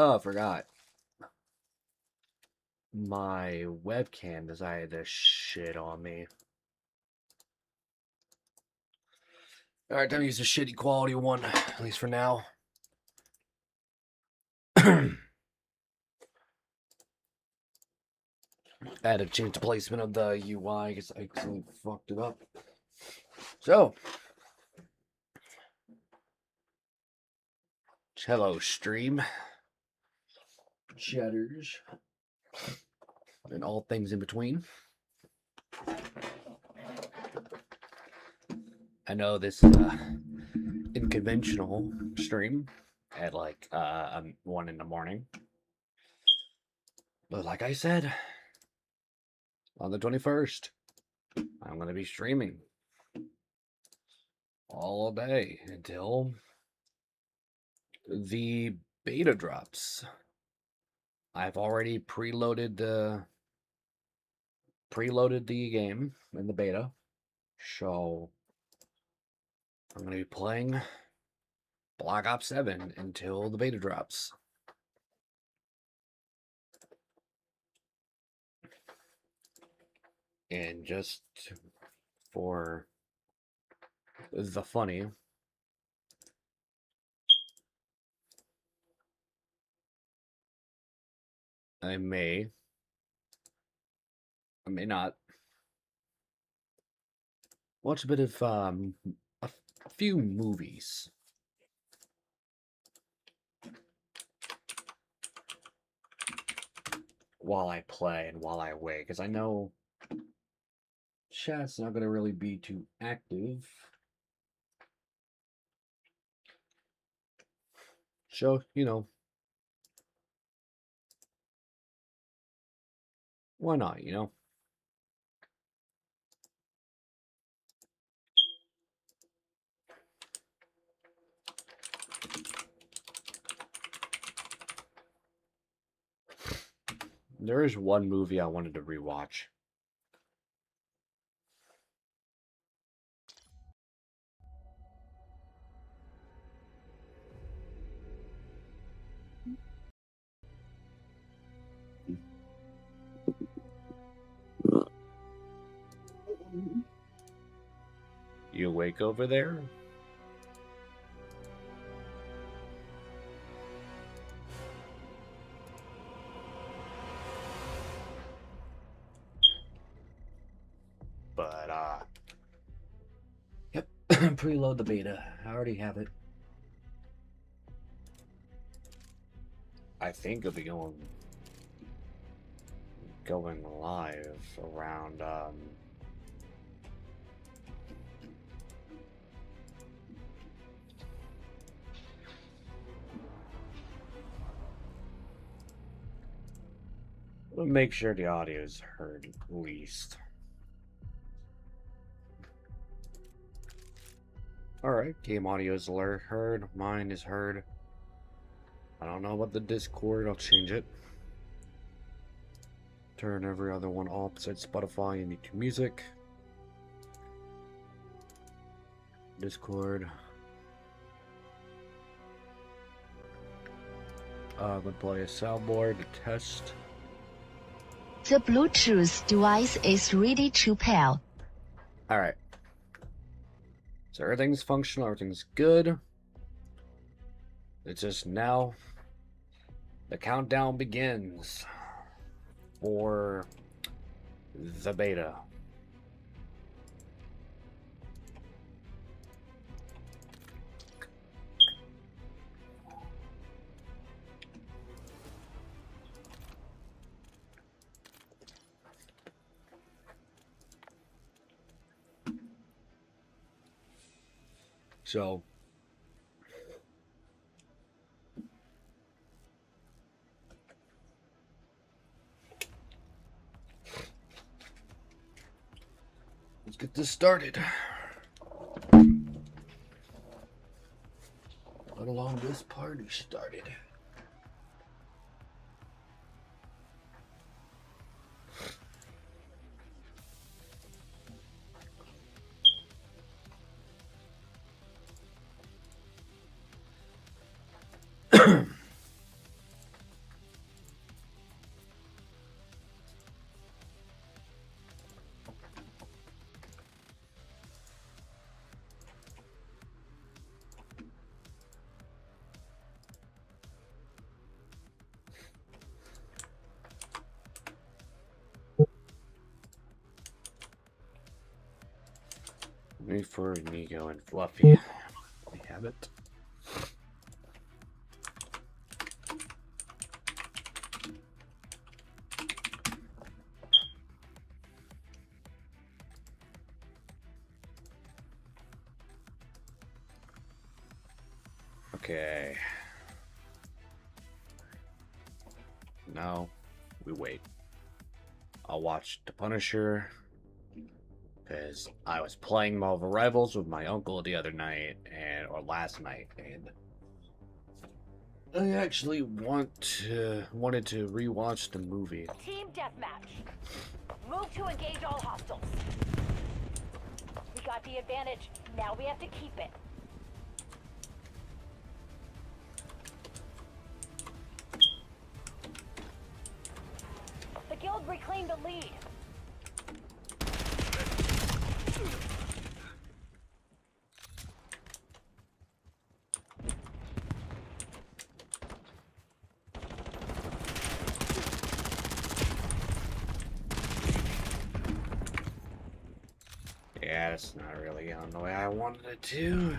Oh, I forgot. My webcam decided to shit on me. Alright, time to use a shitty quality one, at least for now. I had to change the placement of the UI because I accidentally fucked it up. So, hello, stream, chatters, and all things in between. I know this unconventional stream at like 1 in the morning, but like I said, on the 21st, I'm going to be streaming all day until the beta drops. I've already preloaded the game in the beta, so I'm going to be playing Black Ops 7 until the beta drops. And just for the funny, I may not watch a bit of a few movies. While I play and while I wait, because I know chat's not going to really be too active. So, you know, why not, you know? There is one movie I wanted to rewatch. You awake over there? But, yep, preload the beta. I already have it. I think it'll be going live around, we'll make sure the audio is heard at least. Alright, game audio is heard. Mine is heard. I don't know about the Discord. I'll change it. Turn every other one off besides Spotify and YouTube Music. Discord. I'm gonna play a soundboard to test. The Bluetooth device is ready to pair. Alright. So everything's functional, everything's good. It's just now the countdown begins for the beta. So let's get this started. Let alone this party started. Ready for Nico and Fluffy. We have it. Okay. Now we wait. I'll watch The Punisher because I was playing Marvel Rivals with my uncle the other night or last night, and I actually wanted to rewatch the movie. Team deathmatch. Move to engage all hostiles. We got the advantage. Now we have to keep it. The guild reclaimed the lead. Yeah, it's not really going the way I wanted it to.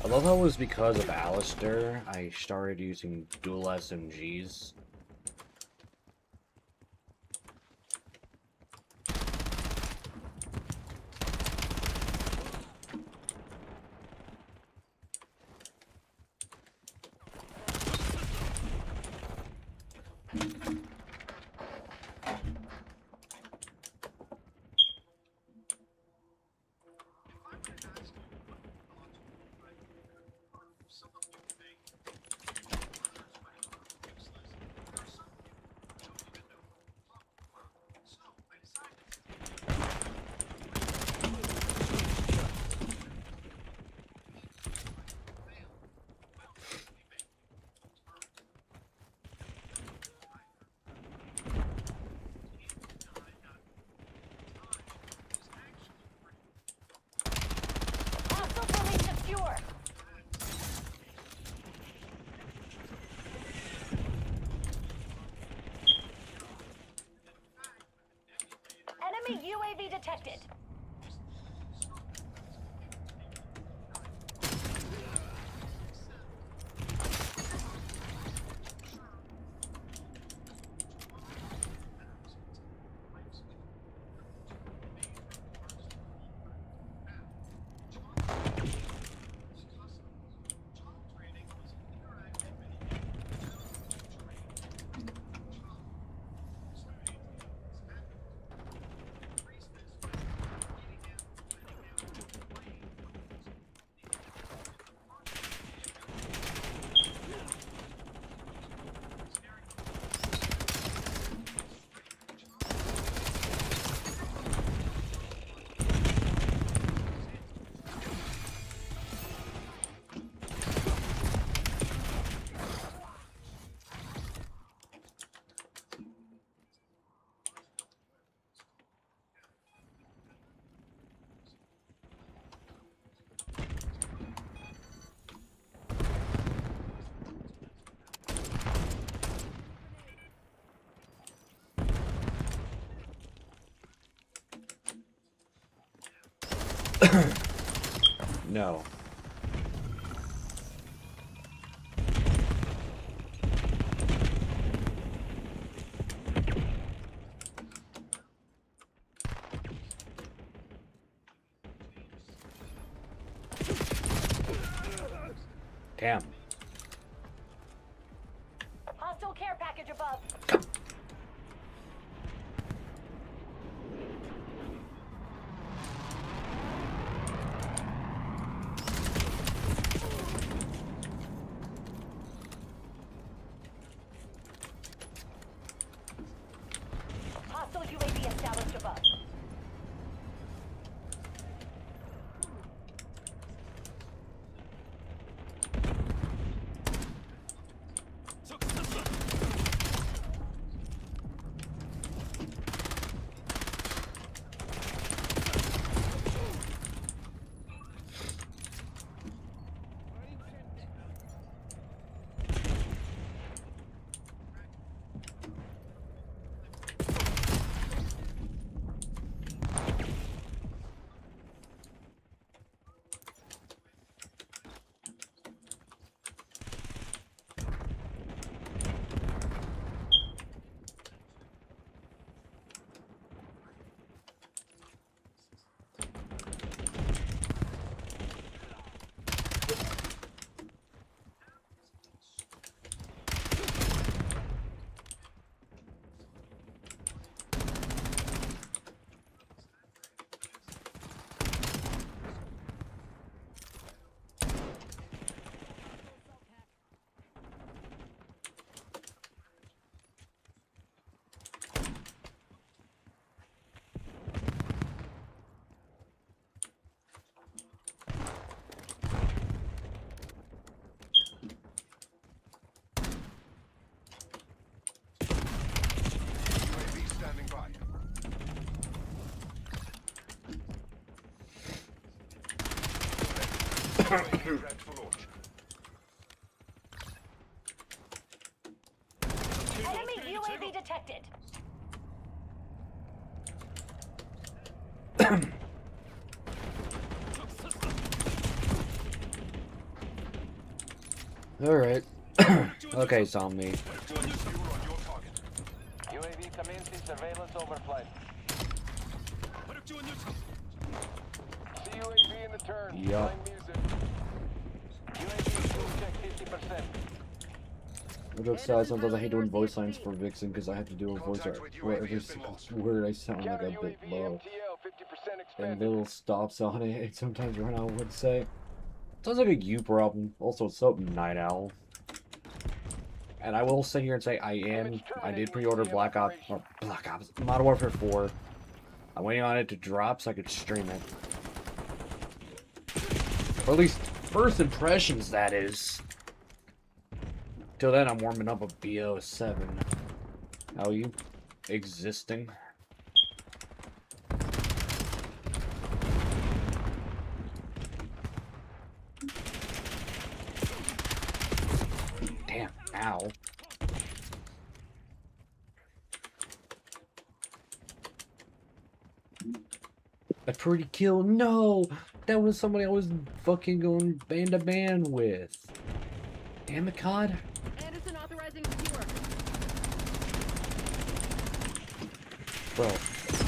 I love how it was because of Alistair I started using dual SMGs. Hostile release secure. Enemy UAV detected. No. Damn. Hostile care package above. Hostile UAV established above. Enemy UAV detected. Alright. Okay, zombie. UAV commencing surveillance overflight. See UAV in the turn. Yup. Playing music. UAV fuel check 50%. No joke aside, sometimes I hate doing voice lines for Vixen because I have to do a voice art where every single word I sound like a bit low. And little stops on it, and sometimes run out would say. Sounds like a you problem. Also, it's up, Night Owl. And I will sit here and say I did pre-order Black Ops, Modern Warfare 4. I'm waiting on it to drop so I could stream it. Or at least first impressions, that is. Till then, I'm warming up a BO7. How are you? Existing. Damn, ow. A pretty kill? No! That was somebody I was fucking going band to band with. Damn it, COD. Anderson authorizing viewer. Bro,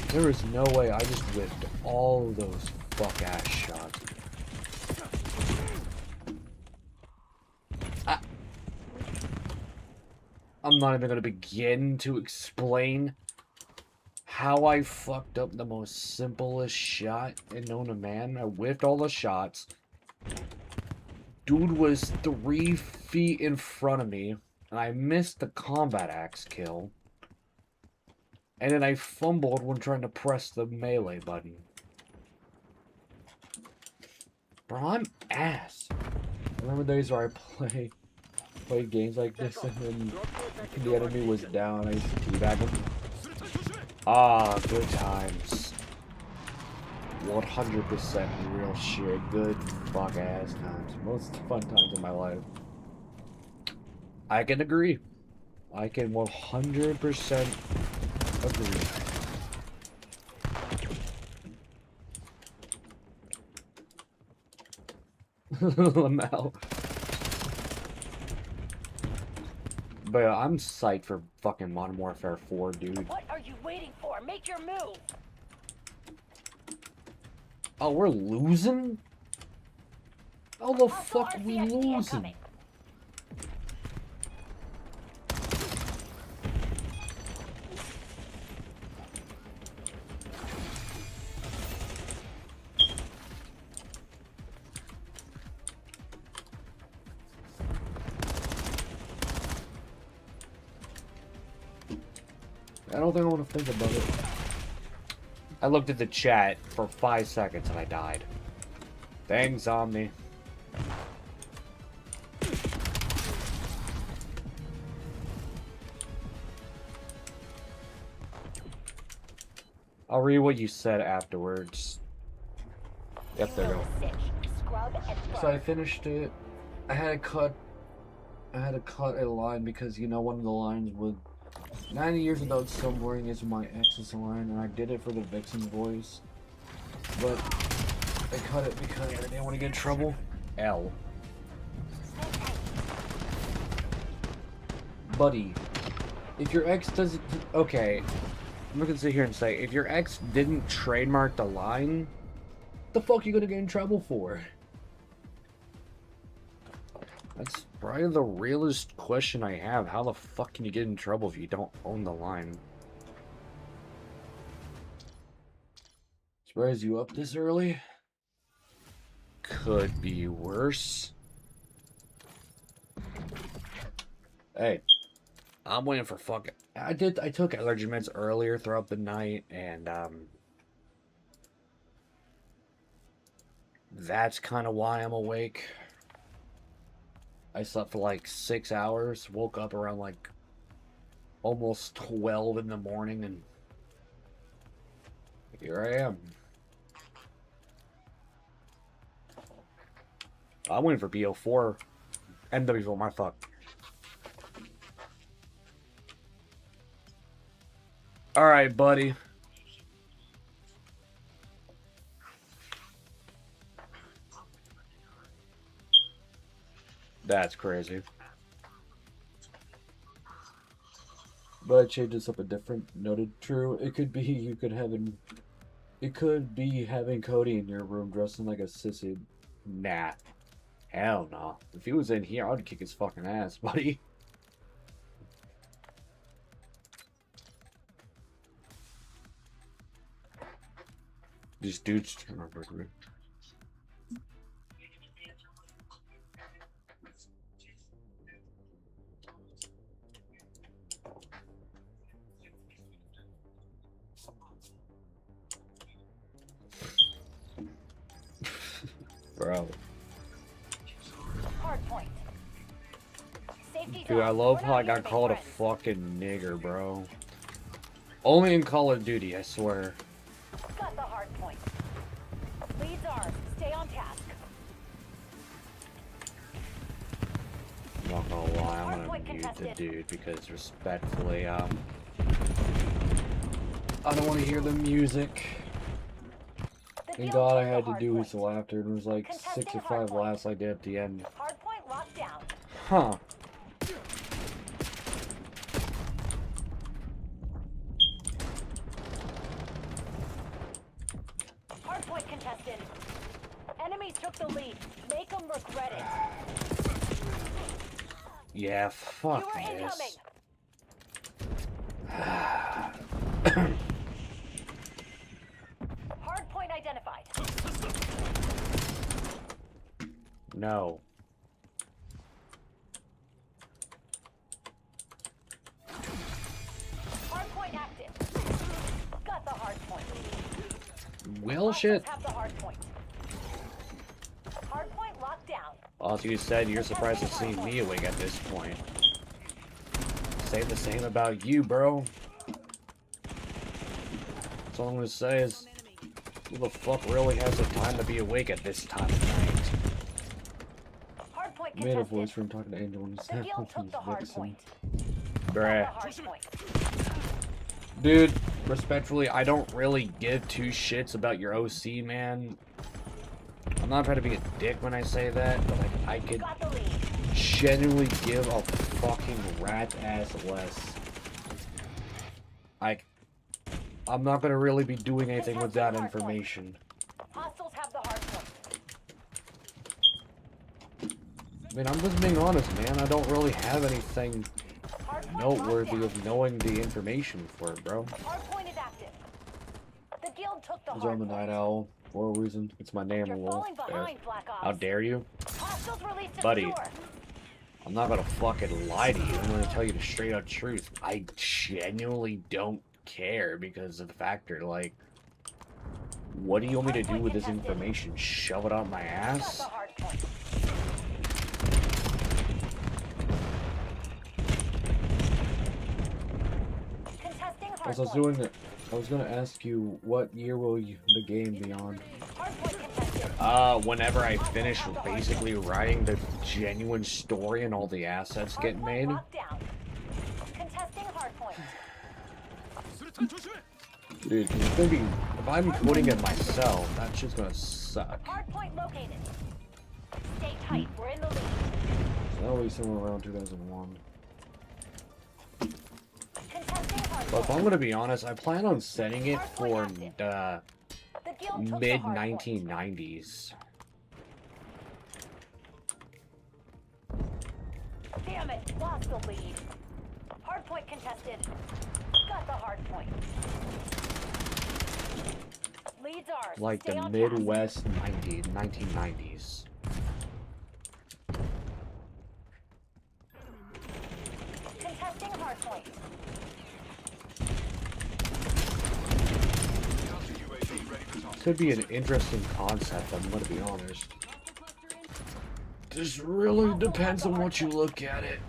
there is no way I just whipped all those fuck-ass shots. I'm not even gonna begin to explain how I fucked up the most simplest shot in known to man. I whiffed all the shots. Dude was 3 feet in front of me, and I missed the combat axe kill. And then I fumbled when trying to press the melee button. Bro, I'm ass. I remember days where I played games like this, and then the enemy was down. I used to teabag him. Ah, good times. 100% real shit. Good fuck ass times. Most fun times in my life. I can agree. I can 100% agree. Lamau. But yeah, I'm psyched for fucking Modern Warfare 4, dude. What are you waiting for? Make your move. Oh, we're losing? How the Also, fuck are we RCXD losing? incoming. I don't think I want to think about it. I looked at the chat for 5 seconds and I died. Thanks, Omni. I'll read what you said afterwards. Yep, there we go. Scrub and So I burn. finished it. I had to cut a line because, you know, one of the lines with 90 years without snowboarding is my ex's line, and I did it for the Vixen voice. But I cut it because I didn't want to get in trouble. L. Buddy, if your ex doesn't... Okay, I'm not gonna sit here and say, if your ex didn't trademark the line, what the fuck are you gonna get in trouble for? That's probably the realest question I have. How the fuck can you get in trouble if you don't own the line? Surprised you up this early? Could be worse. Hey, I'm waiting for fucking... I took allergy meds earlier throughout the night, and that's kind of why I'm awake. I slept for like 6 hours, woke up around like almost 12 in the morning, and here I am. I went for BO4. NW4, my fuck. Alright, buddy. That's crazy. But I changed this up a different. Noted true. It could be you could having. It could be having Cody in your room dressing like a sissy. Nah. Hell no. If he was in here, I'd kick his fucking ass, buddy. These dudes trying to murder me. Bro. Hard point. Dude, I love how I got called a fucking nigger, bro. Only in Call of Duty, I swear. Got the hard point. Leads ours. Stay on task. I'm not gonna lie, I'm gonna mute the dude because respectfully, I don't want to hear the music. Thank God I had to do his laughter. It was like 6 or 5 laughs I did at the end. Hard point locked down. Huh. Hard point contested. Enemies took the lead. Make them regret it. Yeah, fuck You were this. incoming. Hard point identified. No. Hard point active. Got the hard point. Well, shit. Have the hard point. Hard point locked down. Also, you said you're surprised to see me awake at this point. Say the same about you, bro. That's all I'm gonna say is, who the fuck really has the time to be awake at this time of night? Hard point Made a contested. voice from talking to Angel when he The said guild took the hard point. Bruh. Got the hard point. Dude, respectfully, I don't really give two shits about your OC, man. I'm not trying to be a dick when I say that, but like, I could Got the lead. genuinely give a fucking rat's ass less. I'm not gonna really be doing anything with that information. Hostiles have the hard point. I mean, I'm just being honest, man. I don't really have anything Hard point noteworthy locked of knowing the information for it, bro. down. Hard point is active. The guild took the I'm hard the point. Night Owl for a reason. It's my name, You're Wolf. falling behind, Black Ops. How dare you? Hostiles released a Buddy. skewer. I'm not gonna fucking lie to you. I'm gonna tell you the straight up truth. I genuinely don't care because of the factor, like, what do you want me to do with this information? Shove it up my Got ass? the hard point. Contesting hard point. I was gonna ask you, what year will the game be on? Hard point contested. Whenever I finish basically writing the genuine story and all the assets get Hard point made. locked down. Contesting hard point. Dude, it's gonna be, if I'm coding it myself, that shit's gonna suck. Hard point located. Stay tight. We're in the lead. That'll be somewhere around 2001. Contesting hard But if point. I'm gonna be honest, I plan on setting it for The guild took the mid hard point. 1990s. Damn it, lost the lead. Hard point contested. Got the hard point. Leads ours. Like Stay the on Midwest 1990s. task. Contesting hard point. Could be an interesting concept, I'm gonna be honest. Just really depends on what you look at it.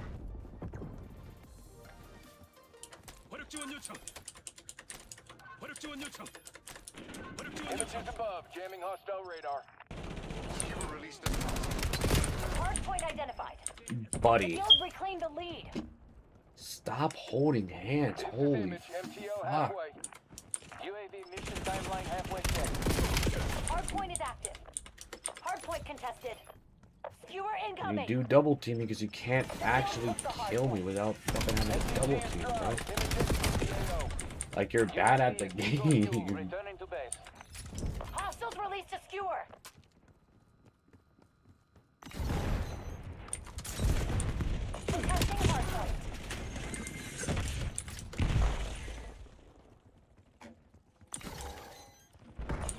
Images above, jamming hostile radar. Hardpoint identified. Buddy, Field reclaimed the lead. stop holding hands. Holy Image MTO fuck. halfway. UAV mission timeline halfway check. Hardpoint is active. Hardpoint contested. Skewer You incoming. do double teaming because you can't actually kill me without fucking having a double team, bro. Images PAO. Like you're bad at the UAV game. returning to base. Hostiles released a skewer. Contesting hardpoint.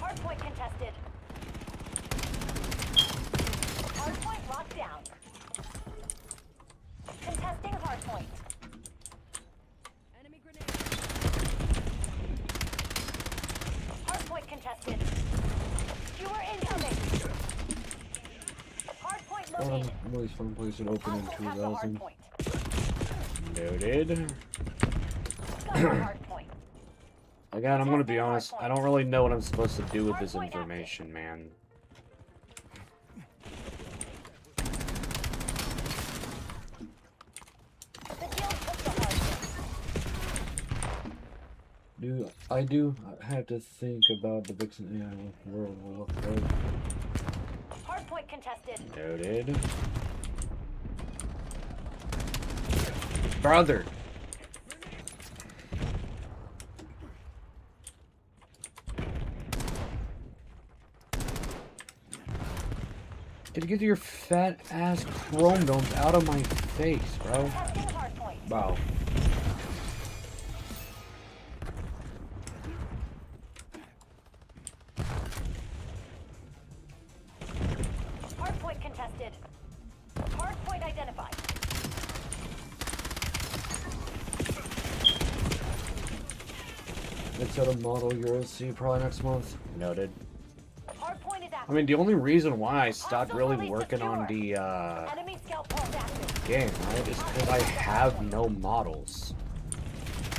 Hardpoint contested. Hardpoint locked down. Contesting hardpoint. Enemy grenade. Hardpoint contested. Skewer incoming. Hardpoint located. I'm always fun place to open in Hostiles have the 2000. hardpoint. Noted. Got the hardpoint. Again, I'm gonna be honest. I don't really know what I'm supposed to do with this information, man. The field took the hardpoint. I have to think about the Vixen AI world will look like. Hardpoint contested. Noted. Brother. Get your fat ass chrome domes out of my face, bro. Testing hardpoint. Wow. Hardpoint contested. Hardpoint identified. Let's set a model Euro C probably next month. Noted. Hardpoint is I active. mean, the only reason why I stopped really working on the Enemy scout pulse active. game, right, is because I have no models.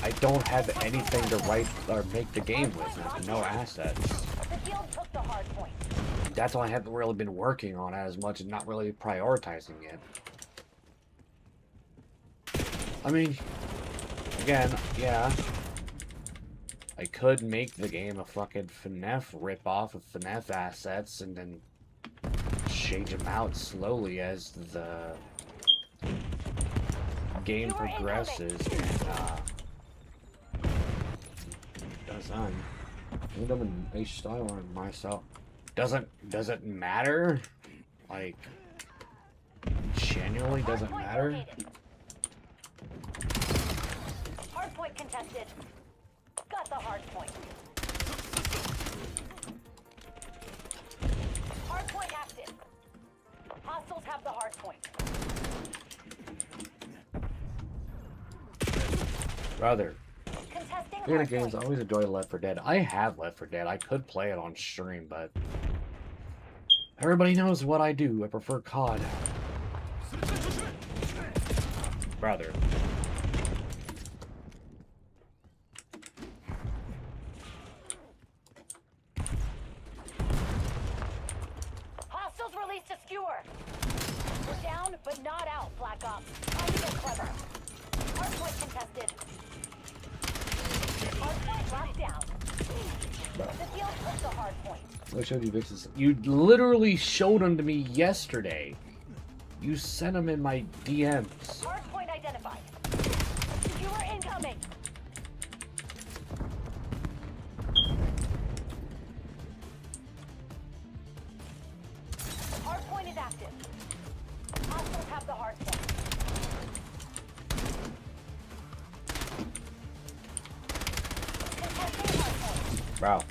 I don't have anything to write or make the game with. I have no assets. The field took the hardpoint. That's why I haven't really been working on it as much and not really prioritizing it. I mean, again, yeah. I could make the game a fucking FNAF ripoff of FNAF assets and then change them out slowly as the game progresses and does on. I think I'm in H style on myself. Doesn't matter? Like genuinely doesn't Hardpoint matter? located. Hardpoint contested. Got the hardpoint. Hardpoint active. Hostiles have the hardpoint. Brother. Contesting Speaking of hardpoint. games, I always enjoy Left 4 Dead. I have Left 4 Dead. I could play it on stream, but everybody knows what I do. I prefer COD. Brother. Hostiles released a skewer. We're down, but not out, Black Ops. Time to get clever. Hardpoint contested. Hardpoint locked down. The field took the hardpoint. I showed you Vixens. You literally showed them to me yesterday. You sent them in my DMs. Hardpoint identified. Skewer incoming. Hardpoint is active. Hostiles have the hardpoint. Contesting hardpoint. Wow.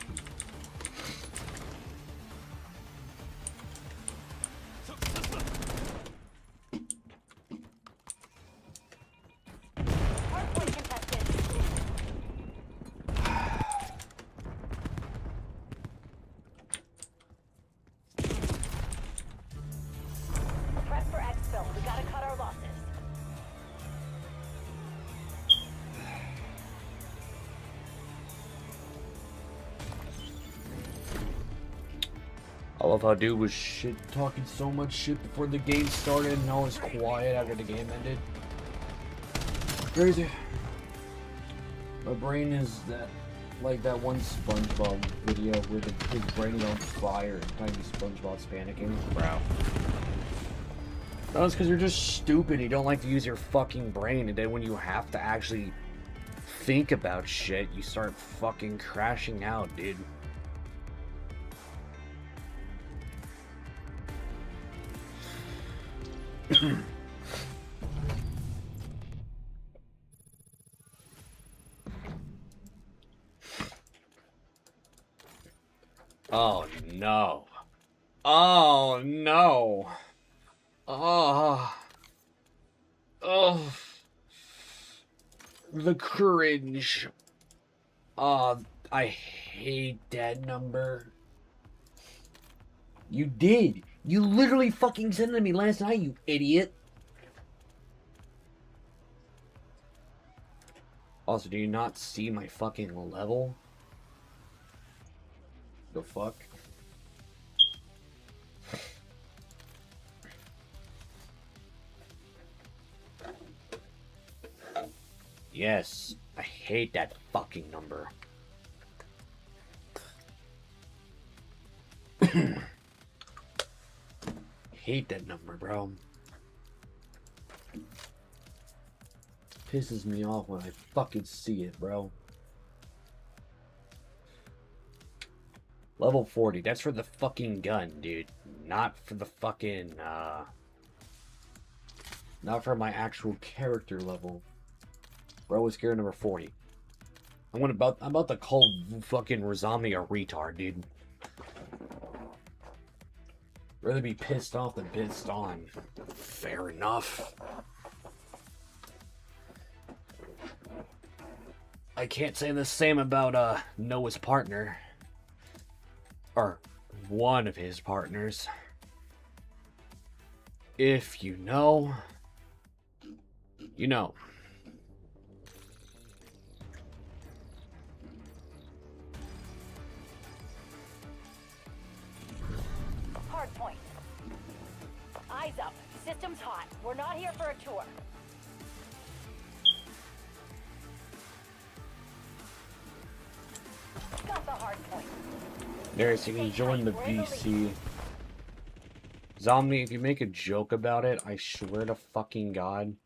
Hardpoint contested. Prep for exfil. We gotta cut our losses. I love how dude was talking so much shit before the game started and now it's quiet after the game ended. Crazy. My brain is like that one SpongeBob video where his brain is on fire and tiny SpongeBob's panicking. Bro. No, it's because you're just stupid. You don't like to use your fucking brain, and then when you have to actually think about shit, you start fucking crashing out, dude. Oh no. Oh no. Oh. Oh. The cringe. Oh, I hate that number. You did. You literally fucking sent it to me last night, you idiot. Also, do you not see my fucking level? The fuck? Yes, I hate that fucking number. Hate that number, bro. Pisses me off when I fucking see it, bro. Level 40, that's for the fucking gun, dude. Not for the fucking, not for my actual character level. Bro is gear number 40. I'm about to call fucking 𝐸𝒂𝓈 a retard, dude. Rather be pissed off than pissed on. Fair enough. I can't say the same about Noah's partner. Or one of his partners. If you know, you know. Hard point. Eyes up. System's hot. We're not here for a tour. Got the hard point. There's, you can join the BC. Zombie, if you make a joke about it, I swear to fucking God,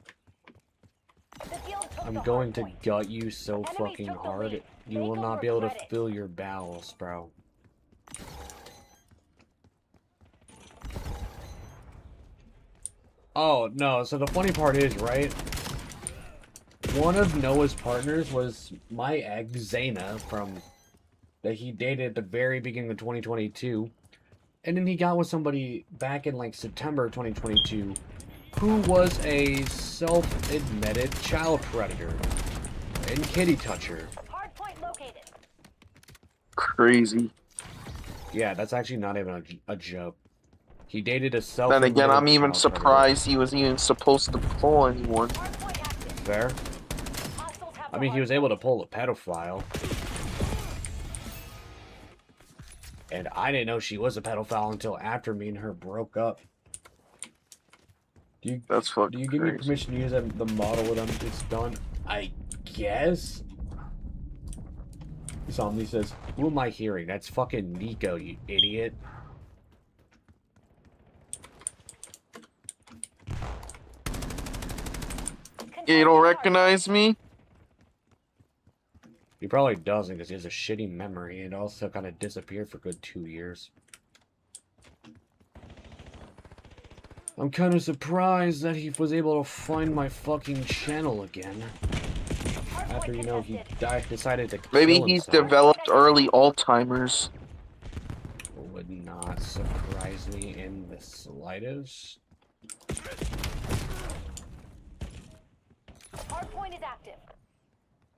I'm going to gut you so fucking hard, you will not be able to fill your bowels, bro. Oh, no, so the funny part is, right? One of Noah's partners was my ex, Zaina, that he dated at the very beginning of 2022. And then he got with somebody back in, like, September 2022, who was a self-admitted child predator and kitty toucher. Hardpoint located. Crazy. Yeah, that's actually not even a joke. He dated a self. Then again, I'm even surprised he was even supposed to pull anyone. Fair. I mean, he was able to pull a pedophile. And I didn't know she was a pedophile until after me and her broke up. That's fucking Do you give me permission to use the model when it's done? I guess? Somebody says, who am I hearing? That's fucking Nico, you idiot. You don't recognize me? He probably doesn't because he has a shitty memory and also kind of disappeared for a good 2 years. I'm kind of surprised that he was able to find my fucking channel again. After, you know, he decided to kill Maybe he's himself. developed early Alzheimer's. Would not surprise me in the slightest. Hardpoint is active.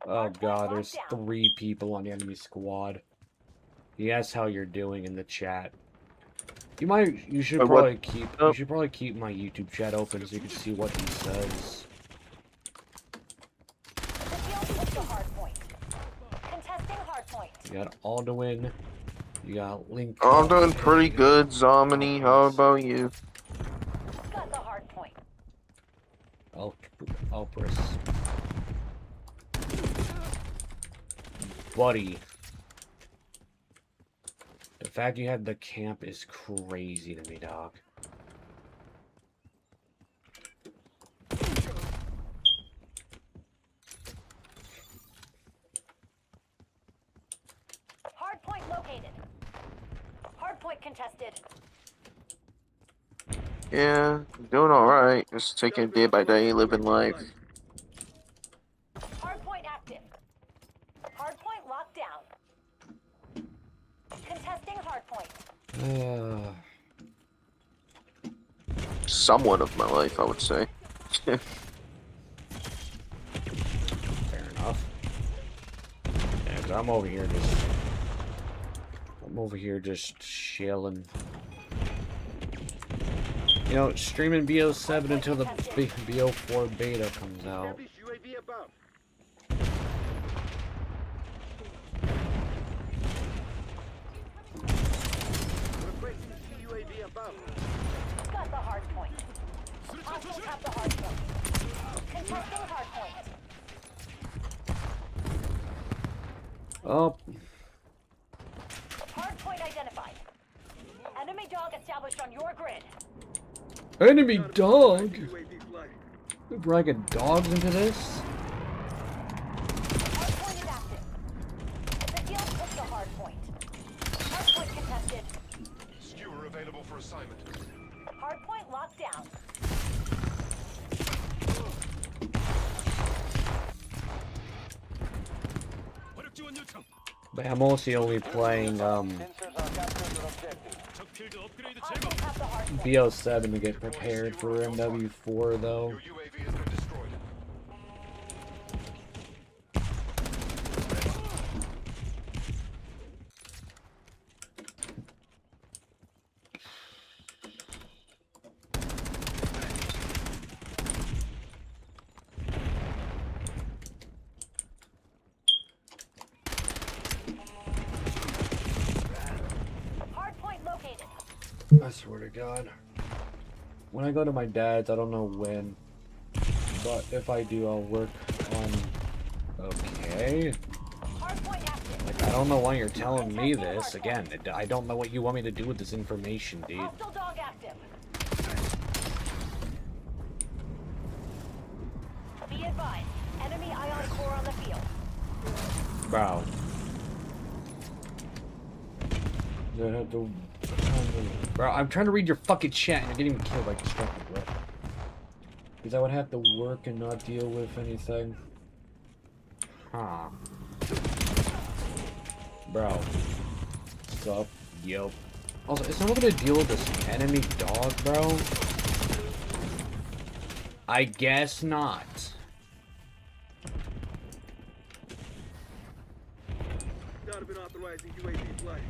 Oh god, there's 3 people on the enemy squad. He asks how you're doing in the chat. You should probably keep my YouTube chat open so you can see what he says. The field took the hardpoint. Contesting hardpoint. You got Alduin, You got Link. I'm doing pretty good, Zomini. How about you? Got the hard point. Alpris. Buddy. The fact you had the camp is crazy to me, dog. Hard point located. Hard point contested. Yeah, doing alright. Just taking it day by day, living life. Hard point active. Hard point locked down. Contesting hard point. Somewhat of my life, I would say. Fair enough. Yeah, 'cause I'm over here just chilling. You know, streaming BO7 until the BO4 beta comes out. UAV above. UAV above. Got the hard point. Hostiles have the hard point. Contesting hard point. Oh, Hard point identified. Enemy dog established on your grid. enemy dog! UAV flight. We're bringing dogs into this? Hard point is active. The deal took the hard point. Hard point contested. Skewer available for assignment. Hard point locked down. But I'm mostly only playing Sensors are capturing your objective. Hostiles have the hard point. BO7 to get prepared for MW4 though. Your UAV has been destroyed. Hard point located. I swear to God. When I go to my dad's, I don't know when. But if I do, I'll work on... Okay. Hard point active. Like, I don't know why you're telling me this. Again, I don't know what you want me to do with this information, dude. Hostile dog active. Be advised. Enemy ion core on the field. Bro. Then I have to... Bro, I'm trying to read your fucking chat and you're getting me killed by destructive weapon. Because I would have to work and not deal with anything. Huh. Bro. What's up? Yo. Also, is someone gonna deal with this enemy dog, bro? I guess not. Not been authorizing UAV flight.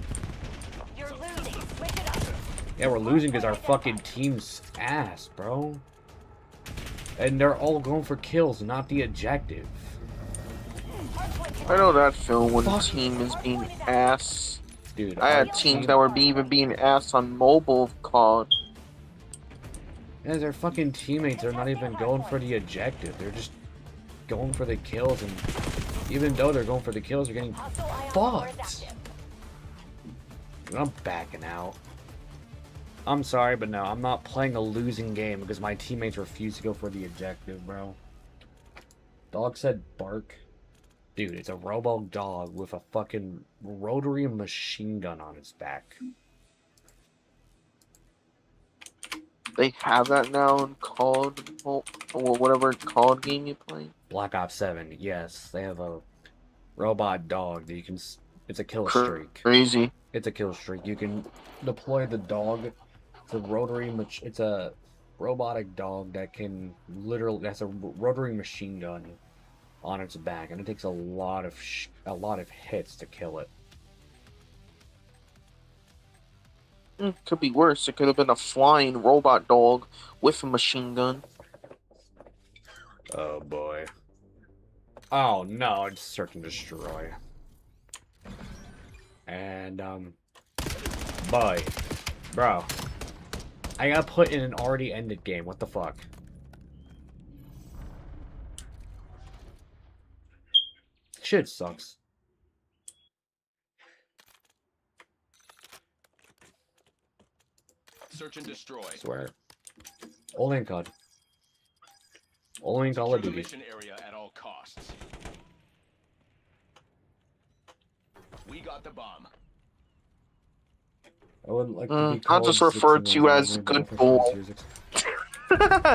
You're losing. Switch it up. Yeah, we're losing because our fucking team's ass, bro. And they're all going for kills, not the objective. I know that feeling when the Fuck. team is being ass. Dude, I our had teams team- that were even being ass on mobile COD. Yeah, their fucking teammates are not even going for the objective. They're just going for the kills, and even though they're going for the kills, they're getting Hostile ion core is fucked. active. I'm backing out. I'm sorry, but no, I'm not playing a losing game because my teammates refuse to go for the objective, bro. Dog said bark. Dude, it's a robo dog with a fucking rotary machine gun on its back. They have that now in COD, or whatever COD game you play. Black Ops 7, yes, they have a robot dog that you can. It's a kill streak. Crazy. It's a kill streak. You can deploy the dog. It's a it's a robotic dog that can literally. That's a rotary machine gun on its back, and it takes a lot of hits to kill it. Could be worse. It could have been a flying robot dog with a machine gun. Oh boy. Oh no! It's search and destroy. And Boy. Bro. I got put in an already ended game. What the fuck? Shit sucks. Search and destroy. Swear. Only in COD. Only in Call of Secure the Duty. mission area at all costs. We got the bomb. I wouldn't like to be I'll called just refer 16 to you as only, good but bull. Tier 6.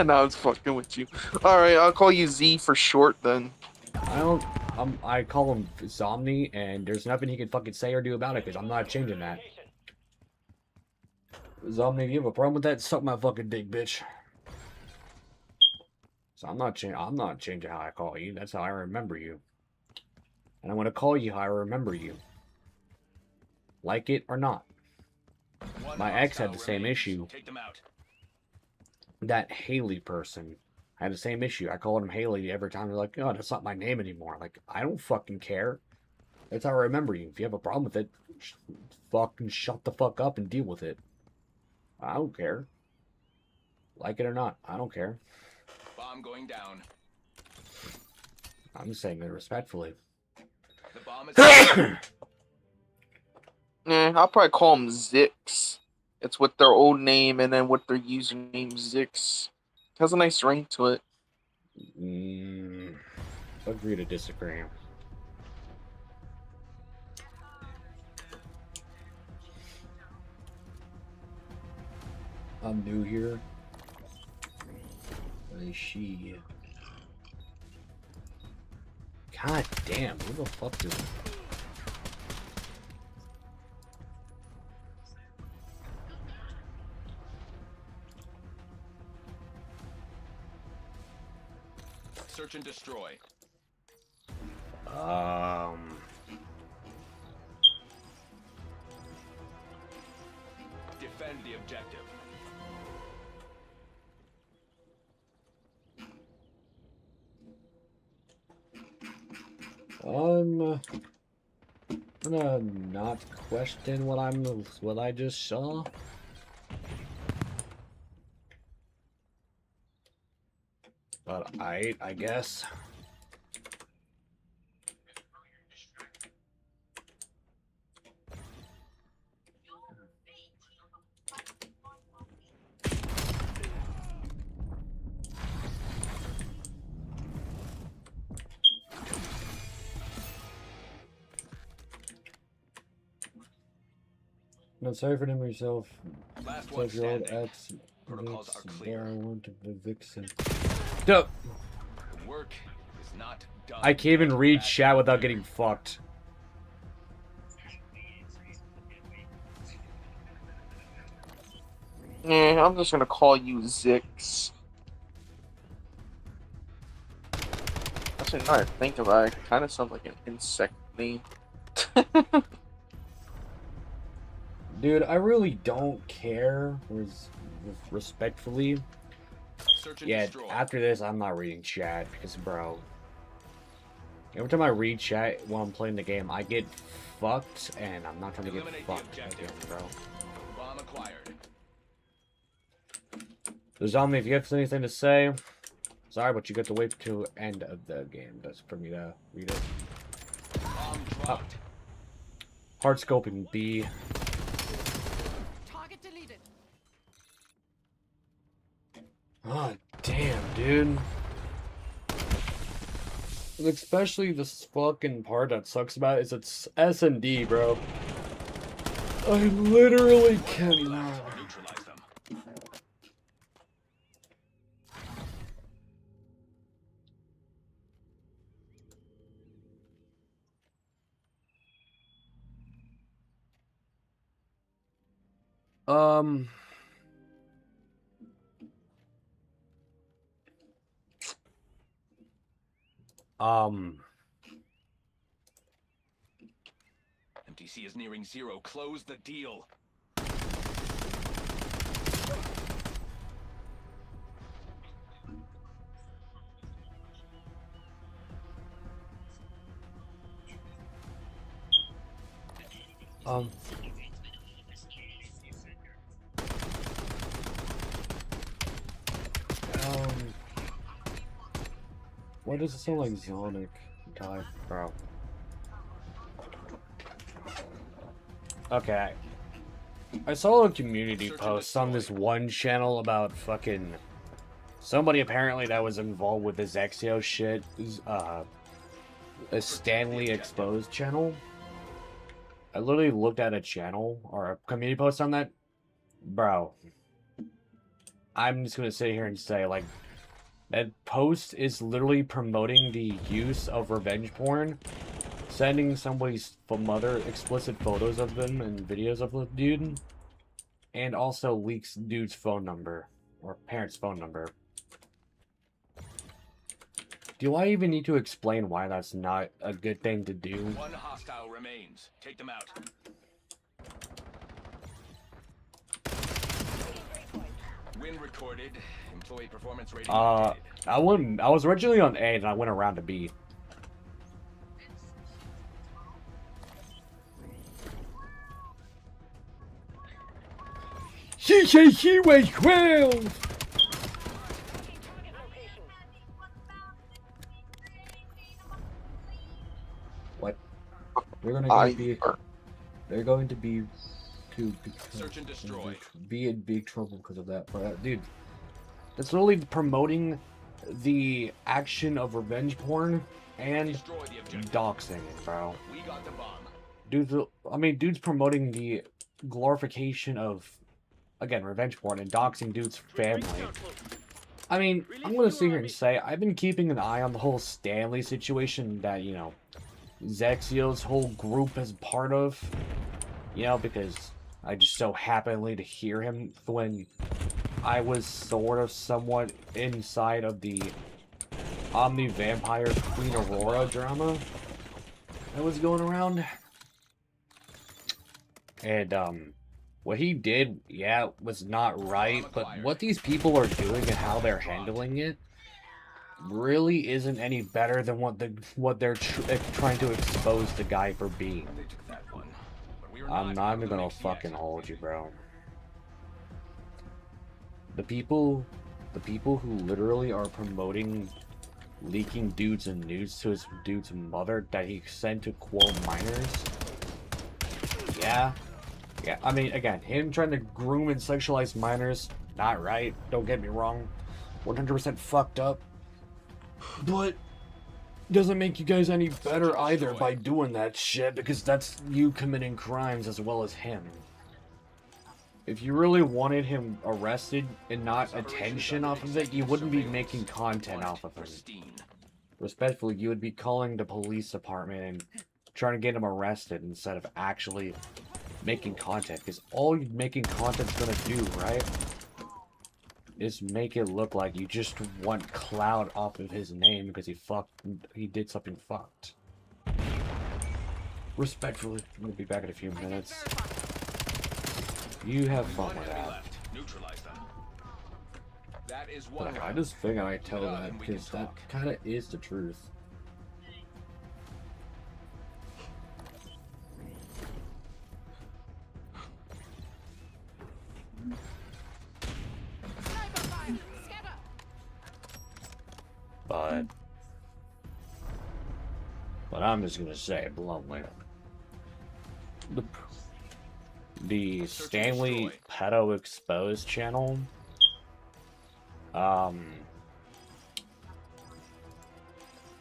No, I was fucking with you. Alright, I'll call you Z for short then. I don't. I call him Zomni, and there's nothing he can fucking say or do about it, because I'm not changing that. Zomni, if you have a problem with that, suck my fucking dick, bitch. So I'm not changing how I call you. That's how I remember you. And I'm gonna call you how I remember you. Like it or not. My ex had the same issue. Take them out. That Haley person had the same issue. I called him Haley every time. They're like, oh, that's not my name anymore. Like, I don't fucking care. That's how I remember you. If you have a problem with it, fucking shut the fuck up and deal with it. I don't care. Like it or not, I don't care. Bomb going down. I'm saying it respectfully. The bomb is I'll probably call them Zix. It's with their old name and then with their username Zix. It has a nice ring to it. Agree to disagree. I'm new here. She. God damn, who the fuck is it? search and destroy. Defend the objective. I'm gonna not question what I just saw. But I guess. No, sorry for naming yourself. Last one 12-year-old standing. ex. Protocols are clear. I want to be vixen. Dope. Work is not done. I can't even read chat without getting fucked. Yeah, I'm just gonna call you Zix. Actually, now that I think about it, it kind of sounds like an insect name. Dude, I really don't care. Respectfully. Search and Yeah, destroy. after this, I'm not reading chat because, bro. Every time I read chat while I'm playing the game, I get fucked, and I'm not trying to get Eliminate the fucked again, objective. bro. Bomb acquired. So, Zombie, if you have anything to say, sorry, but you got to wait till end of the game. That's for me to read it. Bomb dropped. Hard scoping B. Target deleted. Oh, damn, dude. And especially this fucking part that sucks about it is it's S&D, bro. I literally cannot. Neutralize them. Um. MTC is nearing zero. Close the deal. Why does it sound like Sonic? God, bro. Okay. I saw a community post on this one channel about fucking somebody apparently that was involved with this 𝐂𝐥𝐤𝐜 shit. A Stanley Exposed channel. I literally looked at a channel or a community post on that. Bro. I'm just gonna sit here and say, like, that post is literally promoting the use of revenge porn, sending somebody's mother explicit photos of them and videos of the dude, and also leaks dude's phone number, or parents' phone number. Do I even need to explain why that's not a good thing to do? One hostile remains. Take them out. Win recorded. Employee performance rating updated. I was originally on A and I went around to B. 𝐂𝐥𝐢𝐜𝐤. What? They're going to be Search and destroy. Be in big trouble because of that. But, dude, it's literally promoting the action of revenge porn and Destroy the objective. doxing, bro. We got the bomb. Dude's promoting the glorification of, again, revenge porn and doxing dude's family. I mean, I'm gonna sit here and say I've been keeping an eye on the whole Stanley situation that, you know, 𝐂𝐥𝐤𝐜's whole group is part of. You know, because I just so happened to hear him when I was sort of somewhat inside of the Omni Vampire Queen Aurora drama that was going around. And, what he did, yeah, was not right, but what these people are doing and how they're handling it really isn't any better than what they're trying to expose the guy for being. They took that one. But we were I'm not even gonna mixed fucking yet. hold you, bro. The people who literally are promoting leaking dudes and nudes to his dude's mother that he sent to 𝐸𝐤𝐢 minors. Yeah, I mean, again, him trying to groom and sexualize minors, not right, don't get me wrong, 100% fucked up, but doesn't make you guys any better either by doing that shit, because that's you committing crimes as well as him. If you really wanted him arrested and not attention off of it, you wouldn't be making content off of him. Respectfully, you would be calling the police department and trying to get him arrested instead of actually making content, because all making content's gonna do, right, is make it look like you just want clout off of his name because he did something fucked. Respectfully, I'm gonna be back in a few minutes. You have fun with that. Neutralize them. That is one. But I just figured I'd tell that because that kind of is the truth. But I'm just gonna say bluntly, the Stanley Pedo Exposed channel,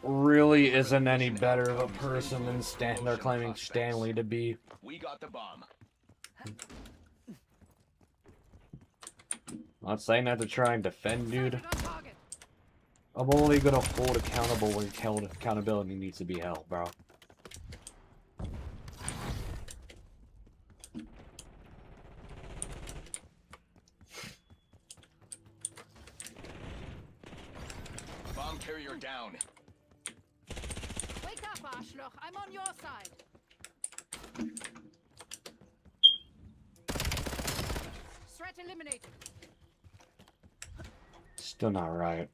really isn't any better of a person than they're claiming Stanley to be. We got the bomb. Not saying that to try and defend, dude. I'm only gonna hold accountable when accountability needs to be held, bro. Bomb carrier down. Wake up, Arschloch. I'm on your side. Threat eliminated. Still not right.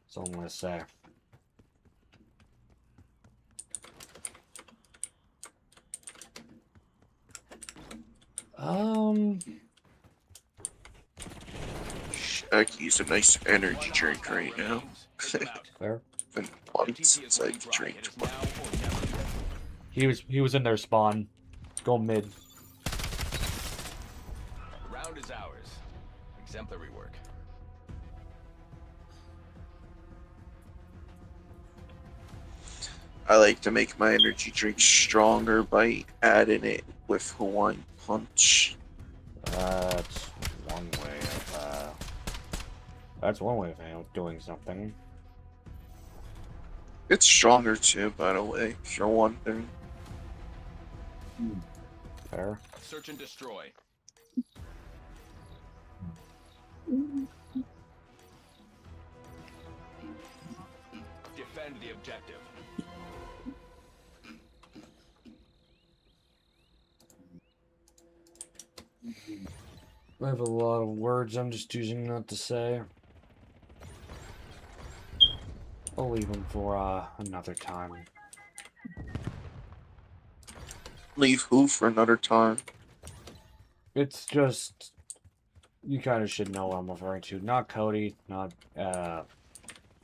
That's all I'm gonna say. I could use a nice energy drink right now. Fair. Been months since I drank. He was in their spawn. Go mid. The round is ours. Exemplary work. I like to make my energy drink stronger by adding it with Hawaiian Punch. That's one way of doing something. It's stronger too, by the way, if you're wondering. Fair. Search and destroy. Defend the objective. I have a lot of words I'm just choosing not to say. I'll leave them for another time. Leave who for another time? It's just you kind of should know what I'm referring to. Not Cody, not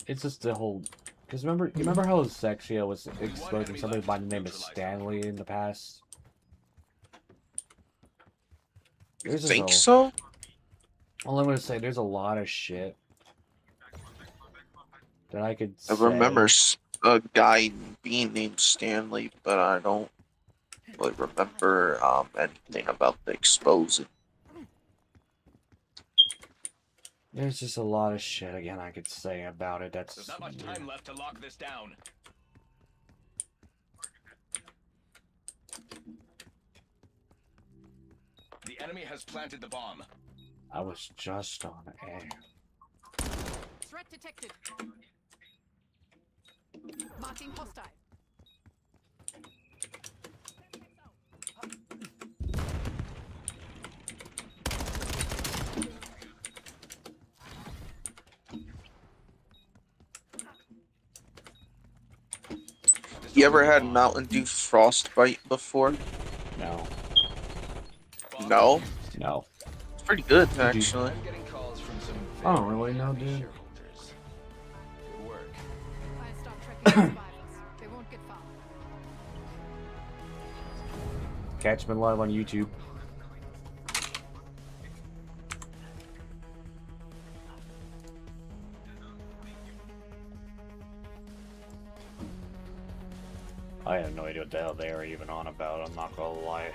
it's just the whole. Because remember how Sexia was exposing somebody by the name of Stanley in the past? You think so? All I'm gonna say, there's a lot of shit that I could say. I remember a guy being named Stanley, but I don't really remember anything about the exposing. There's just a lot of shit again I could say about it. There's not much time left to lock this down. The enemy has planted the bomb. I was just on A. Threat detected. Marking hostile. You ever had Mountain Dew Frostbite before? No. No? No. It's pretty good, actually. I'm getting calls from some I don't really know, dude. shareholders. Good work. I start tracking survivors. They won't get far. Catch me live on YouTube. I have no idea what the hell they are even on about, I'm not gonna lie.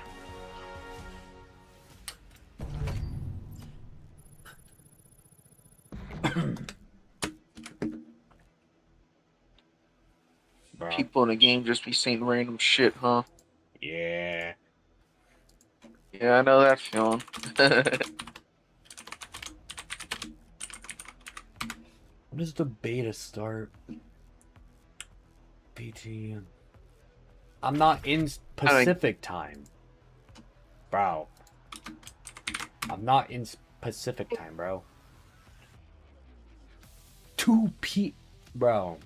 Bro. People in the game just be saying random shit, huh? Yeah. Yeah, I know that feeling. When does the beta start? PT. I'm not in Pacific time. Bro. I'm not in Pacific time, bro. 2 p... Bro.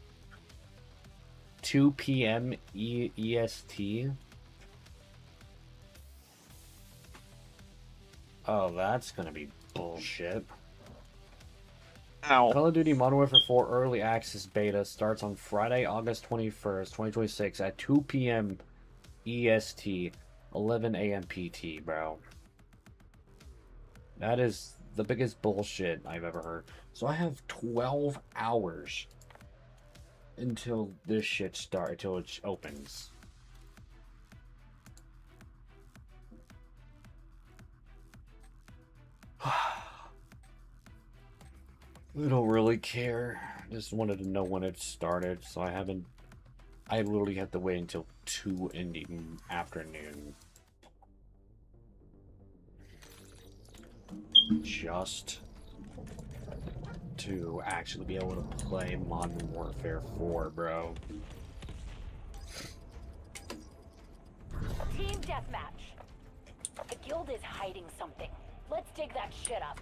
2 p.m. EST? Oh, that's gonna be bullshit. Ow. Call of Duty Modern Warfare 4 Early Access Beta starts on Friday, August 21st, 2026 at 2 p.m. EST, 11 a.m. PT, bro. That is the biggest bullshit I've ever heard. So I have 12 hours until this shit starts, until it opens. I don't really care. Just wanted to know when it started, so I literally had to wait until 2 in the afternoon. Just to actually be able to play Modern Warfare 4, bro. Team deathmatch. The guild is hiding something. Let's dig that shit up.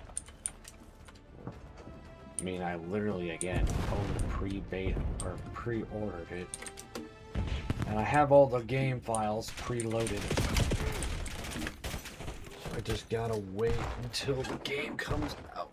I mean, I literally, again, owned pre-beta, or pre-ordered it. And I have all the game files preloaded. So I just gotta wait until the game comes out.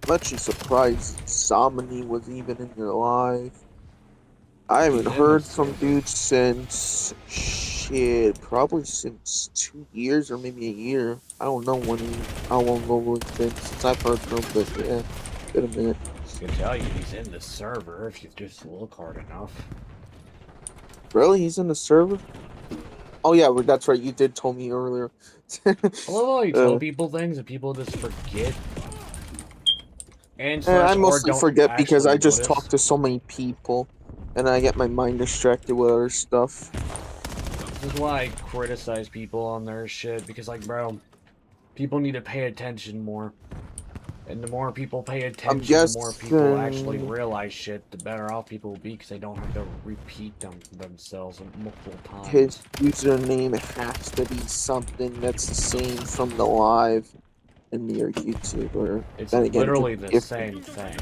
I'm actually surprised Somni was even in your life. I haven't heard from dude since shit, probably since 2 years or maybe a year. I don't know how long ago it's been since I've heard from him, but yeah, been a minute. I can tell you he's in the server if you just look hard enough. Really? He's in the server? Oh yeah, well, that's right. You did tell me earlier. I love how you tell people things and people just forget. And I mostly don't forget because I just notice. talk to so many people, and I get my mind distracted with other stuff. This is why I criticize people on their shit, because, like, bro, people need to pay attention more. And the more people pay attention, the more people actually realize shit, the better off people will be, because they don't have to repeat themselves multiple times. His username has to be something that's the same from the live and your YouTuber. It's literally the same thing.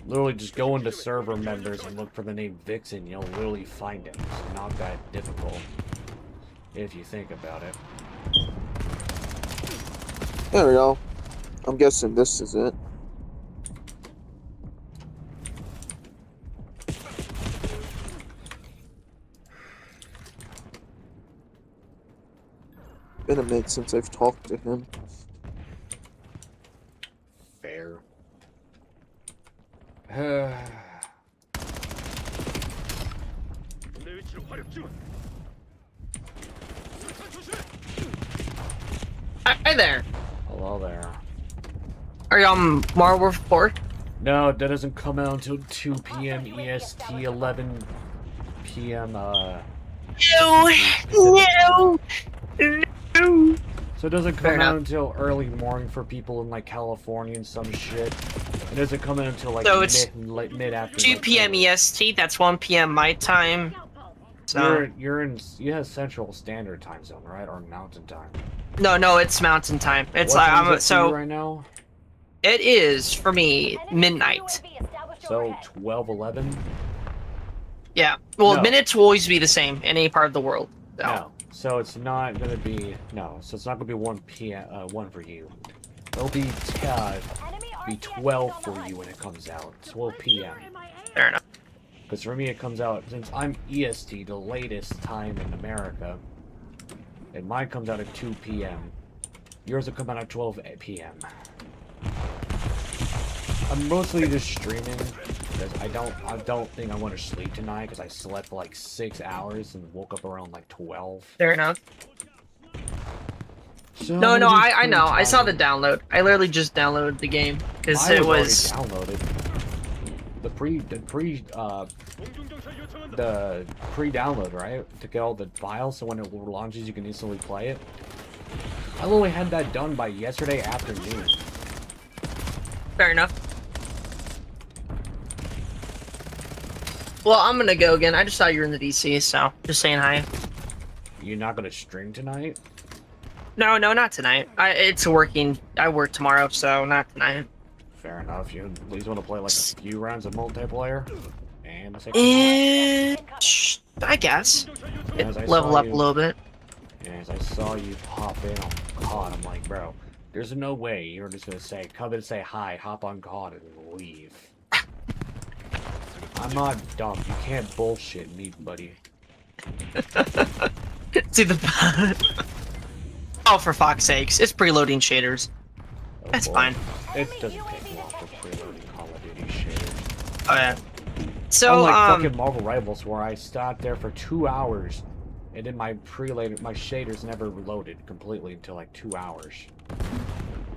Literally just go into server members and look for the name Vixen, you'll literally find it. It's not that difficult, if you think about it. There we go. I'm guessing this is it. Been a minute since I've talked to him. Fair. Hi there. Hello there. Are you on Modern Warfare 4? No, that doesn't come out until 2 p.m. EST, 11 p.m. No. So it doesn't come out until early morning for people in like California and some shit. It doesn't come out until like mid afternoon. 2 p.m. EST. That's 1 p.m. my time. So you have Central Standard Time Zone, right, or Mountain Time? No, it's Mountain Time. It's what like time is it for you right now. It is for me midnight. So 12:11. Yeah. Well, minutes will always be the same in any part of the world. So. No. So it's not gonna be So it's not gonna be 1 p.m. 1 for you. It'll be 12 for you when it comes out. 12 p.m. Fair enough. Because for me it comes out, since I'm EST, the latest time in America, and mine comes out at 2 p.m. Yours will come out at 12 p.m. I'm mostly just streaming because I don't think I want to sleep tonight because I slept for like 6 hours and woke up around like 12. Fair enough. So no, I know. I saw the download. I literally just downloaded the game because it was downloaded. The pre-download, right? To get all the files, so when it launches, you can instantly play it. I only had that done by yesterday afternoon. Fair enough. Well, I'm gonna go again. I just saw you were in the DC, so just saying hi. You're not gonna stream tonight? No, not tonight. It's working. I work tomorrow, so not tonight. Fair enough. You at least want to play like a few rounds of multiplayer? And I guess. Level up a little bit. As I saw you pop in on COD, I'm like, bro, there's no way you're just gonna come and say hi, hop on COD, and leave. I'm not dumb. You can't bullshit me, buddy. See the. Oh, for fuck's sakes! It's preloading shaders. Oh, That's boy. fine. It doesn't take long for preloading Call of Duty shaders. Oh yeah. So unlike fucking Marvel Rivals, where I sat there for 2 hours, and then my shaders never loaded completely until like 2 hours.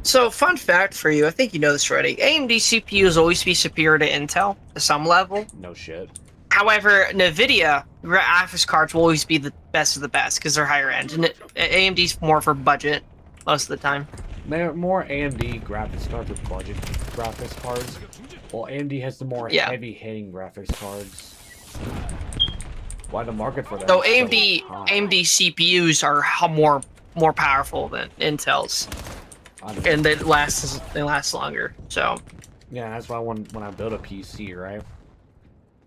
So, fun fact for you, I think you know this already. AMD CPUs always be superior to Intel to some level. No shit. However, NVIDIA graphics cards will always be the best of the best because they're higher end. And AMD's more for budget most of the time. More AMD graphics cards with budget graphics cards. Well, AMD has the more heavy-hitting graphics cards. Why the market for that? So AMD CPUs are more powerful than Intel's. And they last longer. So yeah, that's why when I build a PC, right?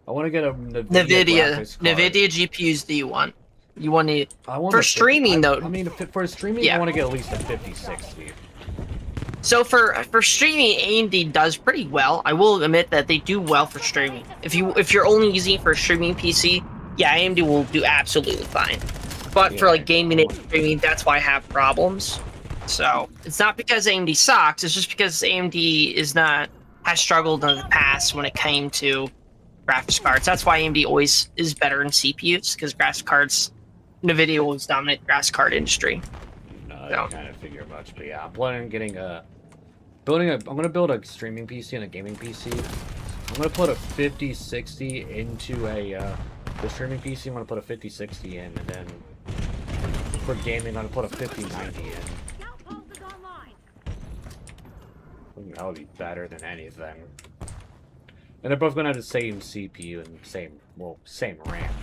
I want to get a NVIDIA GPUs. Do you want? You want to for streaming though? I mean, for streaming, I want to get at least a 5060. So for streaming, AMD does pretty well. I will admit that they do well for streaming. If you're only using it for a streaming PC, yeah, AMD will do absolutely fine. But for like gaming and streaming, that's why I have problems. So it's not because AMD sucks. It's just because AMD has struggled in the past when it came to graphics cards. That's why AMD always is better in CPUs, because graphics cards, NVIDIA will always dominate the graphics card industry. No, I kind of figure much, but yeah, I'm planning on getting I'm gonna build a streaming PC and a gaming PC. I'm gonna put a 5060 into the streaming PC. I'm gonna put a 5060 in, and then for gaming, I'm gonna put a 5090 in. That would be better than anything. And they're both gonna have the same CPU and same RAM.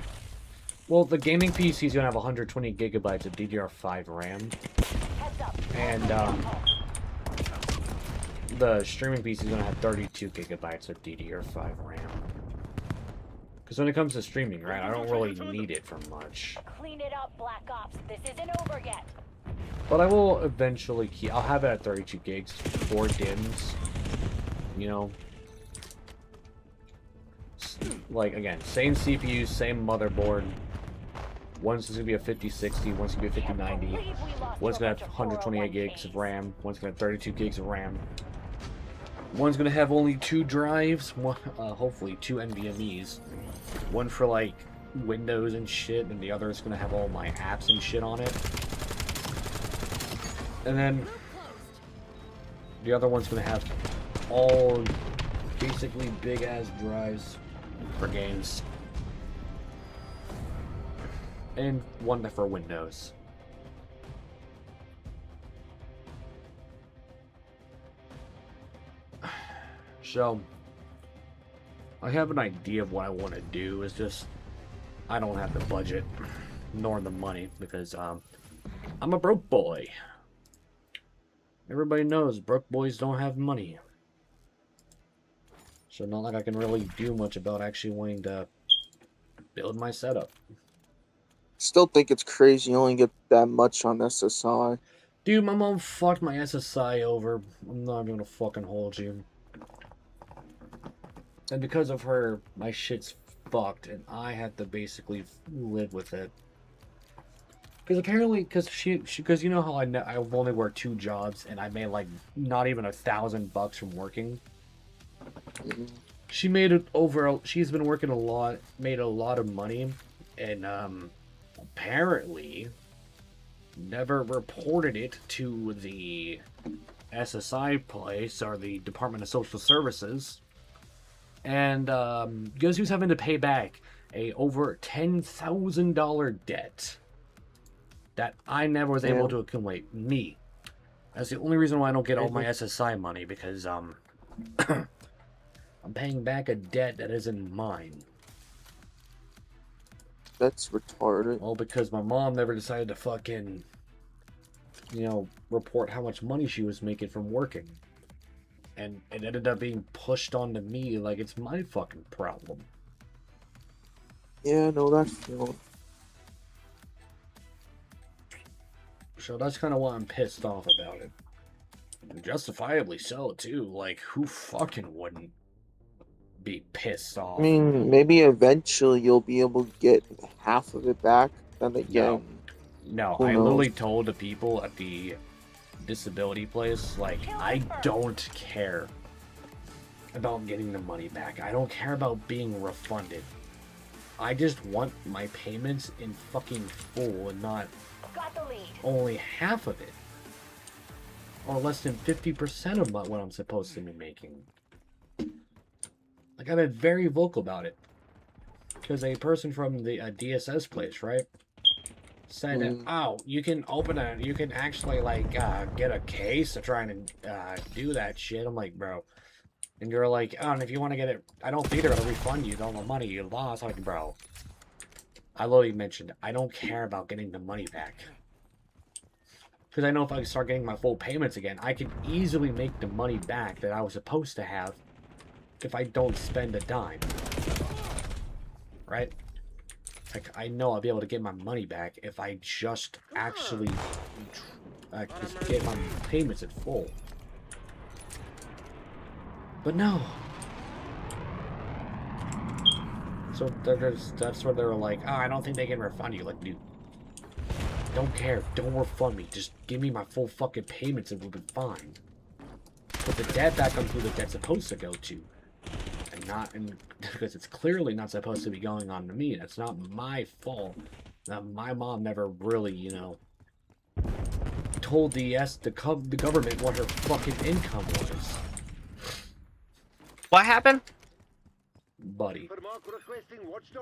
Well, the gaming PC is gonna have 120 gigabytes of DDR5 RAM, and the streaming PC is gonna have 32 gigabytes of DDR5 RAM. Because when it comes to streaming, right, I don't really need it for much. Clean it up, Black Ops. This isn't over yet. But I will eventually I'll have it at 32 gigs, 4 DIMMs, you know. Like, again, same CPU, same motherboard. One's going to be a 5060, one's going to be a 5090. One's going to have 128 gigs of RAM, one's going to have 32 gigs of RAM. One's going to have only 2 drives, hopefully 2 NVMEs. One for, like, Windows and shit, and the other is going to have all my apps and shit on it. And then the other one's going to have all basically big-ass drives for games. And one for Windows. So, I have an idea of what I want to do. It's just, I don't have the budget, nor the money, because I'm a broke boy. Everybody knows broke boys don't have money. So not like I can really do much about actually wanting to build my setup. Still think it's crazy you only get that much on SSI. Dude, my mom fucked my SSI over. I'm not gonna fucking hold you. And because of her, my shit's fucked, and I had to basically live with it. Because apparently, because you know how I've only worked 2 jobs, and I made like not even $1,000 from working. She made it over. She's been working a lot, made a lot of money, and apparently never reported it to the SSI place or the Department of Social Services. And guess who's having to pay back a over $10,000 debt that I never was able to accumulate. Me. That's the only reason why I don't get all my SSI money, because I'm paying back a debt that isn't mine. That's retarded. Well, because my mom never decided to fucking, you know, report how much money she was making from working. And it ended up being pushed onto me like it's my fucking problem. Yeah, no, that's true. So that's kind of why I'm pissed off about it. And justifiably so, too. Like, who fucking wouldn't be pissed off? I mean, maybe eventually you'll be able to get half of it back. Then again, no, I literally told the people at the disability place, like, I don't care about getting the money back. I don't care about being refunded. I just want my payments in fucking full and not only half of it, or less than 50% of what I'm supposed to be making. Like, I've been very vocal about it, because a person from the DSS place, right, said that, oh, you can actually, like, get a case of trying to do that shit. I'm like, bro. And you're like, oh, and if you want to get it, I don't think they're gonna refund you all the money you lost. I'm like, bro, I literally mentioned, I don't care about getting the money back. Because I know if I start getting my full payments again, I can easily make the money back that I was supposed to have if I don't spend a dime. Right? Like, I know I'll be able to get my money back if I just actually just get my payments in full. But no. So that's where they were like, oh, I don't think they can refund you. Like, dude, don't care. Don't refund me. Just give me my full fucking payments and we'll be fine. Put the debt back on who the debt's supposed to go to. And because it's clearly not supposed to be going on to me. That's not my fault. My mom never really, you know, told the government what her fucking income was. What happened? Buddy.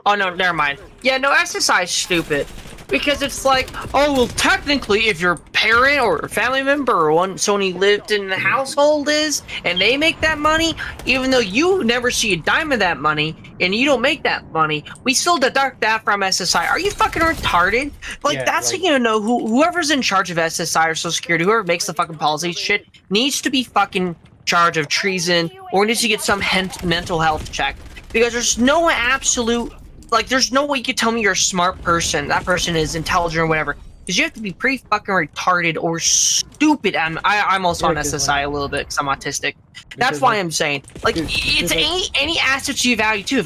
Oh no, never mind. Yeah, no, SSI is stupid. Because it's like, oh, well, technically, if your parent or family member or someone you lived in the household is, and they make that money, even though you never see a dime of that money, and you don't make that money, we still deduct that from SSI. Are you fucking retarded? Like, Yeah, that's like, how you know whoever's in charge of SSI or Social Security, whoever makes the fucking policy shit, needs to be fucking charge of treason, or needs to get some mental health check. Because there's no absolute, like, there's no way you could tell me you're a smart person, that person is intelligent or whatever. Because you have to be pretty fucking retarded or stupid. I'm also on SSI a little bit because I'm autistic. That's why I'm saying, like, it's any assets you value too.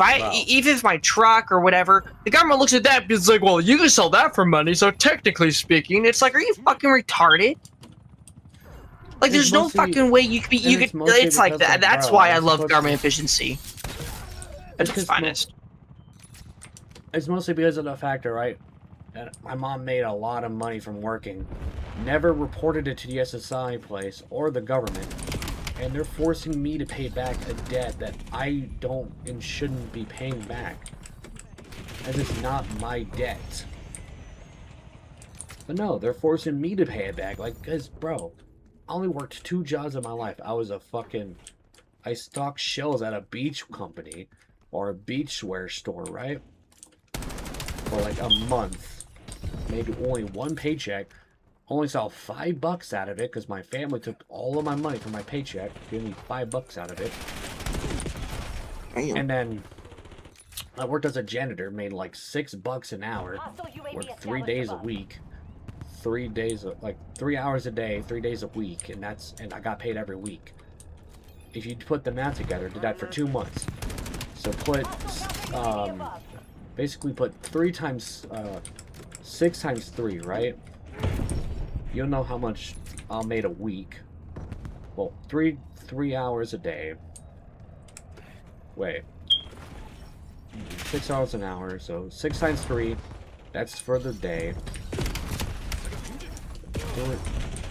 Even if my truck or whatever, the government looks at that, it's like, well, you can sell that for money. So technically speaking, it's like, are you fucking retarded? Like, there's no fucking way you could be. It's like that. That's why I love government efficiency. At its finest. It's mostly because of the factor, right? That my mom made a lot of money from working, never reported it to the SSI place or the government, and they're forcing me to pay back a debt that I don't and shouldn't be paying back, as it's not my debt. But no, they're forcing me to pay it back, like, cause bro, I only worked 2 jobs in my life. I stocked shells at a beach company or a beachwear store, right? For like a month. Made only 1 paycheck. Only saw $5 out of it because my family took all of my money from my paycheck. Gave me $5 out of it. Damn. And then I worked as a janitor, made like $6 an hour. Worked 3 days a week. 3 days, like 3 hours a day, 3 days a week, and I got paid every week. If you put the math together, did that for 2 months. So basically put 6 times 3, right? You'll know how much I made a week. Well, 3 hours a day. Wait. 6 hours an hour, so 6 times 3, that's for the day.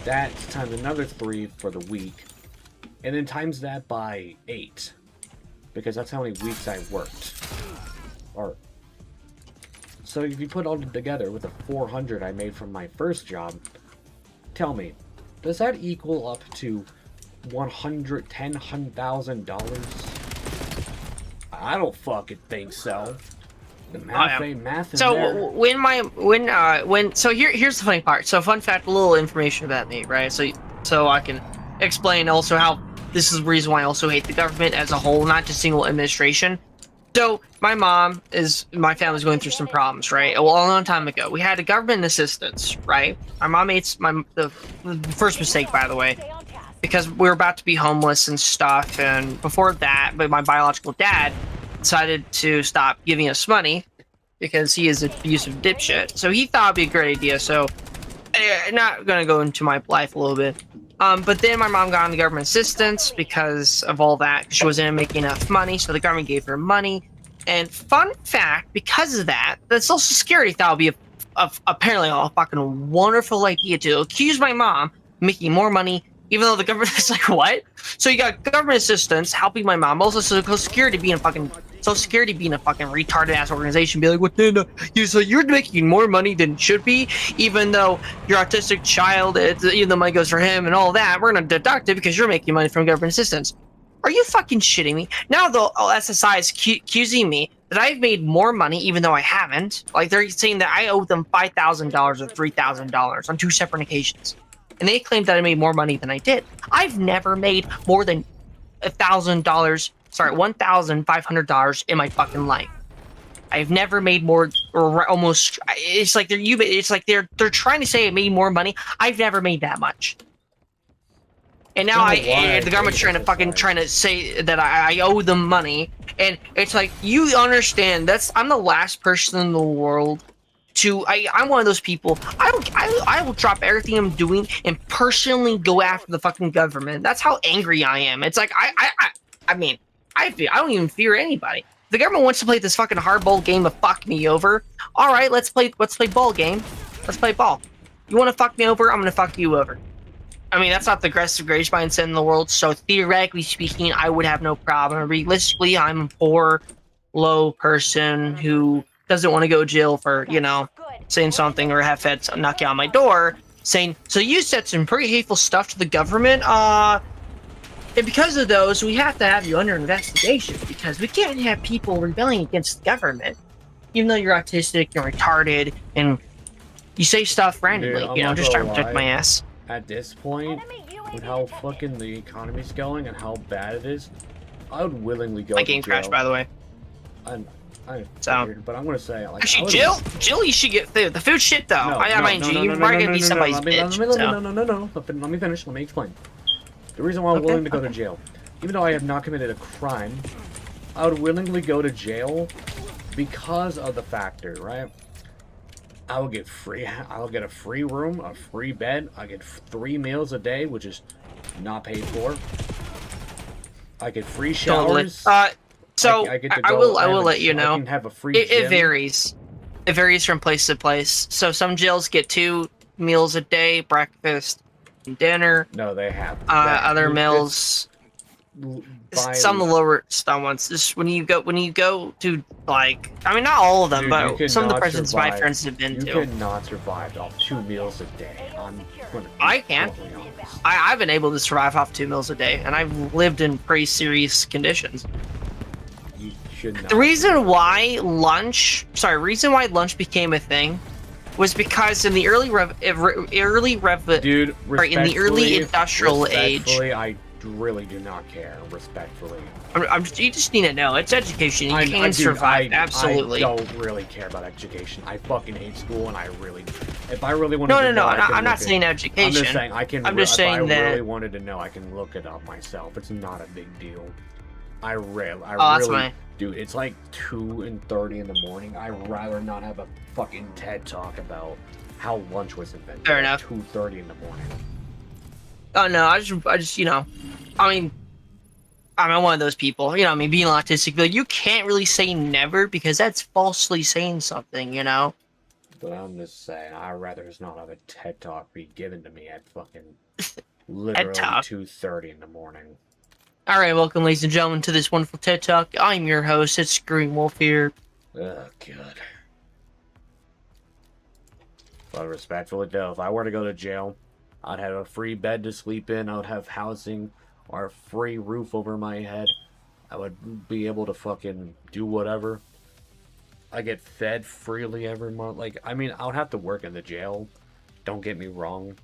That times another 3 for the week. And then times that by 8. Because that's how many weeks I worked. So if you put all together with the 400 I made from my first job, tell me, does that equal up to $110,000? I don't fucking think so. The math ain't math in there. So here's the funny part. So fun fact, a little information about me, right? So I can explain also how this is the reason why I also hate the government as a whole, not just single administration. So my family's going through some problems, right? Well, a long time ago, we had a government assistance, right? My mom made the first mistake, by the way, because we were about to be homeless and stuff. And before that, but my biological dad decided to stop giving us money because he is an abusive dipshit. So he thought it'd be a great idea. So not gonna go into my life a little bit. But then my mom got on the government assistance because of all that. She wasn't making enough money, so the government gave her money. And fun fact, because of that, the Social Security thought would be apparently a fucking wonderful idea to accuse my mom of making more money, even though the government is like, what? So you got government assistance helping my mom, also Social Security being a fucking retarded ass organization, be like, what? No, so you're making more money than it should be, even though your autistic child, even though money goes for him and all that, we're gonna deduct it because you're making money from government assistance. Are you fucking shitting me? Now the SSI is accusing me that I've made more money even though I haven't. Like, they're saying that I owe them $5,000 or $3,000 on 2 separate occasions. And they claim that I made more money than I did. I've never made more than $1,500 in my fucking life. I've never made more, or almost. It's like they're trying to say I made more money. I've never made that much. And now That's not why the I government's hate trying to this fucking society. trying to say that I owe them money, and it's like, you understand I'm the last person in the world to I'm one of those people. I will drop everything I'm doing and personally go after the fucking government. That's how angry I am. It's like I mean, I don't even fear anybody. The government wants to play this fucking hardball game of fuck me over. All right, let's play ball game. Let's play ball. You want to fuck me over? I'm gonna fuck you over. I mean, that's not the aggressive greatest mindset in the world. So theoretically speaking, I would have no problem. Realistically, I'm a poor, low person who doesn't want to go to jail for, you know, saying something, or have feds knocking on my door saying, so you said some pretty hateful stuff to the government. And because of those, we have to have you under investigation, because we can't have people rebelling against the government, even though you're autistic, you're retarded, and you say stuff randomly. Dude, you know, I'm just not trying to gonna protect my lie. ass. At this point, with how fucking the economy's going and how bad it is, I would willingly go My to game jail. crashed, by the way. I So- figured, but I'm gonna say, like, Actually, I would've- Jill, you should get food. The food shit, though. No, I mind you, you're probably gonna be somebody's bitch. No. Let me finish. Let me explain. The reason why I'm Okay, willing to go to jail, even though I have not committed a crime, I would willingly go to jail because of the factor, right? I'll get a free room, a free bed. I get 3 meals a day, which is not paid for. I get free Totally. showers. So I get to I go- will have a- let you I know. can have a free It gym. varies. It varies from place to place. So some jails get 2 meals a day, breakfast, and dinner. No, they have. Other It's meals. Some bi- lower some ones. Just when you go to, like, I mean, not all of them, Dude, but you some of the cannot prisons my survive. friends have been You to. cannot survive off 2 meals a day. I'm gonna be I can. totally honest. I've been able to survive off 2 meals a day, and I've lived in pretty serious conditions. You should not. The reason why lunch became a thing was because in the early Dude, or in the early industrial age. respectfully, I really do not care. Respectfully, you just need to know it's education. You I can survive. Absolutely. I don't really care about education. I fucking hate school, and if I really wanted No, to no, know, no. I can I'm not look saying it. education. I'm just saying I'm just if saying I that- really wanted to know, I can look it up myself. It's not a big deal. I That's really, fine. dude. It's like 2:30 in the morning. I'd rather not have a fucking TED talk about how lunch was invented. Fair at enough. 2:30 in the morning. Oh no, I just you know, I mean, I'm one of those people. You know, I mean, being autistic, but you can't really say never, because that's falsely saying something. You know. But I'm just saying, I'd rather just not have a TED talk be given to me at fucking literally talk. 2:30 in the morning. All right, welcome, ladies and gentlemen, to this wonderful TED Talk. I'm your host. It's Green Wolf here. Oh god. But respectfully though, if I were to go to jail, I'd have a free bed to sleep in, I would have housing or a free roof over my head. I would be able to fucking do whatever. I get fed freely every month. Like, I mean, I would have to work in the jail. Don't get me wrong.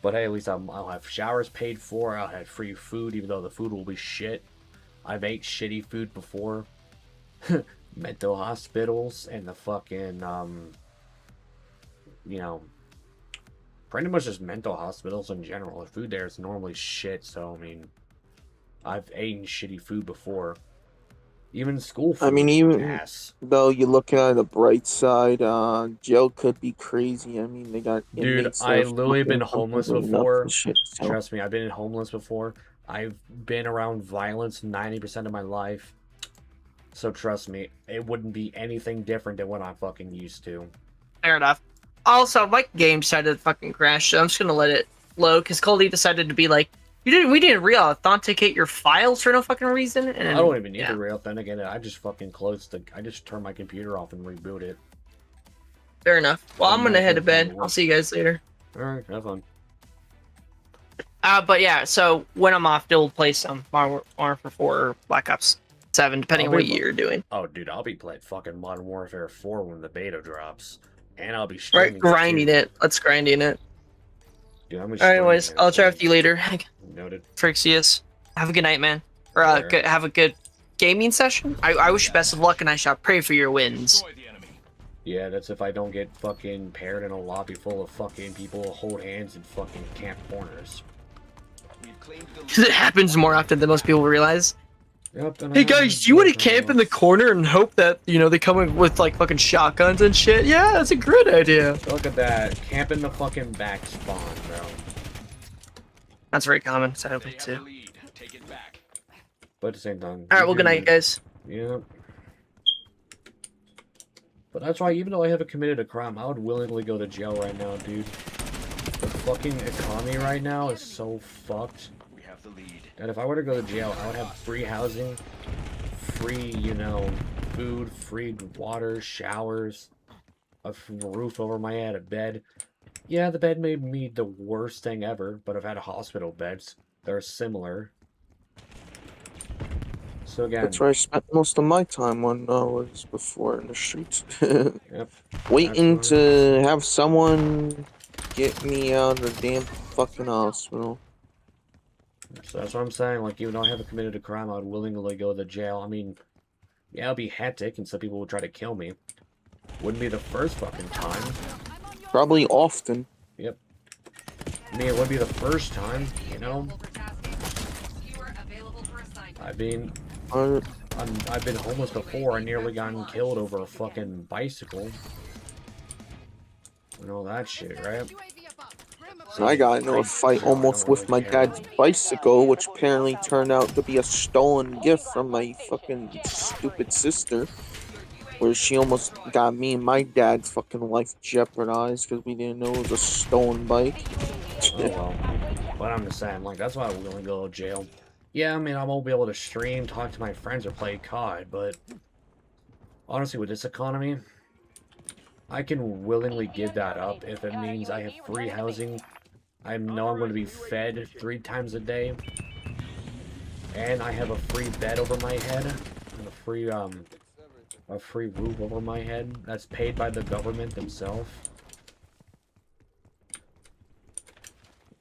But hey, at least I'll have showers paid for. I'll have free food, even though the food will be shit. I've ate shitty food before. Mental hospitals and the fucking, you know, pretty much just mental hospitals in general. The food there is normally shit, so, I mean, I've eaten shitty food before. Even school food. I mean, even ass. though you look at the bright side, jail could be crazy. I mean, they got Dude, inmates that I are literally fucking been homeless completely before. nuts and shit, so- Trust me, I've been homeless before. I've been around violence 90% of my life. So trust me, it wouldn't be anything different than what I'm fucking used to. Fair enough. Also, my game decided to fucking crash, so I'm just gonna let it load, because Cody decided to be like, we didn't re-authenticate your files for no fucking reason. And I don't even need yeah. to re-authenticate it. I just fucking I just turn my computer off and reboot it. Fair enough. Well, I'm gonna head to bed. Work. I'll see you guys later. Alright, have fun. But yeah, so when I'm off, we'll play some Modern Warfare 4 or Black Ops 7, depending on what you're doing. Oh, dude, I'll be playing fucking Modern Warfare 4 when the beta drops. And I'll be Right, streaming grinding it. Let's grinding it. Dude, I'm Anyways, I'll chat with you later. Noted. Frixius. Have a good night, man. Or Sure. have a good gaming session. I wish you best of luck, and I shall pray for your wins. Destroy the enemy. Yeah, that's if I don't get fucking paired in a lobby full of fucking people who hold hands and fucking camp corners. We've Claimed the Because it happens more often than most people realize. Yep, and Hey I have guys, do you want to different camp in the ones. corner and hope that, you know, they come in with like fucking shotguns and shit? Yeah, that's a great idea. Look at that. Camp in the fucking back spawn, bro. That's very common, They sadly, have the too. lead. Take it back. But at the same time. Alright, well, good night, guys. Yeah. But that's why, even though I haven't committed a crime, I would willingly go to jail right now, dude. The fucking economy right now is so fucked. We have the lead. And if I were to go to jail, I would have free housing, free, you know, food, free water, showers, a roof over my head, a bed. Yeah, the bed may be the worst thing ever, but I've had hospital beds. They're similar. So again, That's where I spent most of my time when I was before in the streets. yep. Waiting That's to have someone get me out of the damn fucking hospital. So that's what I'm saying. Like, even though I haven't committed a crime, I would willingly go to jail. I mean, yeah, it'll be hectic, and some people will try to kill me. Wouldn't be the first fucking time. Probably often. Yep. I mean, it wouldn't be the first time, you know? I mean, I've been homeless before. I nearly gotten killed over a fucking bicycle. And all that shit, right? I got into a fight almost with my dad's bicycle, which apparently turned out to be a stolen gift from my fucking stupid sister. Where she almost got me and my dad's fucking life jeopardized because we didn't know it was a stolen bike. Oh well. But I'm just saying, like, that's why I willingly go to jail. Yeah, I mean, I won't be able to stream, talk to my friends, or play COD, but honestly, with this economy, I can willingly give that up if it means I have free housing. I know I'm going to be fed 3 times a day, and I have a free bed over my head, and a free roof over my head that's paid by the government themselves.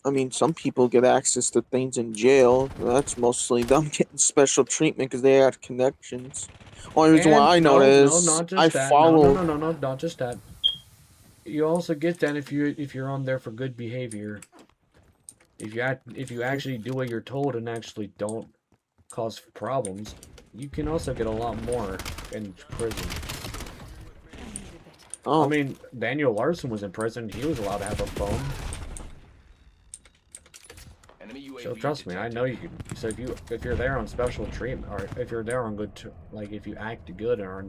I mean, some people get access to things in jail. That's mostly them getting special treatment because they have connections. Only reason why I know is not just I that. follow. No, not just that. You also get that if you're on there for good behavior. If you actually do what you're told and actually don't cause problems, you can also get a lot more in prison. Oh, I mean, Daniel Larson was in prison. He was allowed to have a phone. Enemy UAV So trust me, I know you can. So if you're there on special treatment, or if you're there on good, like if you act good and are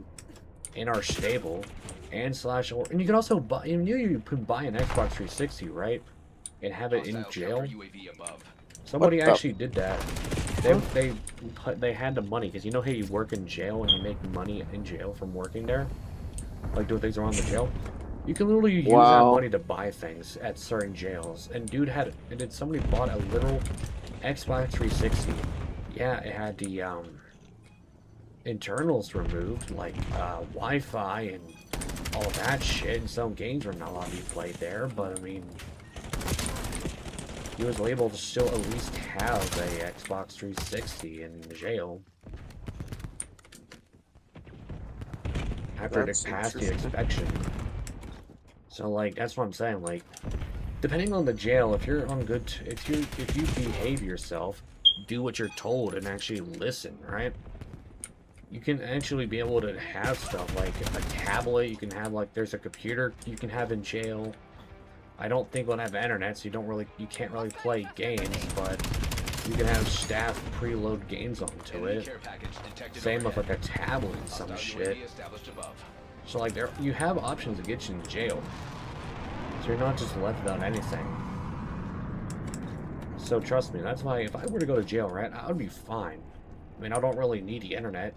in our stable, and you can also buy. You can buy an Xbox 360, right, and have it in Hostile jail. counter UAV above. Somebody What the- actually did that. They had the money because you know how you work in jail and you make money in jail from working there, like doing things around the jail. You can literally use that Wow. money to buy things at certain jails. And dude somebody bought a literal Xbox 360. Yeah, it had the internals removed, like Wi-Fi and all that shit. And some games were not allowed to be played there, but I mean, he was able to still at least have a Xbox 360 in jail. After That's it passed the interesting. inspection. So like that's what I'm saying. Like, depending on the jail, if you're on good, if you behave yourself, do what you're told, and actually listen, right? You can actually be able to have stuff like a tablet. You can have there's a computer you can have in jail. I don't think we'll have internet, so you can't really play games, but you can have staff preload games onto Enemy it. care package detected Same with overhead. like a tablet and some Hostile shit. UAV established above. So like you have options to get you in jail. So you're not just left without anything. So trust me, that's why if I were to go to jail, right, I would be fine. I mean, I don't really need the internet.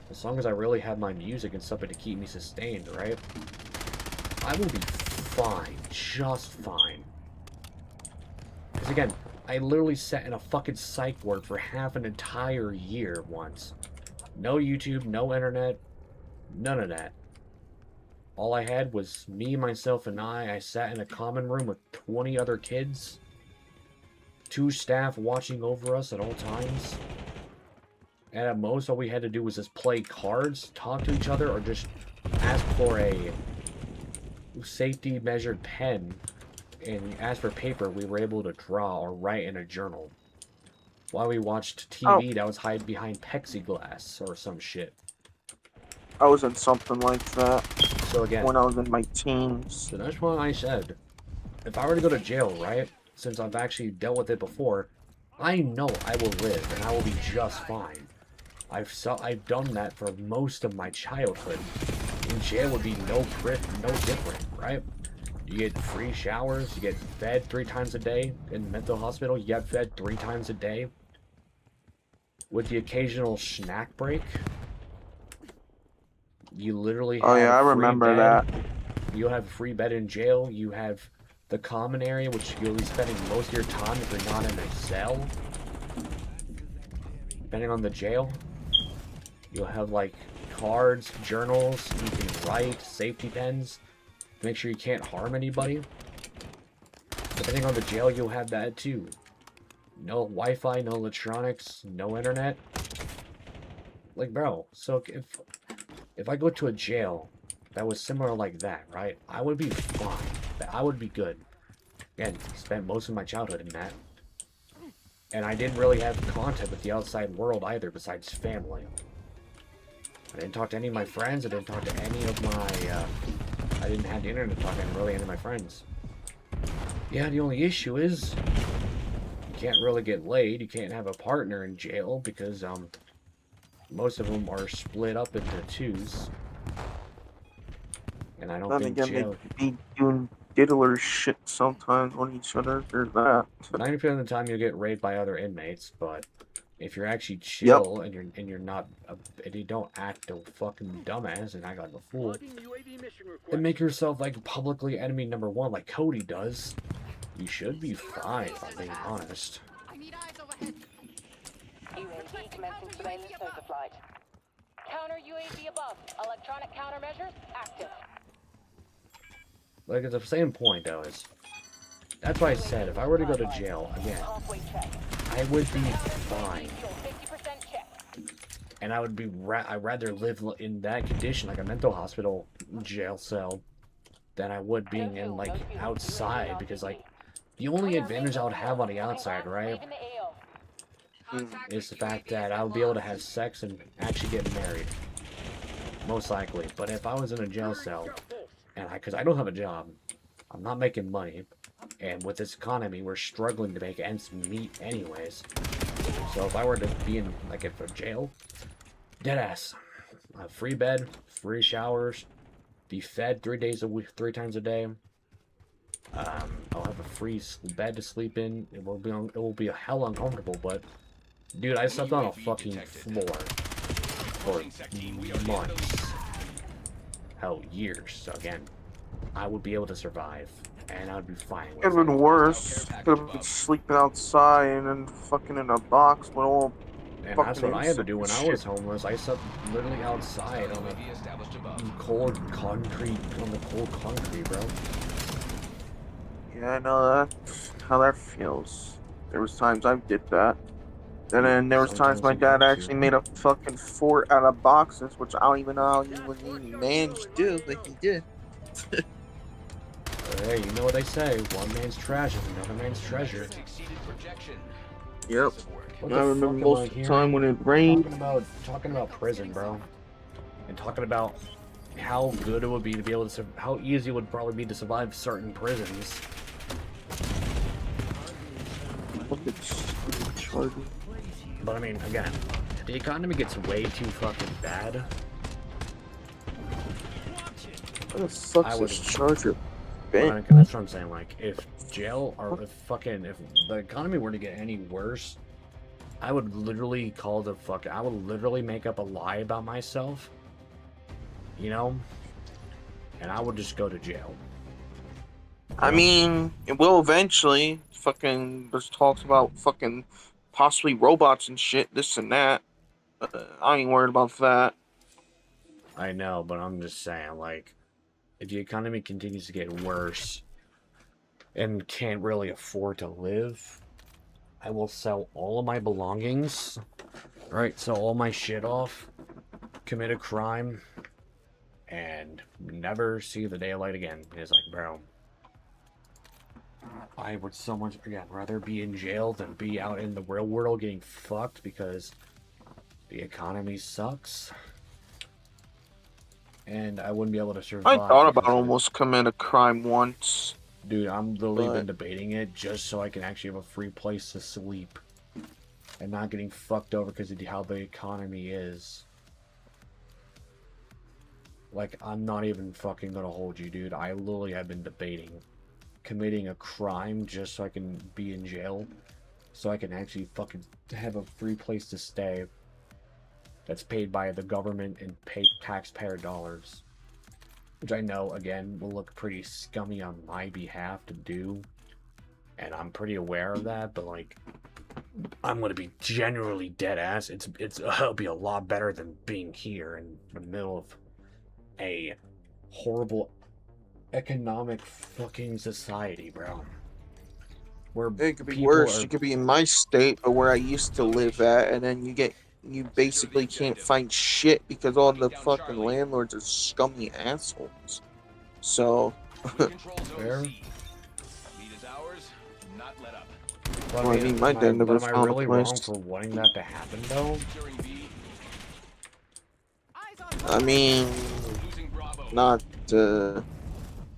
As long as I really have my music and something to keep me sustained, right? I will be fine. Just fine. Because again, I literally sat in a fucking psych ward for half an entire year once. No YouTube, no internet, none of that. All I had was me, myself, and I. I sat in a common room with 20 other kids. 2 staff watching over us at all times. And at most, all we had to do was just play cards, talk to each other, or just ask for a safety measured pen and ask for paper we were able to draw or write in a journal. While we watched TV that was hide behind plexiglass or some shit. I was in something like that So again, when I was in my teens. so that's why I said, if I were to go to jail, right? Since I've actually dealt with it before, I know I will live and I will be just fine. I've done that for most of my childhood. In jail would be no different, right? You get free showers, you get fed 3 times a day. In the mental hospital, you get fed 3 times a day. With the occasional snack break. You literally have I free remember bed. that. You have a free bed in jail. You have the common area, which you'll be spending most of your time if you're not in a cell. Depending on the jail. You'll have like cards, journals, you can write, safety pens. Make sure you can't harm anybody. Depending on the jail, you'll have that too. No Wi-Fi, no electronics, no internet. Like, bro, so if I go to a jail that was similar like that, right? I would be fine. I would be good. Again, spent most of my childhood in that. And I didn't really have contact with the outside world either, besides family. I didn't talk to any of my friends. I didn't talk to any of my, I didn't have the internet to talk to really any of my friends. Yeah, the only issue is you can't really get laid. You can't have a partner in jail because, most of them are split up into 2s. And I don't think jail... they be doing diddler shit sometimes on each other. There's that. 90% of the time you'll get raped by other inmates, but if you're actually chill and you're not and you don't act a fucking dumbass and act like a fool, and make yourself like publicly enemy number 1 like Cody does, you should be fine, if I'm being honest. I need eyes overhead. UAV commencing surveillance over flight. Counter UAV above. Electronic countermeasures active. Like at the same point though is, that's why I said if I were to go to jail again, I would be fine. And I would be I'd rather live in that condition, like a mental hospital jail cell, than I would being in like outside, because like the only advantage I would have on the outside, right, is the fact that I would be able to have sex and actually get married, most likely. But if I was in a jail cell, and because I don't have a job, I'm not making money, and with this economy, we're struggling to make ends meet anyways. So if I were to be in like a jail, deadass, a free bed, free showers, be fed 3 days a week, 3 times a day. I'll have a free bed to sleep in. It will be a hell uncomfortable, but dude, I slept on a fucking floor for months, hell, years. So again, I would be able to survive, and I would be fine with it. Even worse, could have been sleeping outside and then fucking in a box with all. And that's what I had to do when I was homeless. I slept literally outside on the cold concrete, bro. Yeah, I know how that feels. There was times I did that. And then there was times my dad actually made a fucking fort out of boxes, which I don't even know how he even managed to do, but he did. Hey, you know what they say, one man's trash is another man's treasure. Yep. I remember most of the time when it rained. Talking about prison, bro. And talking about how good it would be to be able to, how easy it would probably be to survive certain prisons. But I mean, again, if the economy gets way too fucking bad, What the fuck's this charger? that's what I'm saying. Like, if jail or if the economy were to get any worse, I would literally I would literally make up a lie about myself, you know, and I would just go to jail. I mean, it will eventually. Fucking, there's talks about fucking possibly robots and shit, this and that. I ain't worried about that. I know, but I'm just saying, like, if the economy continues to get worse and can't really afford to live, I will sell all of my belongings, right? Sell all my shit off, commit a crime, and never see the daylight again. It's like, bro, I would so much, again, rather be in jail than be out in the real world getting fucked because the economy sucks. And I wouldn't be able to survive. I thought about because of it. almost committing a crime once. Dude, I'm literally But- been debating it just so I can actually have a free place to sleep. And not getting fucked over because of how the economy is. Like, I'm not even fucking gonna hold you, dude. I literally have been debating committing a crime just so I can be in jail. So I can actually fucking have a free place to stay. That's paid by the government and pay taxpayer dollars. Which I know, again, will look pretty scummy on my behalf to do. And I'm pretty aware of that, but like, I'm gonna be generally dead ass. It'll be a lot better than being here in the middle of a horrible economic fucking society, bro. Where It could be people worse. are- You could be in my state, but where I used to live at, and then you basically can't find shit because all the fucking landlords are scummy assholes. So, Fair. Lead is ours. Not let up. But Well, I mean, my dad never am I found a really wrong place. for wanting that to happen, though? Securing B. Eyes on I mean, Losing Bravo. not to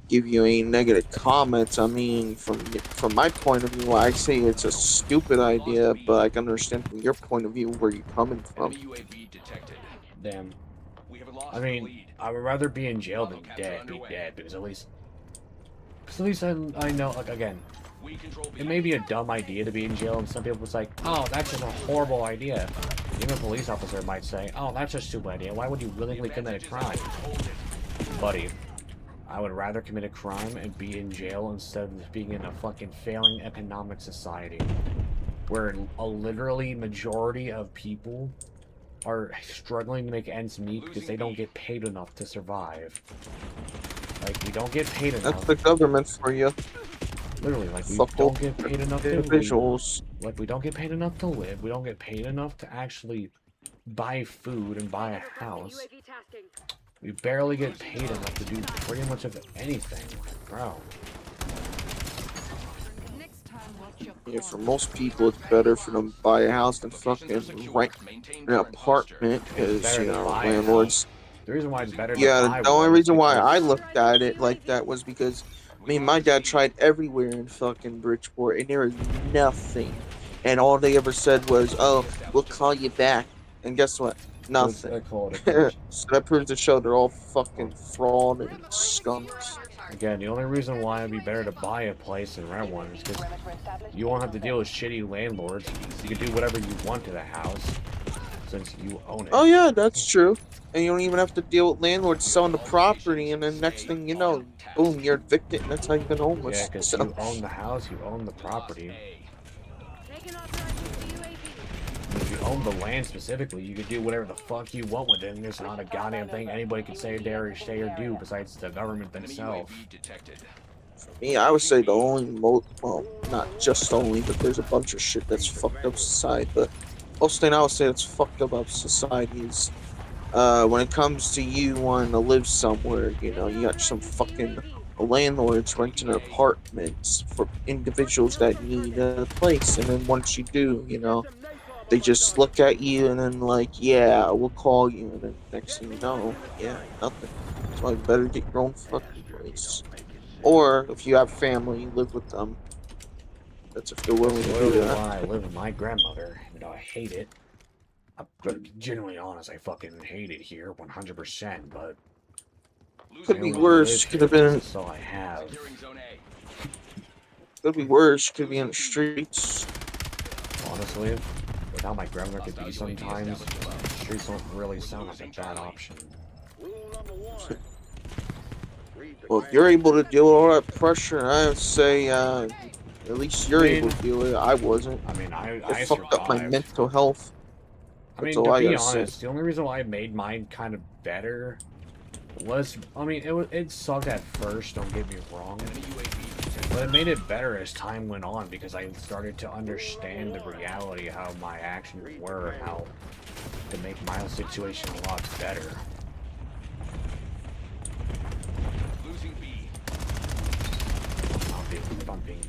give you any negative comments. I mean, from my point of view, I say it's a stupid idea, but I can understand from your point of view where you're coming from. Enemy UAV detected. Damn. We have lost I the mean, lead. I would rather be in jail than dead, because at least I know, like, again, We control B. it may be a dumb idea to be in jail, and some people it's like, oh, that's just a horrible idea. Even a police officer might say, oh, that's a stupid idea. Why would you willingly commit a crime? Buddy, I would rather commit a crime and be in jail instead of being in a fucking failing economic society where a literally majority of people are struggling to make ends meet because they don't get paid enough to survive. Like, we don't get paid enough. That's the government for you. Literally, like, we Fuck don't get paid enough to live. individuals. Like, we don't get paid enough to live. We don't get paid enough to actually buy food and buy a house. We barely get paid enough to do pretty much of anything, bro. next time watch your Yeah, for corner. most people, it's better for them to buy a house than fucking rent an apartment because, you know, landlords. The reason why it's better to Yeah, buy the only one is reason why I because- looked at it like that was because, I mean, my dad tried everywhere in fucking Bridgeport and there was nothing. And all they ever said was, oh, we'll call you back. And guess what? I Nothing. call it a bitch. So that proves to show they're all fucking fraud and skunks. Again, the only reason why it'd be better to buy a place and rent one is because you won't have to deal with shitty landlords. You can do whatever you want to the house since you own it. Oh yeah, that's true. And you don't even have to deal with landlords selling the property, and then next thing you know, boom, you're evicted, and that's how you've been homeless. Yeah, because So, you own the house, you own the property. Taking authorization to UAV. If you own the land specifically, you can do whatever the fuck you want with it, and there's not a goddamn thing anybody can say, dare, or say, or do besides the government themselves. detected. me, I would say the only well, not just only, but there's a bunch of shit that's fucked up society. But most thing I would say that's fucked up society is when it comes to you wanting to live somewhere, you know, you got some fucking landlords renting apartments for individuals that need a place, and then once you do, you know, they just look at you and then like, yeah, we'll call you, and then next thing you know, yeah, nothing. That's why you better get your own fucking place. Or if you have family, live with them. That's if they're willing to do Literally that. why I live with my grandmother, even though I hate it. I'm gonna be genuinely honest, I fucking hate it here, 100%, but... Could I be only worse. live Could here have been. because it's all I have. Securing zone A. Could be worse. Could be in the streets. Honestly, without my grandmother could be sometimes, streets don't really sound like a bad option. Well, if you're able to deal with all that pressure, I would say at least you're able to deal with it. I wasn't. I mean, I It fucked up my survived. mental health. I mean, That's all to I be gotta say. honest, the only reason why I made mine kind of better was, I mean, it sucked at first, don't get me wrong, but it made it better as time went on because I started to understand the reality of how my actions were and how to make my situation a lot better. Losing B. If I'm being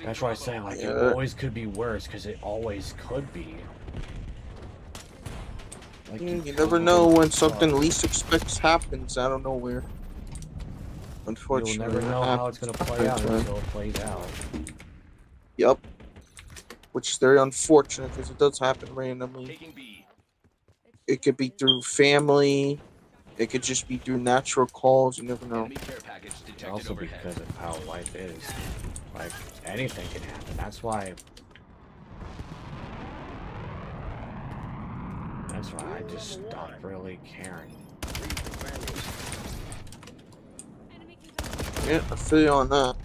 That's why I say, like, it Yeah. always could be worse, because it always could be. Like, You never know when something least expects happens out of nowhere. You'll Unfortunately, never know how it's going to play out happens, until it plays out. Yep. Which is very unfortunate because it does happen randomly. Taking B. It could be through family. It could just be through natural calls. You never know. Enemy care package detected Also overhead. because of how life is. Like, anything can happen. That's why I just stopped really caring. Yeah, I feel you on that.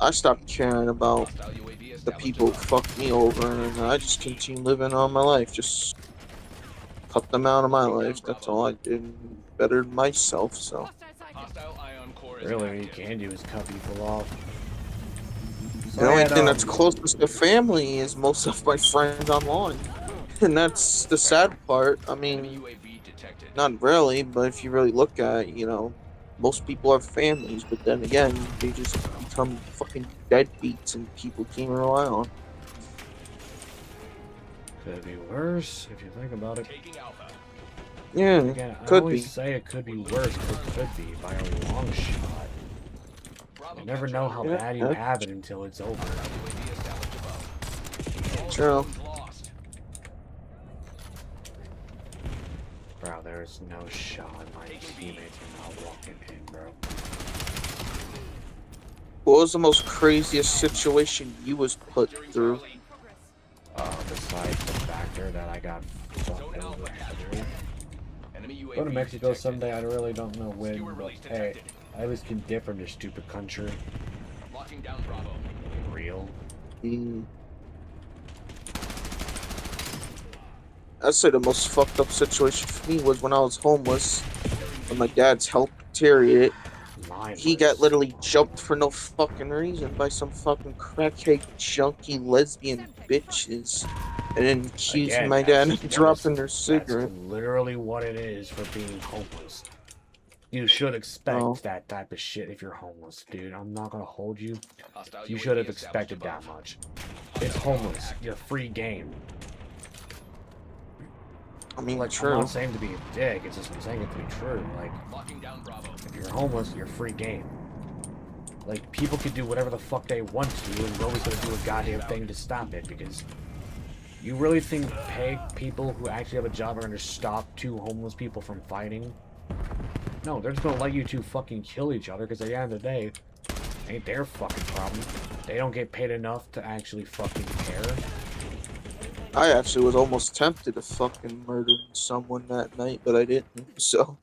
I stopped caring about Hostile UAV the established people who above. fucked me over, and I just continue living on my life. Just cut them out of my life. That's all I did. Bettered myself. So Hostile sighted. Hostile ion core is Really, all you active. can do is cut people off. the only thing that's closest to family is most of my friends online, and that's the sad part. I Enemy mean, UAV detected. not really, but if you really look at it, most people have families, but then again, they just become fucking deadbeats and people can't rely on. Could be worse if you think about it. Taking Alpha. Yeah, Again, I could always be. say it could be worse, but it could be by a long shot. Bravo You never capture know how underway. bad you have it until it's over. UAV established above. All True. zones lost. Bro, there's no shot my teammates are not walking in, bro. What was the most craziest situation you was put Securing through? Charlie. Besides the factor that I got fucked Zone over Alpha with captured. injury. Enemy UAV Go to Mexico detected. someday, I really don't know when, Skewer but release hey, detected. I always can dip from this stupid country. Locking down Bravo. Real. I'd say the most fucked up situation for me was when I was homeless, when my dad's health deteriorated. Mine He got was- literally jumped for no fucking reason by some fucking crackhead, junkie, lesbian bitches, and then accused Again, my dad that's of what dropping is- their cigarette. That's literally what it is for being homeless. You should expect Oh. that type of shit if you're homeless, dude. I'm not gonna hold you. Hostile You UAV should have established expected that above. much. It's homeless. You're free game. I mean, Like, true. I'm not saying to be a dick. It's just I'm saying it to be true. Like, Locking down Bravo. if you're homeless, you're free game. Like, people can do whatever the fuck they want to, and nobody's gonna do a goddamn thing to stop it, because you really think people who actually have a job are gonna stop two homeless people from fighting? No, they're just gonna let you two fucking kill each other, because at the end of the day, ain't their fucking problem. They don't get paid enough to actually fucking care. I actually was almost tempted to fucking murder someone that night, but I didn't. So,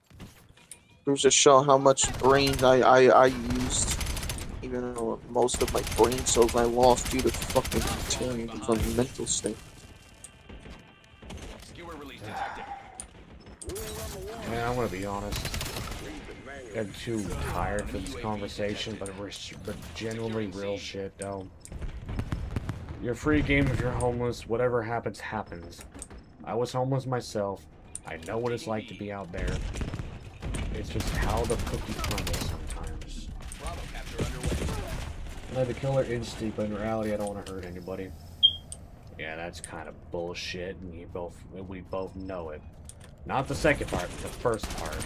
it was just showing how much brains I used. Even though most of my brain cells I lost due to fucking deteriorating from the mental state. Skewer release detected. Man, I'm gonna be honest. I'm too tired for this conversation, but genuinely real shit, though. You're free game if you're homeless. Whatever happens, happens. I was homeless myself. I know what it's like to be out there. It's just how the cookie crumbles sometimes. Bravo capture underway. I have a killer instinct, but in reality, I don't want to hurt anybody. Yeah, that's kind of bullshit, and we both know it. Not the second part, but the first part.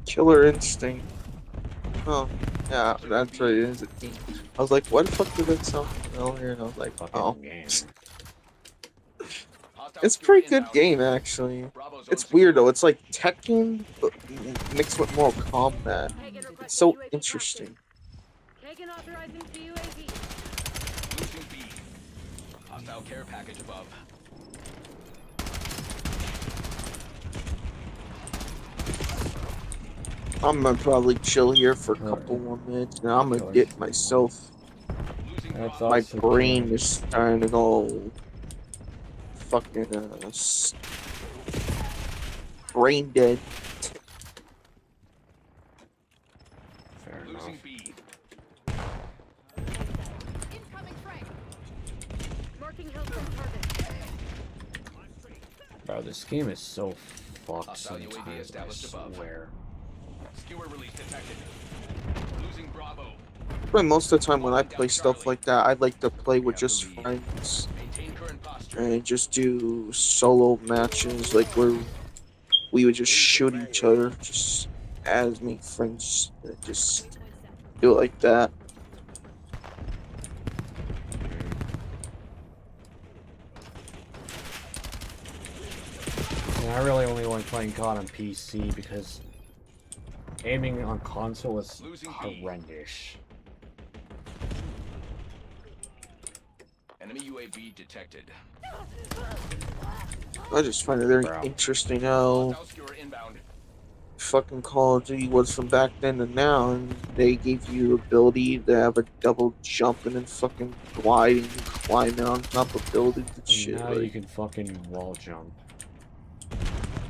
Killer instinct. Oh, yeah, that's right. It is a theme. I was like, why the fuck did that sound familiar? And I was like, Fucking oh. game. Hostile It's a skewer pretty good inbound. game, actually. Bravo zone It's secure. weird, though. It's like Tekken, but mixed with Mortal Kombat. It's so interesting. Kagan authorizing PUAV. Losing B. Hostile care package above. I'm gonna probably chill here for a couple more minutes, and I'm gonna get myself. Losing That's Bravo. My also brain killer. is starting to go fucking brain dead. Fair enough. Losing B. Incoming frag. Marking Hillstone target. Bro, this game is so fucked Hostile UAV sometimes, I established above. swear. Skewer release detected. Losing Bravo. But most of the time when I play stuff like that, I like to play with just friends Maintain current posture. and just do solo matches, like where we would just shoot each other, just as me friends, and just do it like that. Yeah, I really only like playing COD on PC because aiming on console is horrendous. Enemy UAV detected. I just find it very Bro. interesting how Hostile skewer inbound. fucking Call of Duty was from back then to now, and they gave you the ability to have a double jump and then fucking glide and climb on top of buildings and And shit. now Like, you can fucking wall jump.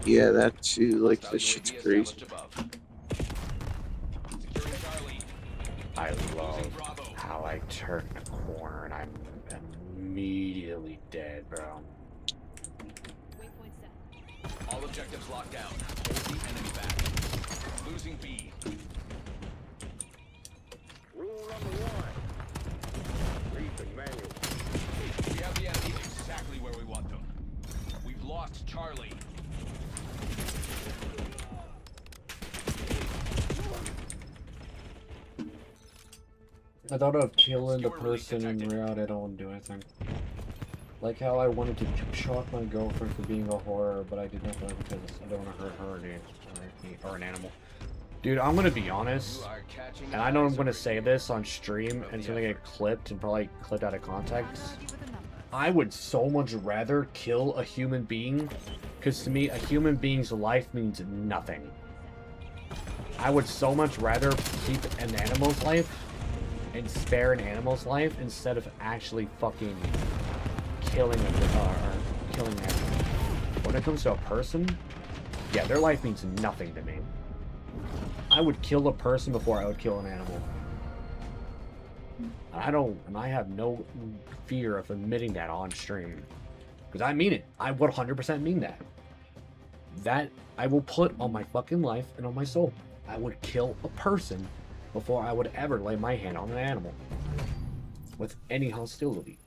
yeah, that too. Like, Hostile this shit's UAV crazy. established above. Securing Charlie. I love Losing Bravo. how I turn a corner and I'm immediately dead, bro. Waypoint set. All objectives locked down. Hold the enemy back. Losing B. Rule number 1. Read the manual. We have the enemy exactly where we want them. We've lost Charlie. I thought of killing the person in reality, I don't want to do anything. Like how I wanted to shock my girlfriend for being a horror, but I did not want to because I don't want to hurt her or an animal. Dude, I'm gonna be honest, You are catching and I know I'm gonna say this on stream, and it's gonna get clipped and probably clipped out of context. Already with a number. I would so much rather kill a human being, because to me, a human being's life means nothing. I would so much rather keep an animal's life and spare an animal's life instead of actually fucking killing killing an animal. When it comes to a person, yeah, their life means nothing to me. I would kill a person before I would kill an animal. And I have no fear of admitting that on stream. Because I mean it. I would 100% mean that. That I will put on my fucking life and on my soul. I would kill a person before I would ever lay my hand on an animal. With any hostility.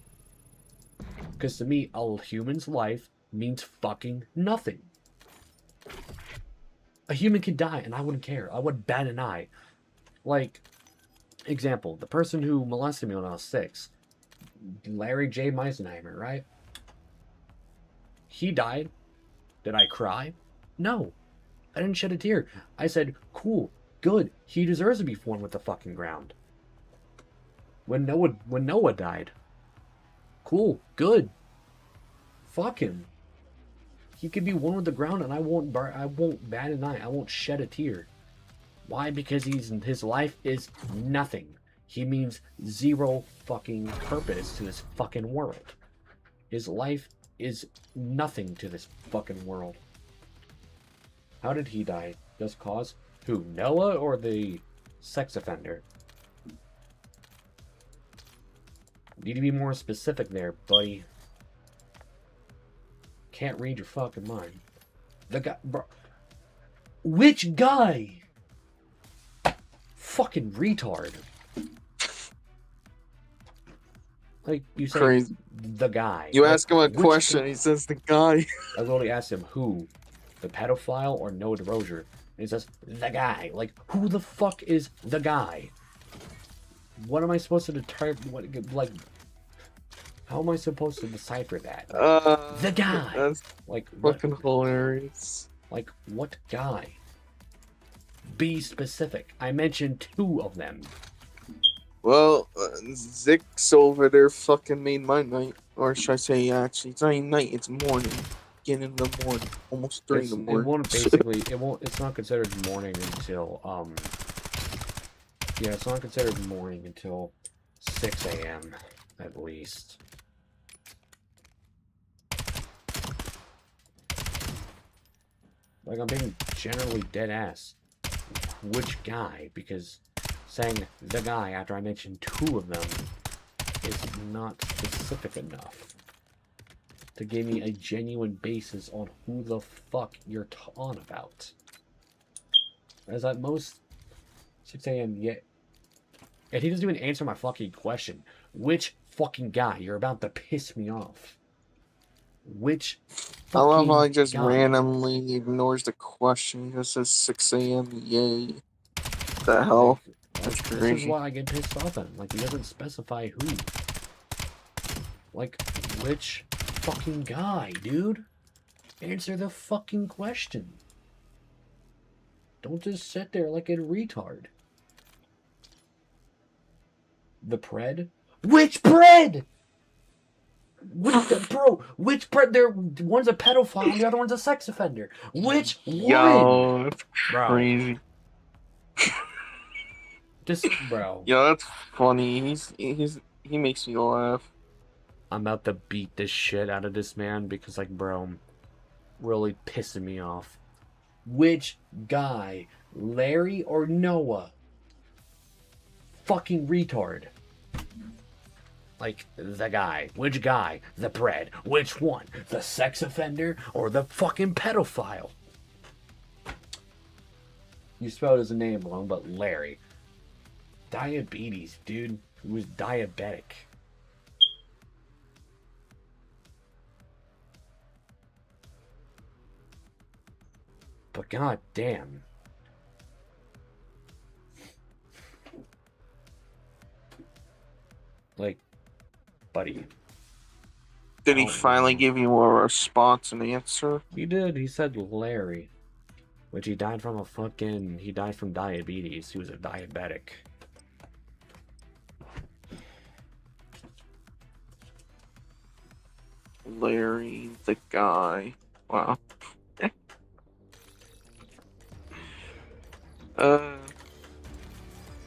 Because to me, a human's life means fucking nothing. A human can die and I wouldn't care. I would bat an eye. Like, example, the person who molested me when I was 6. Larry J. Meisenheimer, right? He died. Did I cry? No. I didn't shed a tear. I said, cool, good. He deserves to be flung with the fucking ground. When Noah died. Cool, good. Fuck him. He could be one with the ground and I won't bat an eye. I won't shed a tear. Why? Because his life is nothing. He means zero fucking purpose to this fucking world. His life is nothing to this fucking world. How did he die? Just cause? Who? Noah or the sex offender? Need to be more specific there, buddy. Can't read your fucking mind. The guy, bro. Which guy? Fucking retard. Like, you say Crazy. the guy. You Like, ask him a which question, guy? he says the guy. I literally asked him who, the pedophile or Noah DeRozier, and he says the guy. Like, who the fuck is the guy? What am I supposed to determine? What, like, how am I supposed to decipher that? The guy. That's Like, what, fucking hilarious. like what guy? Be specific. I mentioned 2 of them. Well, Zix over there fucking made my night. Or should I say, actually, it's not even night, it's morning. Getting in the morning. Almost 3 in the morning. It won't basically. It's not considered morning until Yeah, it's not considered morning until 6 a.m. at least. Like, I'm being generally dead ass. Which guy? Because saying the guy after I mentioned 2 of them is not specific enough to give me a genuine basis on who the fuck you're on about. As at most 6 a.m. yet And he doesn't even answer my fucking question. Which fucking guy? You're about to piss me off. Which I love how he fucking just guy? randomly ignores the question. He just says 6 a.m. Yay. The hell? That's This is crazy. why I get pissed off at him. Like, he doesn't specify who. Like, which fucking guy, dude? Answer the fucking question. Don't just sit there like a retard. The pred? Which pred? Which pred? One's a pedophile and the other one's a sex offender. Which one? Yo, that's Bro. crazy. Just, bro. Yo, that's funny. He makes me laugh. I'm about to beat the shit out of this man because, like, bro, really pissing me off. Which guy? Larry or Noah? Fucking retard. Like, the guy. Which guy? The pred. Which one? The sex offender or the fucking pedophile? You spelled his name wrong, but Larry. Diabetes, dude. He was diabetic. But god damn. Like, buddy. Did he finally give you a response and answer? He did. He said Larry. Which he died from he died from diabetes. He was a diabetic. Larry, the guy. Wow.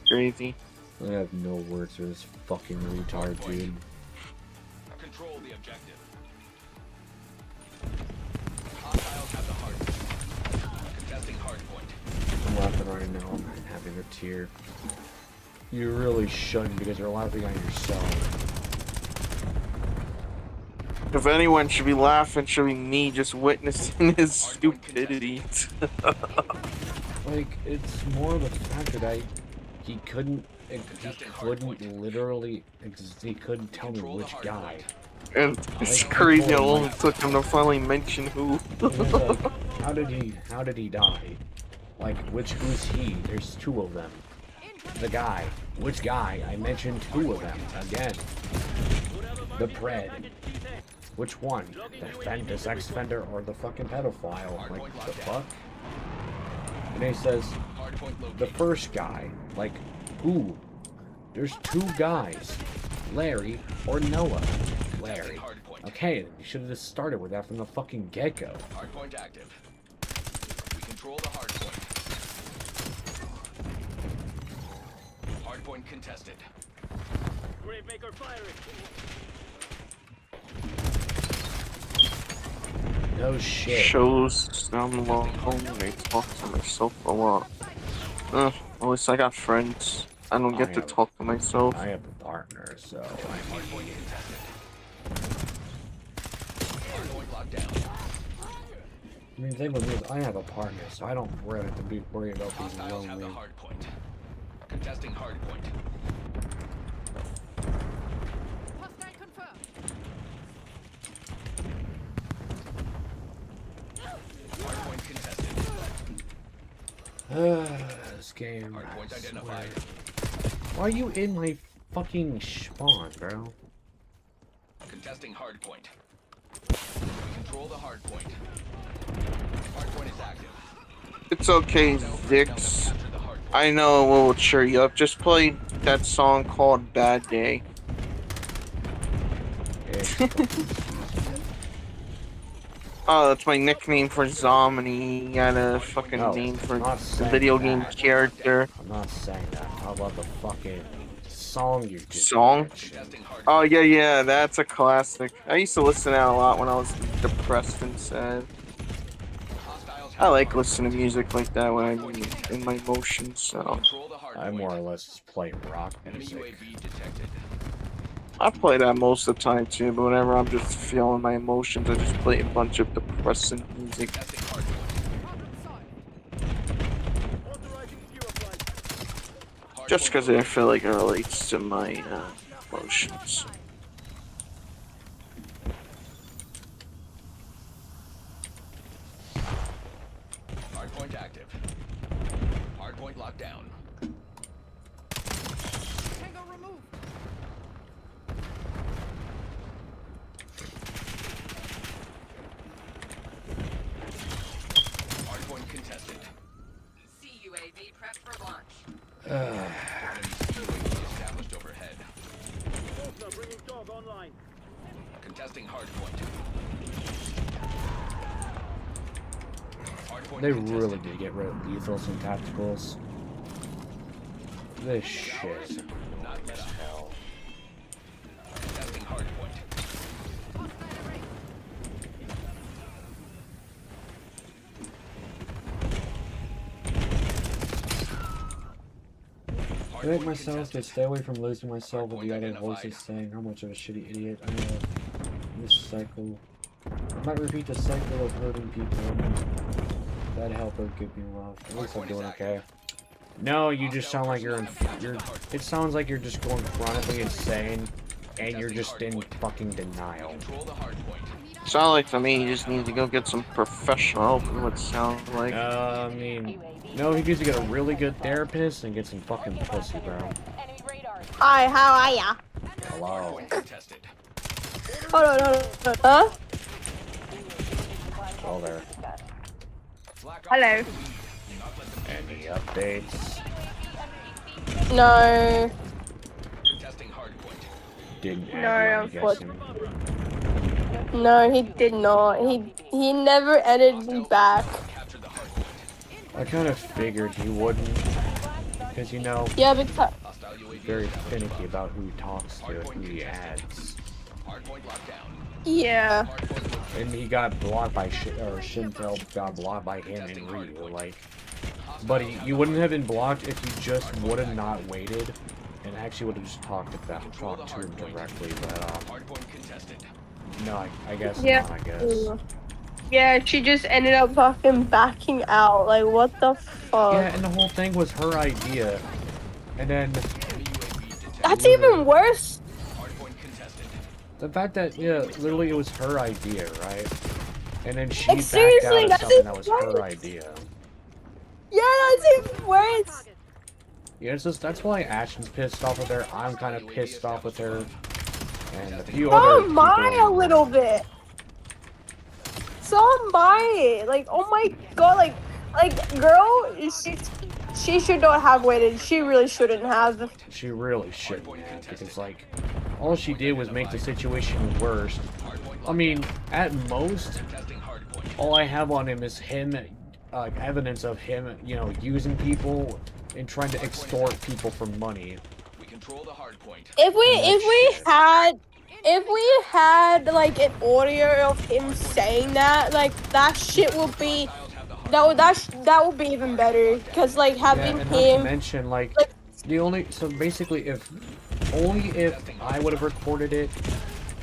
Crazy. I have no words for this fucking retard, dude. Control the objective. Hostiles have the hard point. Contesting hard point. I'm laughing right now. I'm having a tear. You really shouldn't because you're laughing on yourself. If anyone should be laughing, it should be me just witnessing his stupidity. Like, it's more the fact that he couldn't tell me which guy. And it's Like, crazy how I told long him, it took him to finally mention who. like, how did he die? Like, who's he? There's two of them. The guy. Which guy? I mentioned two of them. Again. The pred. Which one? The sex offender or the fucking pedophile? Like, the fuck? And he says, the first guy. Like, who? There's two guys. Larry or Noah. Larry. Okay, you should have just started with that from the fucking get-go. Hardpoint active. We control the hardpoint. Hardpoint contested. Gravemaker firing. No shit. Shows I'm alone. I talk to myself a lot. At least I got friends. I don't get to talk to myself. I have a partner, so I'm Hardpoint contested. Hardpoint locked down. I mean, the thing with me is I have a partner, so I don't really have to be worried about being Hostiles have the lonely. hardpoint. Contesting hardpoint. Hostile confirmed. Hardpoint contested. This game. Hardpoint I identified. swear. Why are you in my fucking spawn, bro? Contesting hardpoint. We control the hardpoint. Hardpoint is active. It's okay, Zix. I know it will cheer you up. Just play that song called Bad Day. Oh, that's my nickname for Zomini. He had a fucking No, name for I'm not the saying video game that. character. I'm not saying that. How about the fucking song you just Song? mentioned? Contesting hardpoint. Oh, yeah, that's a classic. I used to listen to that a lot when I was depressed and sad. Hostiles have I like the listening to music like that when I'm in my emotions, so. Control the hardpoint. I more or less just play rock Enemy music. UAV detected. I play that most of the time too, but whenever I'm just feeling my emotions, I just play a bunch of depressing music. Contesting hardpoint. Problem solved. Hardpoint Just because I feel like it relates to my emotions. Hardpoint active. Hardpoint locked down. Tango removed. Hardpoint contested. CUAV prep for launch. Enemy UAV established overhead. Bringing dog online. Contesting hardpoint. Hardpoint They contested. really did get rid of lethals and tacticals. This shit. Not let up. Hell. Contesting hardpoint. I make myself to stay away from losing myself with the other voices saying how much of a shitty idiot I am. This cycle. I might repeat the cycle of hurting people. That help would give me love. At least I'm doing okay. No, you just sound like you're it sounds like you're just going chronically insane and you're just in fucking denial. Control the hardpoint. Sound like to me, you just need to go get some professional help. What sounds like. I mean, no, he needs to get a really good therapist and get some fucking pussy, bro. Enemy radar. Hi, how are ya? Hello. Contested. Hold on, huh? All there. Black ops. Hello. Any updates? No. Contesting hardpoint. Didn't No, I'm guessing. No, he did not. He never edited me back. Capture the hardpoint. I kind of figured he wouldn't, because you know, Yeah, because Hostile UAV very established. finicky about who he talks to and who he adds. Hardpoint locked down. yeah. Hardpoint located. And he got blocked by Shintel got blocked by him and Ryu, like. But you wouldn't have been blocked if you just would have not waited and actually would have just talked to him directly. But Hardpoint contested. no, I guess Yeah. not. I guess. Yeah, she just ended up fucking backing out. Like, what the fuck? Yeah, and the whole thing was her idea, and then That's even worse. Hardpoint contested. the fact that literally it was her idea, right? And then she Like, backed seriously, out of that's something even that was her worse. idea. Yeah, that's even worse. Yeah, it's just that's why Ashton's pissed off with her. I'm kind of pissed off with her, and a few So other am I people. a little bit. So am I. Like, oh my god, like, girl, she should not have waited. She really shouldn't have. She really shouldn't have, because like, all she did was make the situation worse. I mean, at most, Contesting hardpoint. all I have on him is him, evidence of him, using people and trying to extort people for money. We control the hardpoint. If we had like an audio of him saying that, like that shit would be that would be even better. Cause like having and not to him, mention, like, so basically, if I would have recorded it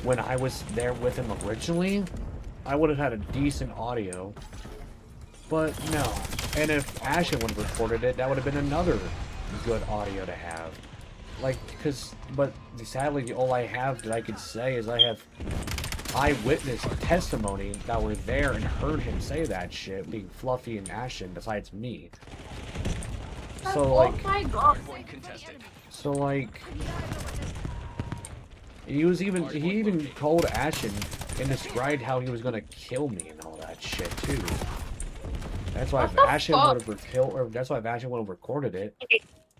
when I was there with him originally, I would have had a decent audio. But no. And if Ashen would have recorded it, that would have been another good audio to have. Like, but sadly, all I have that I could say is I have eyewitness testimony that were there and heard him say that shit, being Fluffy and Ashen, besides me. So, like, Hardpoint contested. so, like, he even told Ashen and described how he was gonna kill me and all that shit too. That's why if Ashen would have recorded it,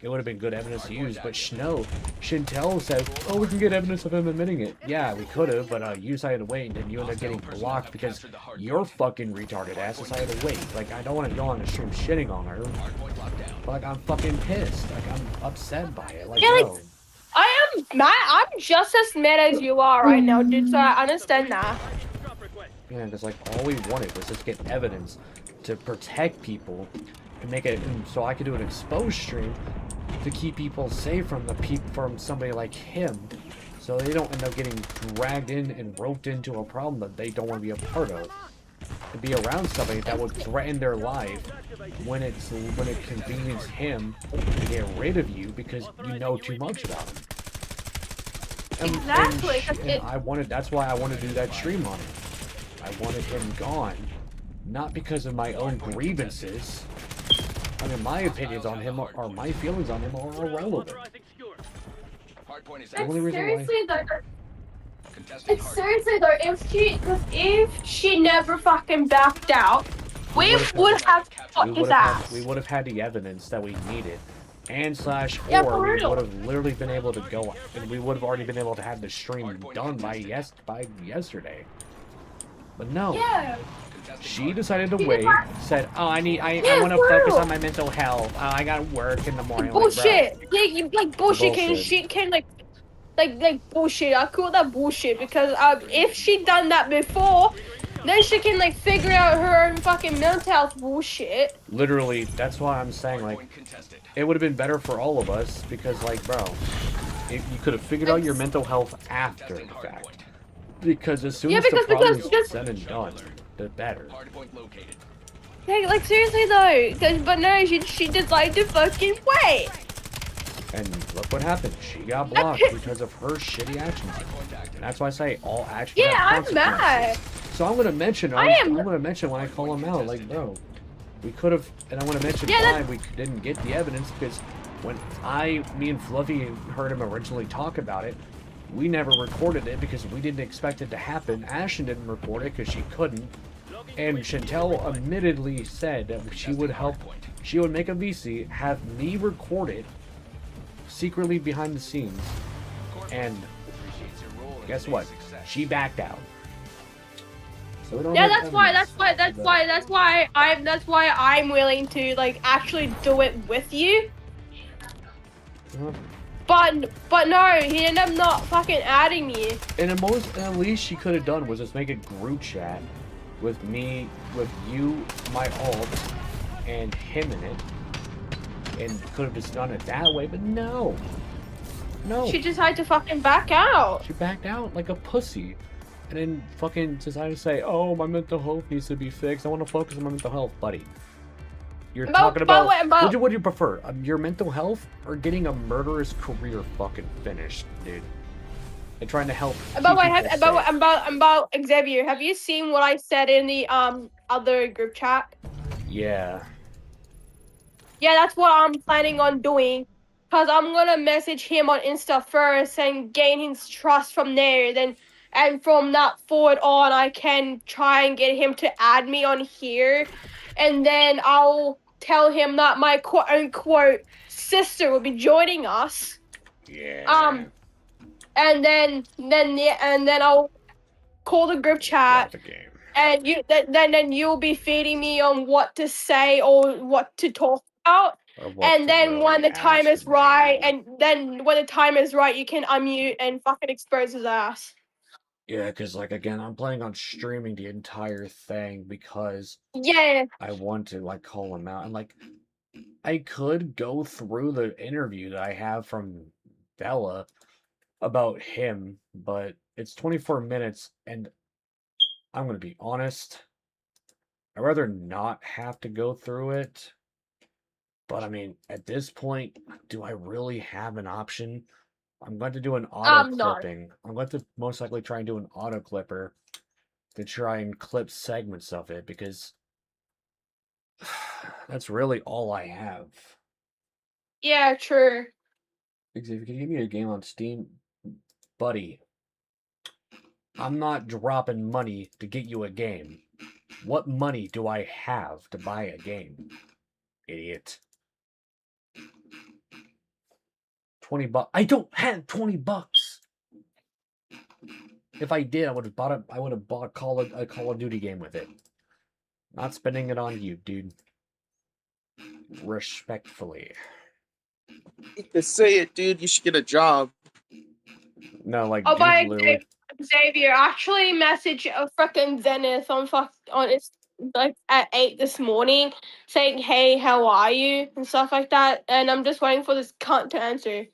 it would have been good evidence to use. But Shintel said, "Oh, we can get evidence of him admitting it." Yeah, we could have, but you decided to wait, and then you ended up getting blocked because your fucking retarded ass decided to wait. Like, I don't want to go on the stream shitting on her, Hardpoint locked down. but like, I'm fucking pissed. Like, I'm upset by it. Like, Yeah, like, no. I am mad. I'm just as mad as you are right now, dude. So I understand that. Yeah, because like all we wanted was just get evidence to protect people and make it so I could do an exposed stream to keep people safe from somebody like him, so they don't end up getting dragged in and roped into a problem that they don't want to be a part of. to be around somebody that would threaten their life when it conveniences him to get rid of you because you know too much about him. Exactly. And that's why I want to do that stream on him. I wanted him gone, not because of my own grievances. I mean, my opinions on him or my feelings on him are irrelevant. Seriously though, if she never fucking backed out, we would have fought his ass. We would have had the evidence that we needed. And / Yeah, or for we real. would have literally been able to go, and we would have already been able to have the stream done by yesterday. But no, Yeah. she decided to wait. Said, "Oh, I want to for focus real. on my mental health. I got work in the morning." Bullshit. Yeah, you like bullshit. Bullshit. She can like bullshit. I call that bullshit because if she done that before, then she can like figure out her own fucking mental health bullshit. Literally, that's why I'm saying like, it would have been better for all of us because like, bro, you could have figured out your mental health after the fact. Because as soon as the problem's said and done, the better. Yeah, like seriously though, but no, she decided to fucking wait. And look what happened. She got blocked because of her shitty actions. And that's why I say all actions have I'm consequences. mad. So I'm gonna mention. I'm gonna mention when I call him out, like, bro, we could have, and I'm gonna mention why we didn't get the evidence because when me and Fluffy heard him originally talk about it, we never recorded it because we didn't expect it to happen. Ashton didn't record it because she couldn't, and Chantel admittedly said that she would help. She would make a VC, have me record it secretly behind the scenes, and guess what? She backed out. So we don't that's why I'm willing to like actually do it with you. But no, he ended up not fucking adding me. And at least she could have done was just make a group chat with me, with you, my alt, and him in it, and could have just done it that way. But no. She decided to fucking back out. She backed out like a pussy. And then fucking decided to say, "Oh, my mental health needs to be fixed. I want to focus on my mental health, buddy." You're talking about what do you prefer? Your mental health or getting a murderous career fucking finished, dude? And trying to help. About Xavier, have you seen what I said in the other group chat? Yeah. Yeah, that's what I'm planning on doing. Cause I'm gonna message him on Insta first and gain his trust from there. And from that forward on, I can try and get him to add me on here, and then I'll tell him that my quote unquote sister will be joining us. Yeah. And then I'll call the group chat, and then you'll be feeding me on what to say or what to talk about. And then when the time is right, you can unmute and fucking expose his ass. Yeah, because like again, I'm planning on streaming the entire thing because I want to like call him out and like I could go through the interview that I have from Bella about him, but it's 24 minutes and I'm gonna be honest, I'd rather not have to go through it. But I mean, at this point, do I really have an option? I'm going to do an auto clipping. I'm going to most likely try and do an auto clipper to try and clip segments of it because that's really all I have. Yeah, true. Xavier, can you give me a game on Steam? Buddy, I'm not dropping money to get you a game. What money do I have to buy a game? Idiot. 20 bucks. I don't have 20 bucks. If I did, I would have bought a Call of Duty game with it. Not spending it on you, dude. Respectfully. You can say it, dude. You should get a job. No, like by literally. Xavier, actually message a freaking Zenith on it's like at 8 this morning saying, "Hey, how are you?" and stuff like that. And I'm just waiting for this cunt to answer.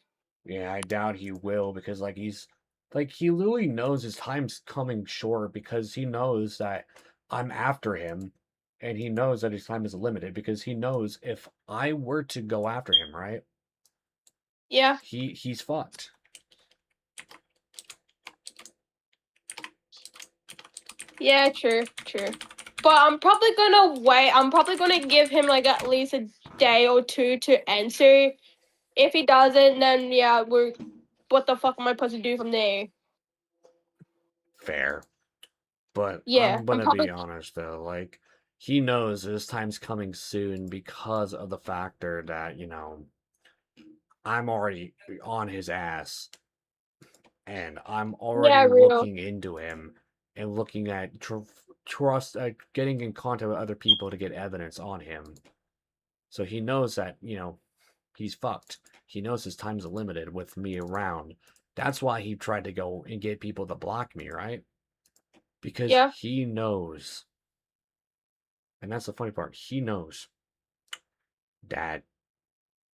Yeah, I doubt he will because like he literally knows his time's coming short because he knows that I'm after him, and he knows that his time is limited because he knows if I were to go after him, right? Yeah. He's fucked. Yeah, true. But I'm probably gonna wait. I'm probably gonna give him like at least a day or two to answer. If he doesn't, then yeah, what the fuck am I supposed to do from there? Fair. But Yeah, I'm I'm gonna probably be honest though, like he knows his time's coming soon because of the factor that, I'm already on his ass and I'm already yeah, real. looking into him and looking at trust getting in contact with other people to get evidence on him. So he knows that, he's fucked. He knows his time's limited with me around. That's why he tried to go and get people to block me, right? Because Yeah. he knows. And that's the funny part. He knows that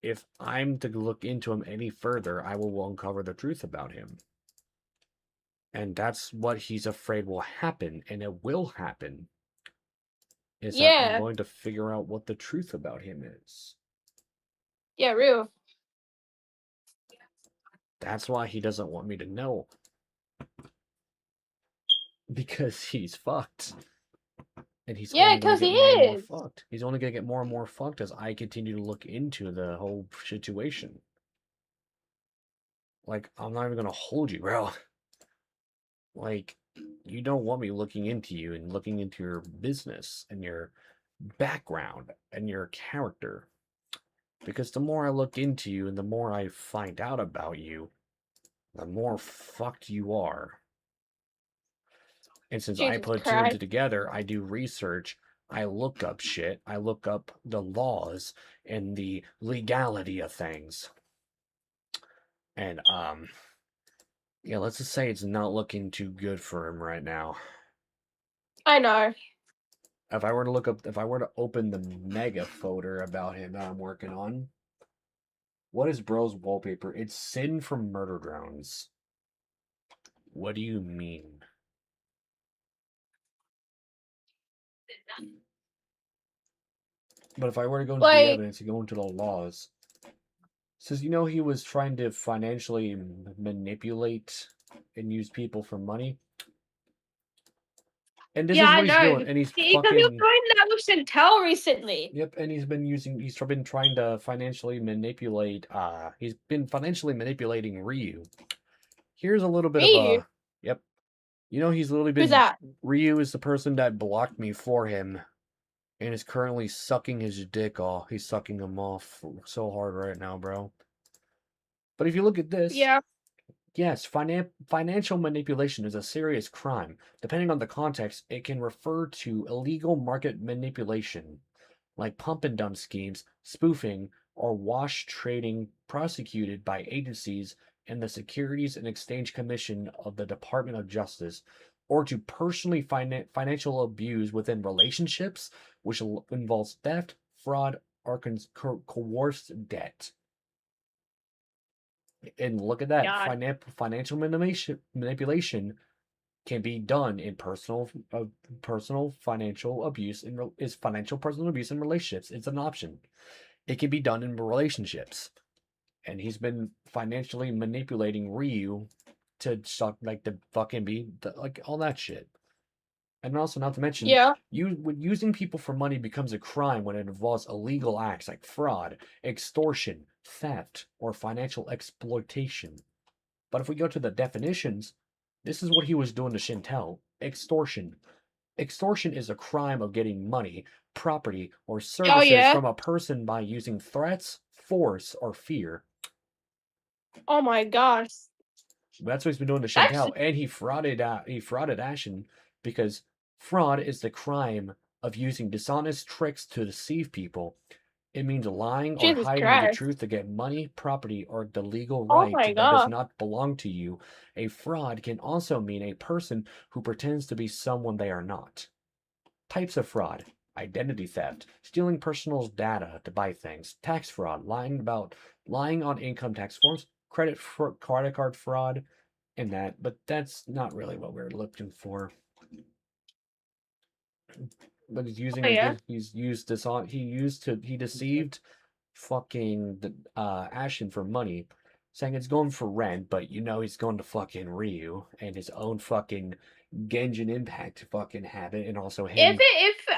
if I'm to look into him any further, I will uncover the truth about him. And that's what he's afraid will happen, and it will happen. Is that I'm Yeah. going to figure out what the truth about him is. Yeah, real. That's why he doesn't want me to know. Because he's fucked. And he's Yeah, only going because to he get more and more is. fucked. He's only going to get more and more fucked as I continue to look into the whole situation. Like, I'm not even going to hold you, bro. Like, you don't want me looking into you and looking into your business and your background and your character. Because the more I look into you and the more I find out about you, the more fucked you are. And since I Jesus put two and two Christ. together, I do research, I look up shit, I look up the laws and the legality of things. And, yeah, let's just say it's not looking too good for him right now. I know. If I were to open the mega folder about him that I'm working on, what is bro's wallpaper? It's Sin from Murder Drones. What do you mean? But if I were to go into the Like, evidence and go into the laws, it says, he was trying to financially manipulate and use people for money. And this yeah, is I what he's doing. know. And he's Because he was fucking... doing that with Chantel recently. Yep, and he's been trying to financially manipulate, he's been financially manipulating Ryu. Here's a little bit of Ryu? a... Yep. He's literally been... Who's that? Ryu is the person that blocked me for him. And is currently sucking his dick off. He's sucking him off so hard right now, bro. But if you look at this... Yeah. Yes, financial manipulation is a serious crime. Depending on the context, it can refer to illegal market manipulation, like pump and dump schemes, spoofing, or wash trading prosecuted by agencies and the Securities and Exchange Commission of the Department of Justice, or to personally financial abuse within relationships, which involves theft, fraud, or coerced debt. And look at that. God. Financial manipulation can be done in personal financial abuse is financial personal abuse in relationships. It's an option. It can be done in relationships. And he's been financially manipulating Ryu to suck, like, to fucking be like all that shit. And also, not to mention, Yeah. using people for money becomes a crime when it involves illegal acts like fraud, extortion, theft, or financial exploitation. But if we go to the definitions, this is what he was doing to Chantel. Extortion. Extortion is a crime of getting money, property, or services yeah. from a person by using threats, force, or fear. Oh my gosh. That's what he's been doing to That's Chantel, and he frauded Ashen because fraud is the crime of using dishonest tricks to deceive people. It means lying or Jesus hiding the Christ. truth to get money, property, or the legal Oh right my that does God. not belong to you. A fraud can also mean a person who pretends to be someone they are not. Types of fraud: identity theft, stealing personal data to buy things, tax fraud, lying on income tax forms, credit card fraud, and that. But that's not really what we're looking for. But he's using Oh, yeah? he deceived fucking Ashen for money, saying it's going for rent, but he's going to fucking Ryu and his own fucking Genshin Impact to fucking have it, and also him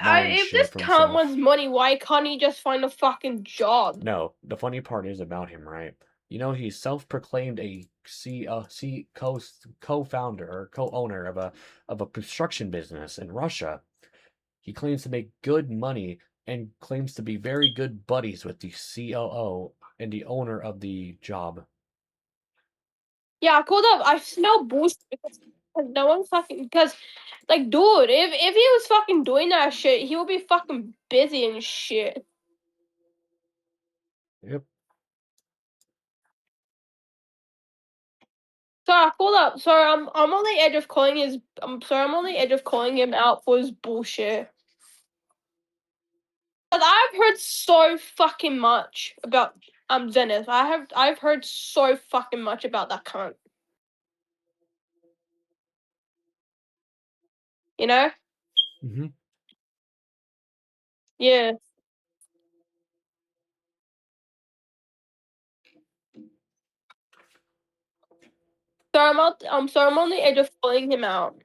buying If shit this for cunt himself. wants money, why can't he just find a fucking job? No, the funny part is about him, right? He's self-proclaimed a co-founder or co-owner of a construction business in Russia. He claims to make good money and claims to be very good buddies with the COO and the owner of the job. Yeah, hold up. I smell bullshit because no one fucking because like dude, if he was fucking doing that shit, he would be fucking busy and shit. Yep. Sorry, hold up. Sorry, I'm on the edge of calling his. I'm sorry, I'm on the edge of calling him out for his bullshit. But I've heard so fucking much about Zenith. I've heard so fucking much about that cunt. You know? Mm-hmm. Yeah. So I'm on the edge of calling him out.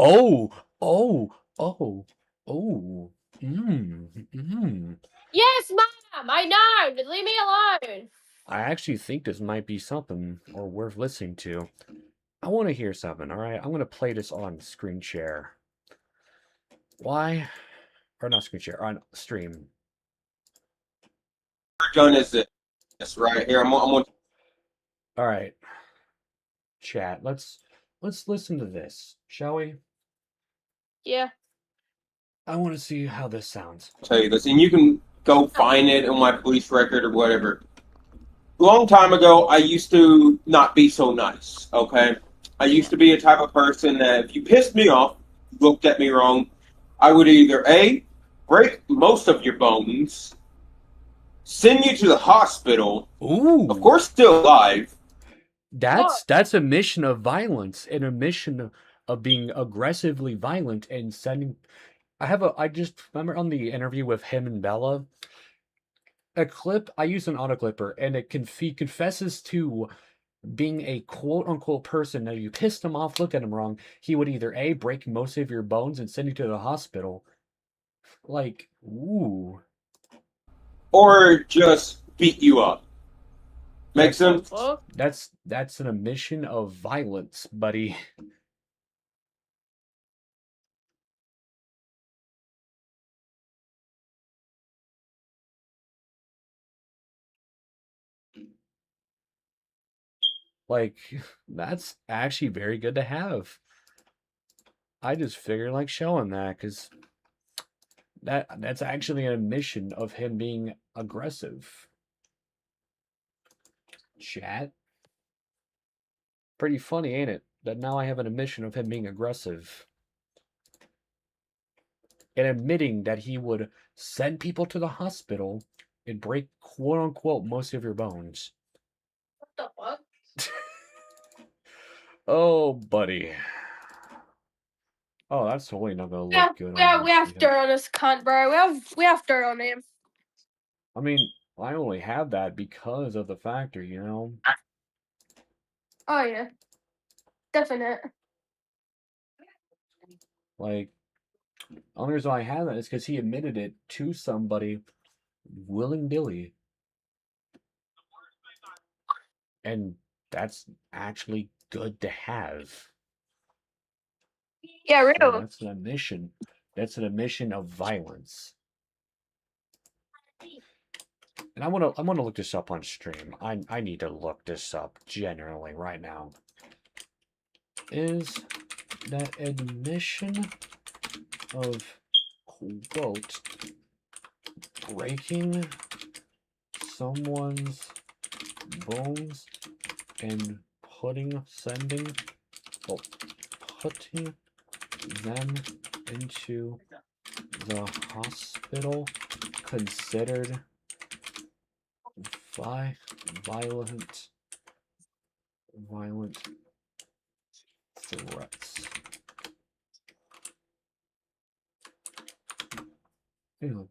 Oh, oh, oh, oh. Mm. Yes, ma'am. I know. Just leave me alone. I actually think this might be something or worth listening to. I want to hear something, all right? I'm going to play this on screen share. Why? Or not screen share, on stream. Gun is this right here. I'm on. All right. Chat, let's listen to this, shall we? Yeah. I want to see how this sounds. Tell you this, and you can go find it on my police record or whatever. A long time ago, I used to not be so nice. Okay, I used to be a type of person that if you pissed me off, looked at me wrong, I would either A, break most of your bones, send you to the hospital. Ooh. Of course, still alive. That's a mission of violence and a mission of being aggressively violent and sending. I just remember on the interview with him and Bella, a clip. I use an auto clipper, and he confesses to being a quote unquote person that if you pissed him off, looked at him wrong, he would either A, break most of your bones and send you to the hospital. Like, ooh. Or just beat you up. Make sense? That's an admission of violence, buddy. Like, that's actually very good to have. I just figured like showing that because that's actually an admission of him being aggressive. Chat. Pretty funny, ain't it? That now I have an admission of him being aggressive. And admitting that he would send people to the hospital and break quote unquote most of your bones. What the fuck? Oh, buddy. Oh, that's totally not gonna look good. We have dirt on this cunt, bro. We have dirt on him. I mean, I only have that because of the factor, Oh yeah. Definite. Like, the only reason I have that is because he admitted it to somebody willy-nilly. And that's actually good to have. Yeah, real. So that's an admission. That's an admission of violence. And I wanna look this up on stream. I need to look this up generally right now. Is that admission of quote breaking someone's bones and putting them into the hospital considered Violent threats. Hang on.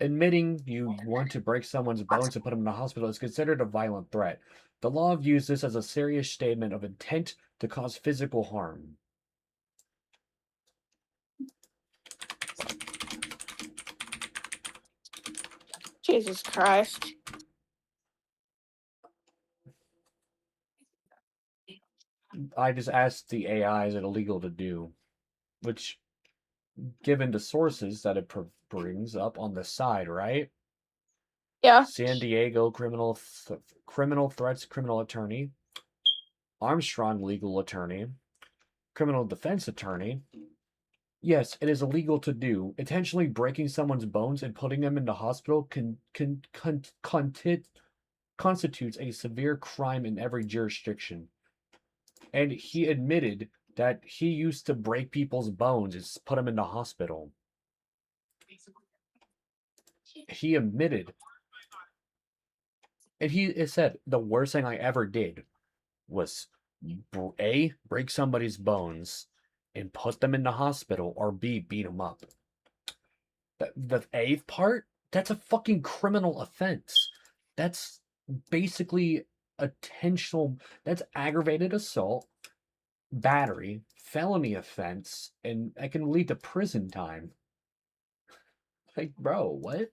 Admitting you want to break someone's bones and put them in the hospital is considered a violent threat. The law views this as a serious statement of intent to cause physical harm. Jesus Christ. I just asked the AI, is it illegal to do? Which, given the sources that it brings up on the side, right? Yeah. San Diego criminal threats criminal attorney, Armstrong legal attorney, criminal defense attorney. Yes, it is illegal to do. Intentionally breaking someone's bones and putting them in the hospital constitutes a severe crime in every jurisdiction. And he admitted that he used to break people's bones and put them in the hospital. He admitted. And he said, the worst thing I ever did was A, break somebody's bones and put them in the hospital, or B, beat them up. The eighth part, that's a fucking criminal offense. That's basically that's aggravated assault, battery, felony offense, and that can lead to prison time. Like, bro, what?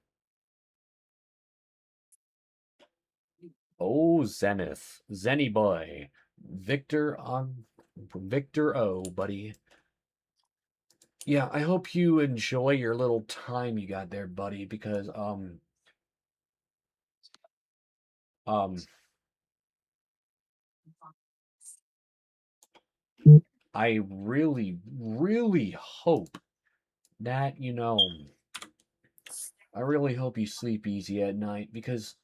Oh, Zenith. Zenny boy. Victor O, buddy. Yeah, I hope you enjoy your little time you got there, buddy, because, I really, really hope that, I really hope you sleep easy at night, because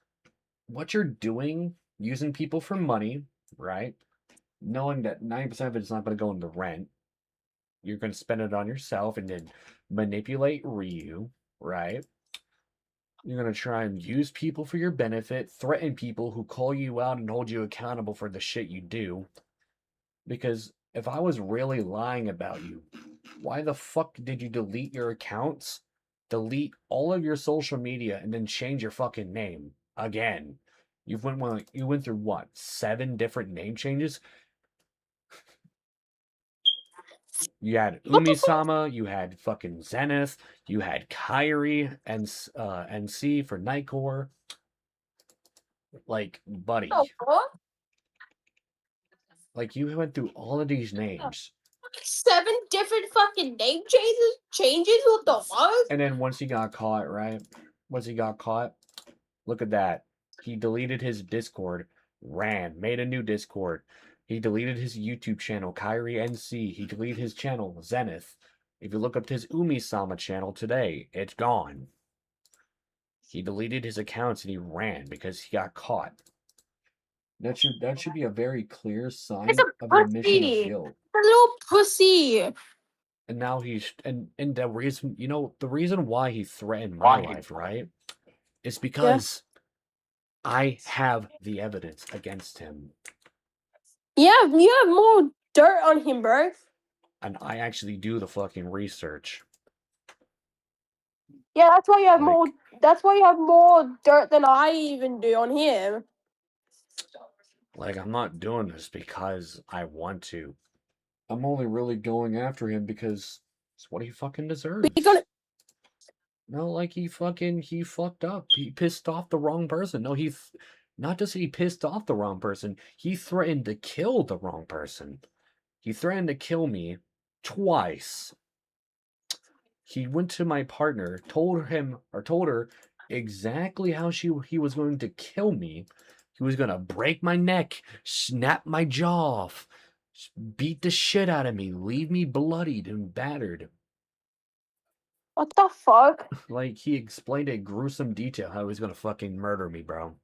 what you're doing, using people for money, right? Knowing that 90% of it is not going to go into rent, you're going to spend it on yourself and then manipulate Ryu, right? You're going to try and use people for your benefit, threaten people who call you out and hold you accountable for the shit you do. Because if I was really lying about you, why the fuck did you delete your accounts, delete all of your social media, and then change your fucking name again? You went through what, 7 different name changes? You had Umi-sama, you had fucking Zenith, you had Kairi and NC for Nightcore. Like, buddy. Oh, what? Like, you went through all of these names. 7 different fucking name changes? What the fuck? And then once he got caught, right? Once he got caught, look at that. He deleted his Discord, made a new Discord. He deleted his YouTube channel, Kairi NC. He deleted his channel, Zenith. If you look up his Umi-sama channel today, it's gone. He deleted his accounts and he ran because he got caught. That should be a very clear sign of admission of guilt. A little pussy. And now he's and the reason, the reason why he threatened my life, right? Is because I have the evidence against him. Yeah, you have more dirt on him, bro. And I actually do the fucking research. Yeah, that's why you have more. That's why you have more dirt than I even do on him. Like, I'm not doing this because I want to. I'm only really going after him because it's what he fucking deserves. No, like, he fucked up. He pissed off the wrong person. No, not just he pissed off the wrong person, he threatened to kill the wrong person. He threatened to kill me twice. He went to my partner, told her exactly how he was going to kill me. He was going to break my neck, snap my jaw off, beat the shit out of me, leave me bloodied and battered. What the fuck? Like, he explained in gruesome detail how he was going to fucking murder me, bro.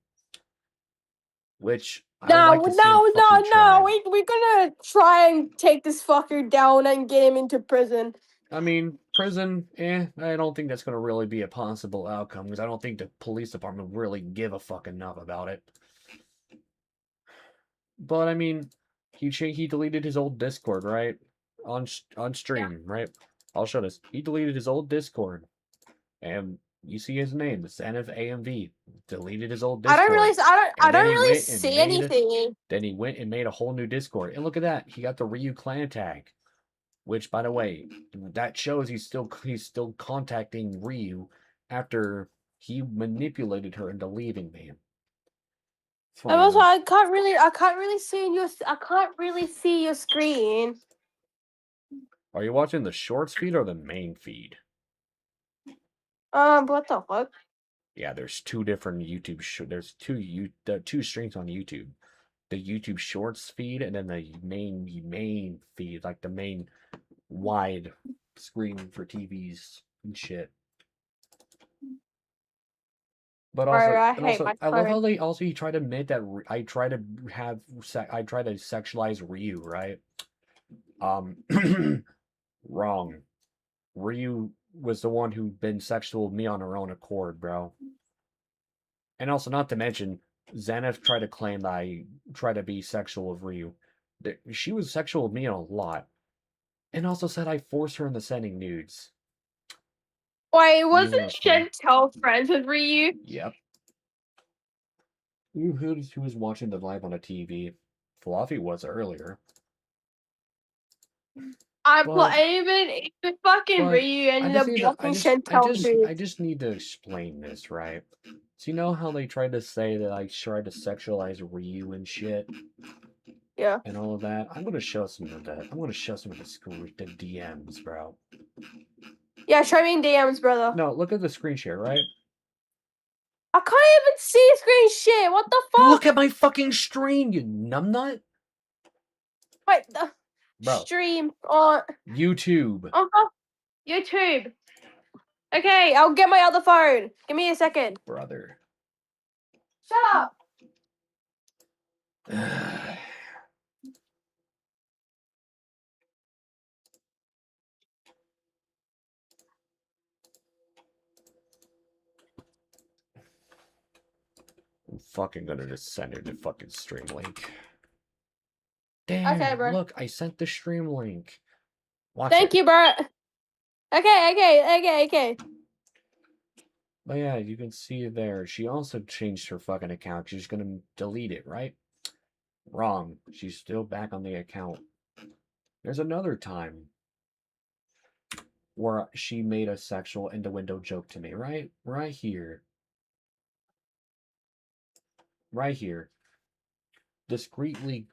Which, I would No, like to see him no, no, fucking try. no. We're gonna try and take this fucker down and get him into prison. I mean, prison, I don't think that's going to really be a possible outcome because I don't think the police department really give a fuck enough about it. But I mean, he deleted his old Discord, right? On stream, right? I'll show this. He deleted his old Discord, and you see his name, the Zenith AMV, deleted his old Discord. I don't really see anything. Then he went and made a whole new Discord, and look at that, he got the Ryu clan tag. Which, by the way, that shows he's still contacting Ryu after he manipulated her into leaving me. And also, I can't really see your screen. Are you watching the shorts feed or the main feed? What the fuck? Yeah, there's two different YouTube. There's two streams on YouTube. The YouTube Shorts feed and then the main feed, like the main wide screen for TVs and shit. But also, I love how they also try to admit that I try to sexualize Ryu, right? Wrong. Ryu was the one who been sexual with me on her own accord, bro. And also, not to mention, Zenith tried to claim that I tried to be sexual with Ryu. She was sexual with me a lot. And also said I forced her into sending nudes. Wait, wasn't Chantel friends with Ryu? Yep. Who was watching the live on the TV? Fluffy was earlier. Even fucking Ryu ended up blocking Chantel. I just need to explain this, right? So you know how they tried to say that I tried to sexualize Ryu and shit? Yeah. And all of that? I'm gonna show some of that. I'm gonna show some of the DMs, bro. Yeah, show me DMs, brother. No, look at the screen share, right? I can't even see screen share. What the fuck? Look at my fucking stream, you numbnut. Wait, the stream on YouTube. YouTube. Okay, I'll get my other phone. Give me a second. Brother. Shut up. I'm fucking gonna just send her the fucking stream link. Damn, okay, bro. Look, I sent the stream link. Thank you, bro. Okay. But yeah, you can see there. She also changed her fucking account. She's gonna delete it, right? Wrong. She's still back on the account. There's another time where she made a sexual innuendo joke to me, right? Right here. Right here. Discreetly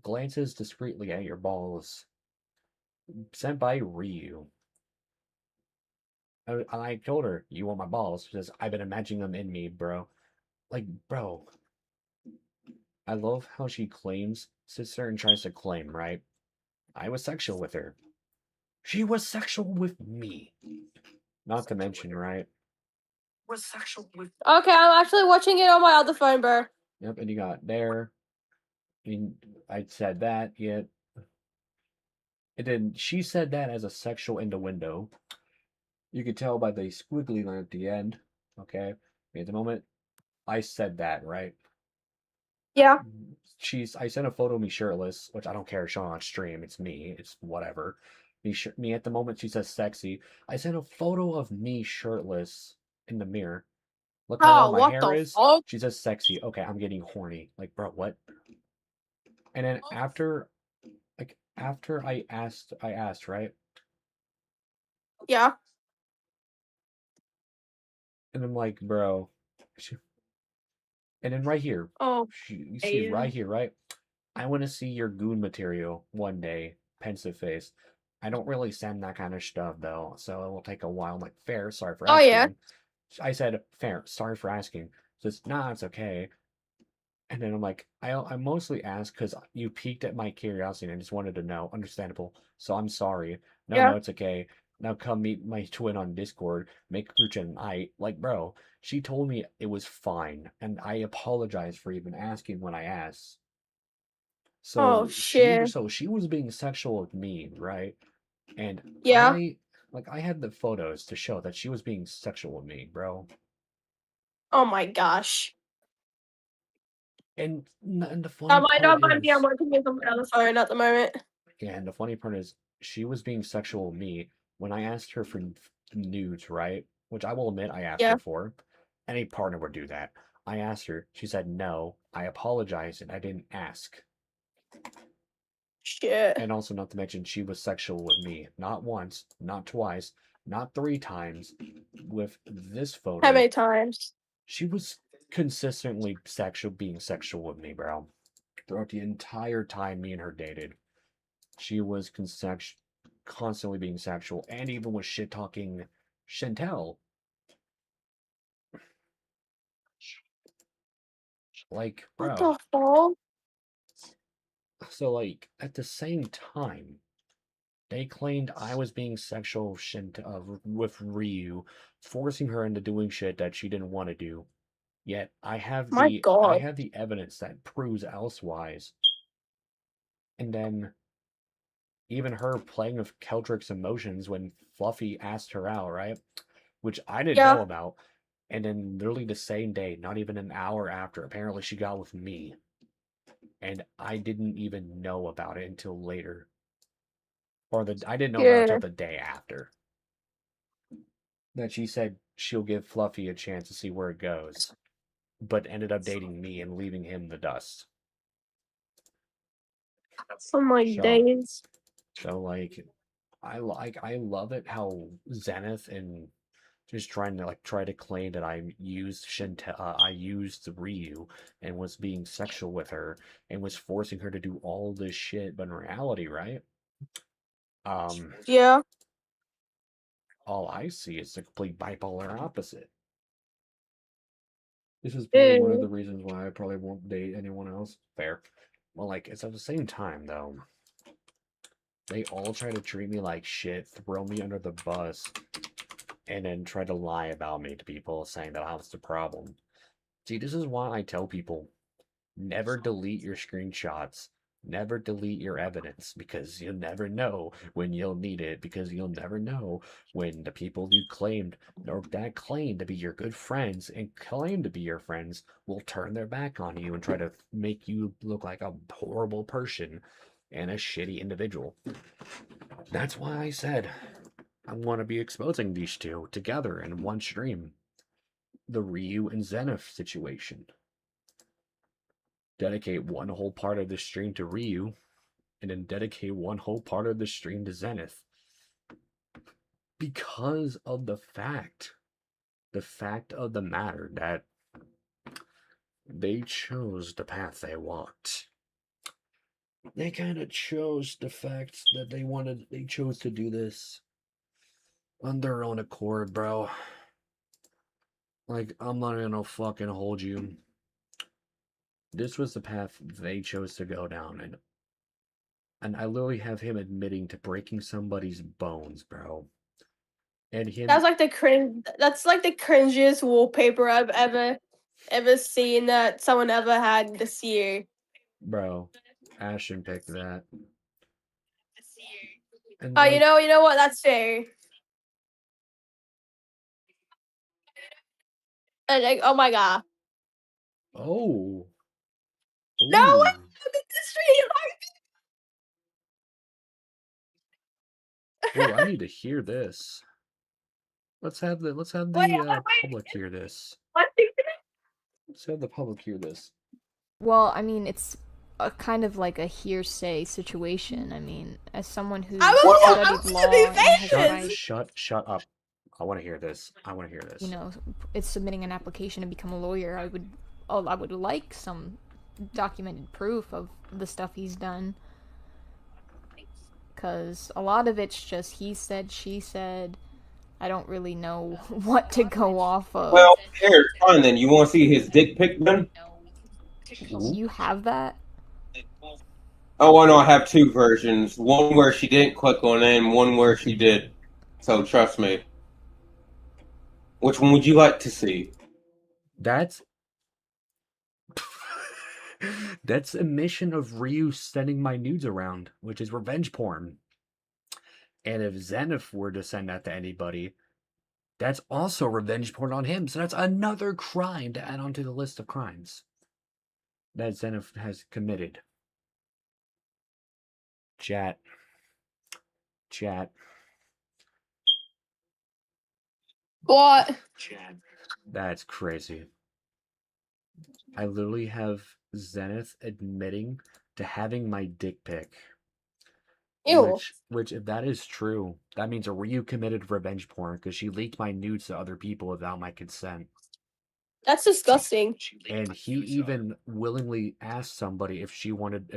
glances discreetly at your balls. Sent by Ryu. I told her, you want my balls? She says, I've been imagining them in me, bro. Like, bro. I love how she sits there and tries to claim, right? I was sexual with her. She was sexual with me. Not to mention, right? Was sexual with. Okay, I'm actually watching it on my other phone, bro. Yep, and you got there. And I said that, yet. And then she said that as a sexual innuendo. You could tell by the squiggly line at the end. Okay? At the moment, I said that, right? Yeah. I sent a photo of me shirtless, which I don't care showing on stream. It's me. It's whatever. Me at the moment, she says sexy. I sent a photo of me shirtless in the mirror. Look how long my hair is. Fuck? She says sexy. Okay, I'm getting horny. Like, bro, what? And then after I asked, right? Yeah. And I'm like, bro. And then right here. Oh. You see right here, right? I want to see your goon material one day. Pensive face. I don't really send that kind of stuff, though. So it will take a while. I'm like, fair. Sorry for asking. Oh, yeah. I said, fair. Sorry for asking. She says, nah, it's okay. And then I'm like, I mostly asked because you piqued at my curiosity and I just wanted to know. Understandable. So I'm sorry. No, it's okay. Now come meet my twin on Discord. Make a group chat and like, bro, she told me it was fine. And I apologize for even asking when I asked. Oh, shit. So she was being sexual with me, right? And Yeah. I had the photos to show that she was being sexual with me, bro. Oh my gosh. And the funny might part not be. I'm is, working with something on the phone at the moment. yeah, and the funny part is, she was being sexual with me when I asked her for nudes, right? Which I will admit I asked Yeah. her for. Any partner would do that. I asked her. She said no. I apologized and I didn't ask. Shit. And also, not to mention, she was sexual with me. Not once, not twice, not 3 times. With this photo, How many times? she was consistently being sexual with me, bro. Throughout the entire time me and her dated, she was constantly being sexual, and even was shit talking Chantel. Like, What bro. the fuck? So, like, at the same time, they claimed I was being sexual with Ryu, forcing her into doing shit that she didn't want to do. Yet I have My the God. evidence that proves elsewise. And then even her playing with Keldrick's emotions when Fluffy asked her out, right? Which I didn't know about. And then literally the same day, not even an hour after, apparently she got with me. And I didn't even know about it until later. I didn't know about it until the day after. That she said she'll give Fluffy a chance to see where it goes. But ended up dating me and leaving him the dust. Oh my days. So like I love it how Zenith and just trying to try to claim that I used I used Ryu and was being sexual with her and was forcing her to do all this shit, but in reality, right? Yeah. All I see is the complete bipolar opposite. This is probably one of the reasons why I probably won't date anyone else. Fair. Well, like, it's at the same time, though. They all try to treat me like shit, throw me under the bus, and then try to lie about me to people, saying that I was the problem. See, this is why I tell people, never delete your screenshots. Never delete your evidence, because you'll never know when you'll need it, because you'll never know when the people you claimed, or that claim to be your good friends and claim to be your friends, will turn their back on you and try to make you look like a horrible person and a shitty individual. That's why I said I want to be exposing these two together in one stream. The Ryu and Zenith situation. Dedicate one whole part of the stream to Ryu, and then dedicate one whole part of the stream to Zenith. Because of the fact of the matter that they chose the path they walked. They kind of chose the fact that they chose to do this on their own accord, bro. Like, I'm not gonna fucking hold you. This was the path they chose to go down, and I literally have him admitting to breaking somebody's bones, bro. And him. That's like the cringiest wallpaper I've ever seen that someone ever had this year. Bro, Ashton picked that. And you know what? That's fair. And like, oh my god. Oh. No, look at the stream. Oh, I need to hear this. Let's have the public hear this. Let's have the public hear this. Well, I mean, it's a kind of like a hearsay situation. I mean, as someone who's studied law and has Shut up. I want to hear this. You know, it's submitting an application to become a lawyer. I would like some documented proof of the stuff he's done. Because a lot of it's just he said, she said. I don't really know what to go off of. Well, here, fine then. You want to see his dick pic then? You have that? Oh, I know. I have 2 versions. One where she didn't click on it, and one where she did. So trust me. Which one would you like to see? That's That's a mission of Ryu sending my nudes around, which is revenge porn. And if Zenith were to send that to anybody, that's also revenge porn on him. So that's another crime to add onto the list of crimes that Zenith has committed. Chat. What? That's crazy. I literally have Zenith admitting to having my dick pic. Ew. Which, if that is true, that means Ryu committed revenge porn because she leaked my nudes to other people without my consent. That's disgusting. And he even willingly asked somebody if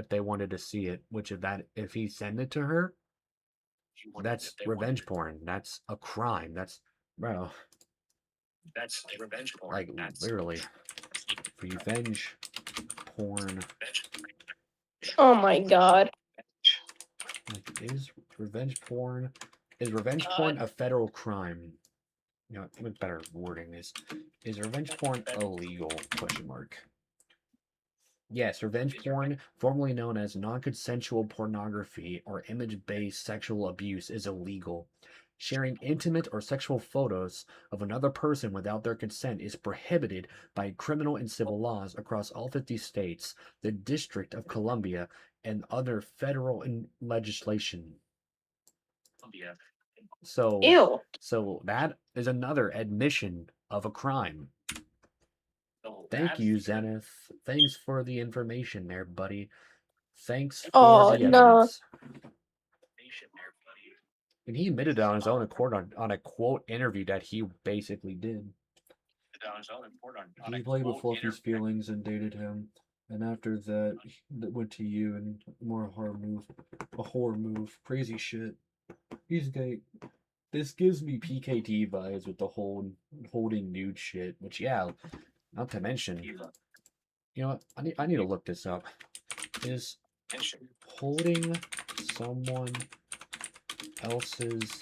they wanted to see it. Which if he sent it to her, that's revenge porn. That's a crime. That's bro. That's revenge porn. Like literally, revenge porn. Oh my god. Like, is revenge porn a federal crime? You know, with better wording is revenge porn illegal? Question mark. Yes, revenge porn, formerly known as non-consensual pornography or image-based sexual abuse, is illegal. Sharing intimate or sexual photos of another person without their consent is prohibited by criminal and civil laws across all 50 states, the District of Columbia, and other federal legislation. So, Ew. So that is another admission of a crime. Thank you, Zenith. Thanks for the information there, buddy. Thanks for the evidence. And he admitted on his own accord on a quote interview that he basically did. He played with Fluffy's feelings and dated him. And after that went to you and more a horror move. Crazy shit. He's gay. This gives me PKT vibes with the whole holding nude shit, which yeah, not to mention. You know what? I need to look this up. Is holding someone else's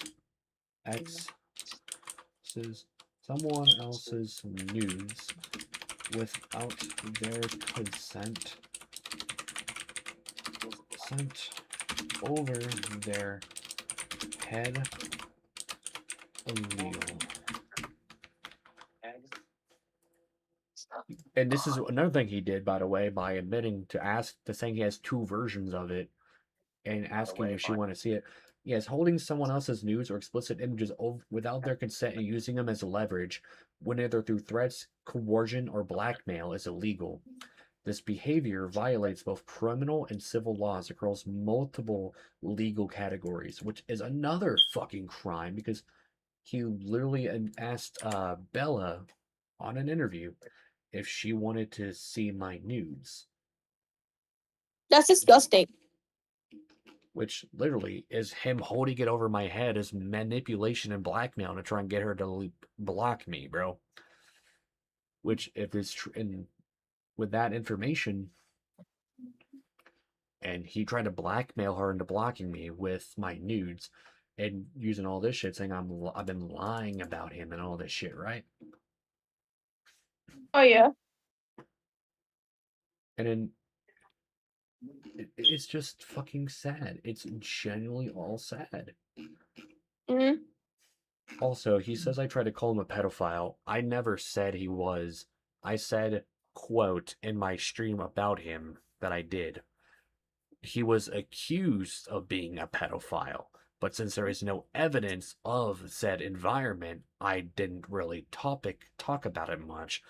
someone else's nudes without their consent sent over their head illegal? And this is another thing he did, by the way, by admitting to saying he has two versions of it and asking if she want to see it. Yes, holding someone else's nudes or explicit images without their consent and using them as leverage, whether through threats, coercion, or blackmail, is illegal. This behavior violates both criminal and civil laws across multiple legal categories, which is another fucking crime because he literally asked Bella on an interview if she wanted to see my nudes. That's disgusting. Which literally is him holding it over my head as manipulation and blackmail to try and get her to block me, bro. Which, if it's true, and with that information, and he tried to blackmail her into blocking me with my nudes and using all this shit, saying I've been lying about him and all this shit, right? Oh yeah. And then it's just fucking sad. It's genuinely all sad. Mm-hmm. Also, he says I tried to call him a pedophile. I never said he was. I said, quote, in my stream about him that I did. He was accused of being a pedophile, but since there is no evidence of said environment, I didn't really talk about it much.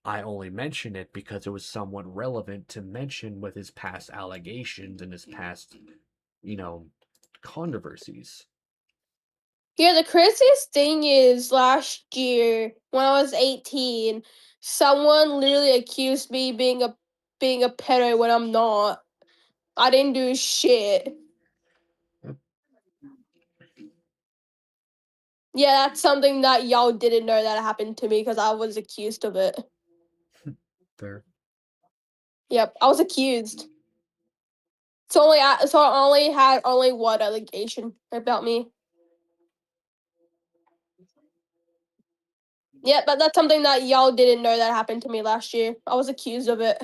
I only mention it because it was somewhat relevant to mention with his past allegations and his past, controversies. Yeah, the craziest thing is last year when I was 18, someone literally accused me being a pedo when I'm not. I didn't do shit. Yeah, that's something that y'all didn't know that happened to me because I was accused of it. Fair. Yep, I was accused. So I only had one allegation about me. Yeah, but that's something that y'all didn't know that happened to me last year. I was accused of it.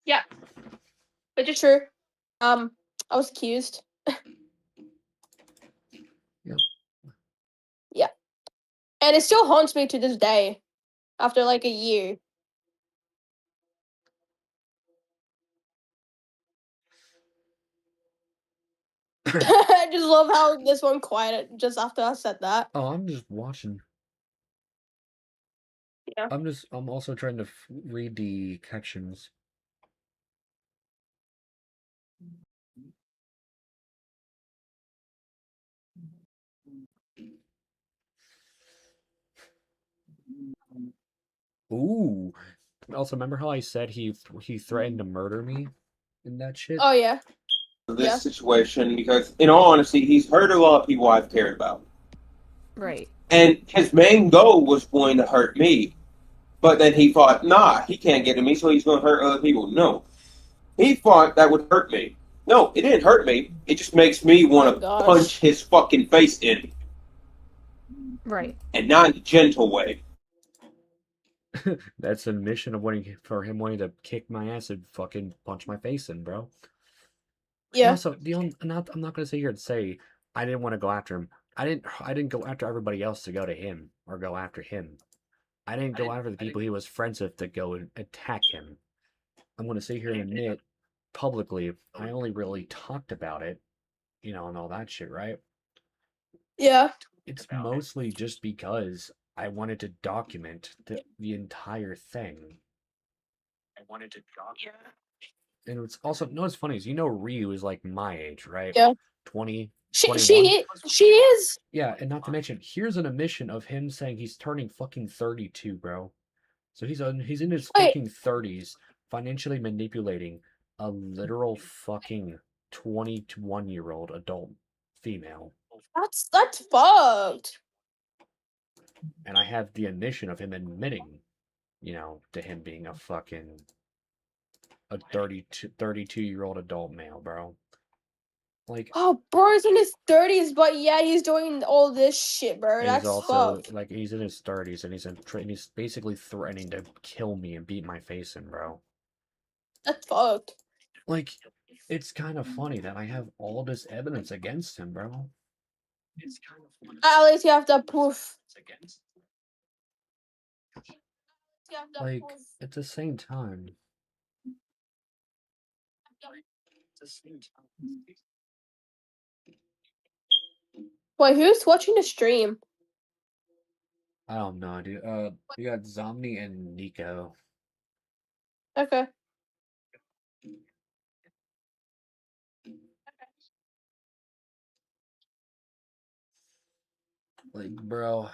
Yeah. Which is true. I was accused. Yep. Yeah. And it still haunts me to this day. After like a year. I just love how this one quieted just after I said that. Oh, I'm just watching. Yeah. I'm also trying to read the captions. Ooh. Also, remember how I said he threatened to murder me in that shit? Oh yeah. This situation, because in all honesty, he's hurt a lot of people I've cared about. Right. And his main goal was going to hurt me. But then he thought, nah, he can't get to me, so he's going to hurt other people. No. He thought that would hurt me. No, it didn't hurt me. It just makes me want to punch his fucking face in. Right. And not in a gentle way. That's a mission of for him wanting to kick my ass and fucking punch my face in, bro. Yeah. Also, I'm not gonna sit here and say I didn't want to go after him. I didn't go after everybody else to go to him or go after him. I didn't go after the people he was friends with to go and attack him. I'm gonna sit here and admit publicly I only really talked about it, and all that shit, right? Yeah. It's mostly just because I wanted to document the entire thing. I wanted to document. And it's also, what's funny is, Ryu is like my age, right? Yeah. 20, She 21. she is. Yeah, and not to mention, here's an omission of him saying he's turning fucking 32, bro. So he's in his fucking 30s, financially manipulating a literal fucking 21-year-old adult female. That's fucked. And I have the omission of him admitting, to him being a fucking 32-year-old adult male, bro. Like, oh, bro's in his 30s, but yeah, he's doing all this shit, bro. he's That's also fucked. like he's in his 30s and he's basically threatening to kill me and beat my face in, bro. That's fucked. Like, it's kind of funny that I have all this evidence against him, bro. It's kind of funny. At least you have the proof. Like, at the same time. Wait, who's watching the stream? I don't know, dude. You got Zomni and Nico. Okay. Like, bro.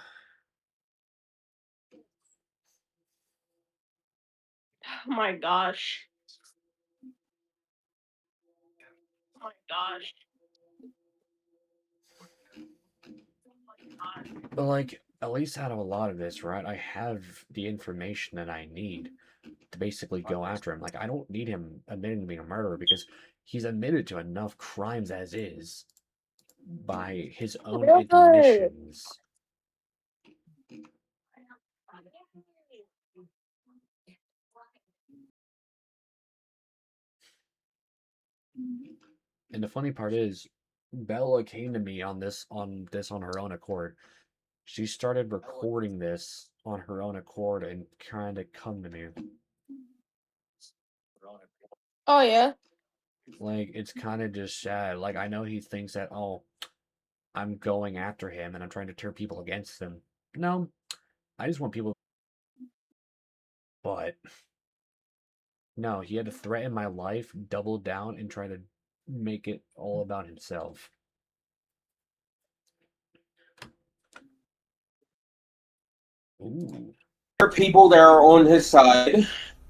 Oh my gosh. Oh my gosh. But, like, at least out of a lot of this, right, I have the information that I need to basically go after him. Like, I don't need him admitting to being a murderer because he's admitted to enough crimes as is by his own admissions. And the funny part is, Bella came to me on her own accord. She started recording this on her own accord and kind of come to me. Oh yeah. Like, it's kind of just sad. Like, I know he thinks that, oh, I'm going after him and I'm trying to turn people against him. No, I just want people. But no, he had to threaten my life, double down, and try to make it all about himself. Ooh. There are people that are on his side.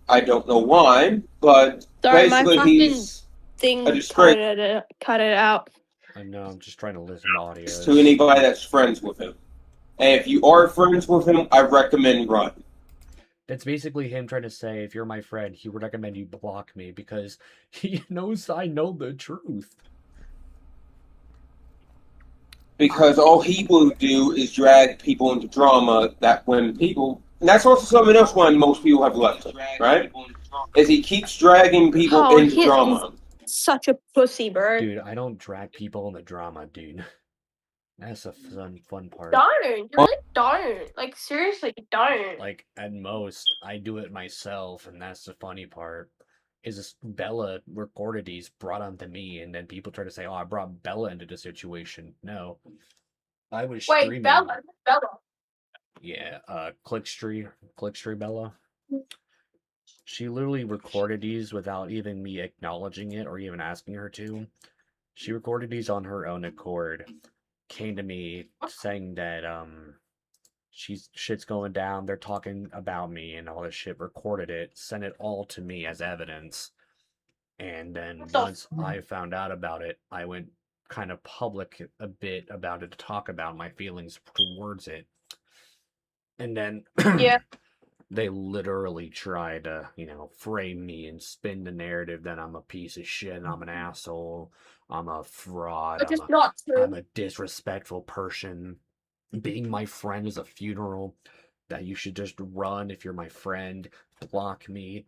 I don't know why, but sorry, basically my he's thing a disgrace cut it out. I know, I'm just trying to listen to audio. To anybody that's friends with him. And if you are friends with him, I recommend run. That's basically him trying to say, if you're my friend, he would recommend you block me because he knows I know the truth. Because all he will do is drag people into drama that when people that's also something else why most people have left him, right? Is he keeps dragging people Oh, into he's drama. such a pussy, bro. Dude, I don't drag people in the drama, dude. That's a fun part. Don't. You really don't. Like, seriously, don't. Like, at most, I do it myself, and that's the funny part. Is this Bella recorded these brought onto me, and then people try to say, oh, I brought Bella into the situation. No. I was Wait, streaming. Bella. Yeah, 𝐂𝐥𝐢𝐜𝐜 Bella. She literally recorded these without even me acknowledging it or even asking her to. She recorded these on her own accord. Came to me saying that shit's going down, they're talking about me and all this shit, recorded it, sent it all to me as evidence. And then once I found out about it, I went kind of public a bit about it to talk about my feelings towards it. And then Yeah. they literally try to, frame me and spin the narrative that I'm a piece of shit and I'm an asshole, I'm a fraud, Which is not true. I'm a disrespectful person. Being my friend is a funeral, that you should just run if you're my friend, block me.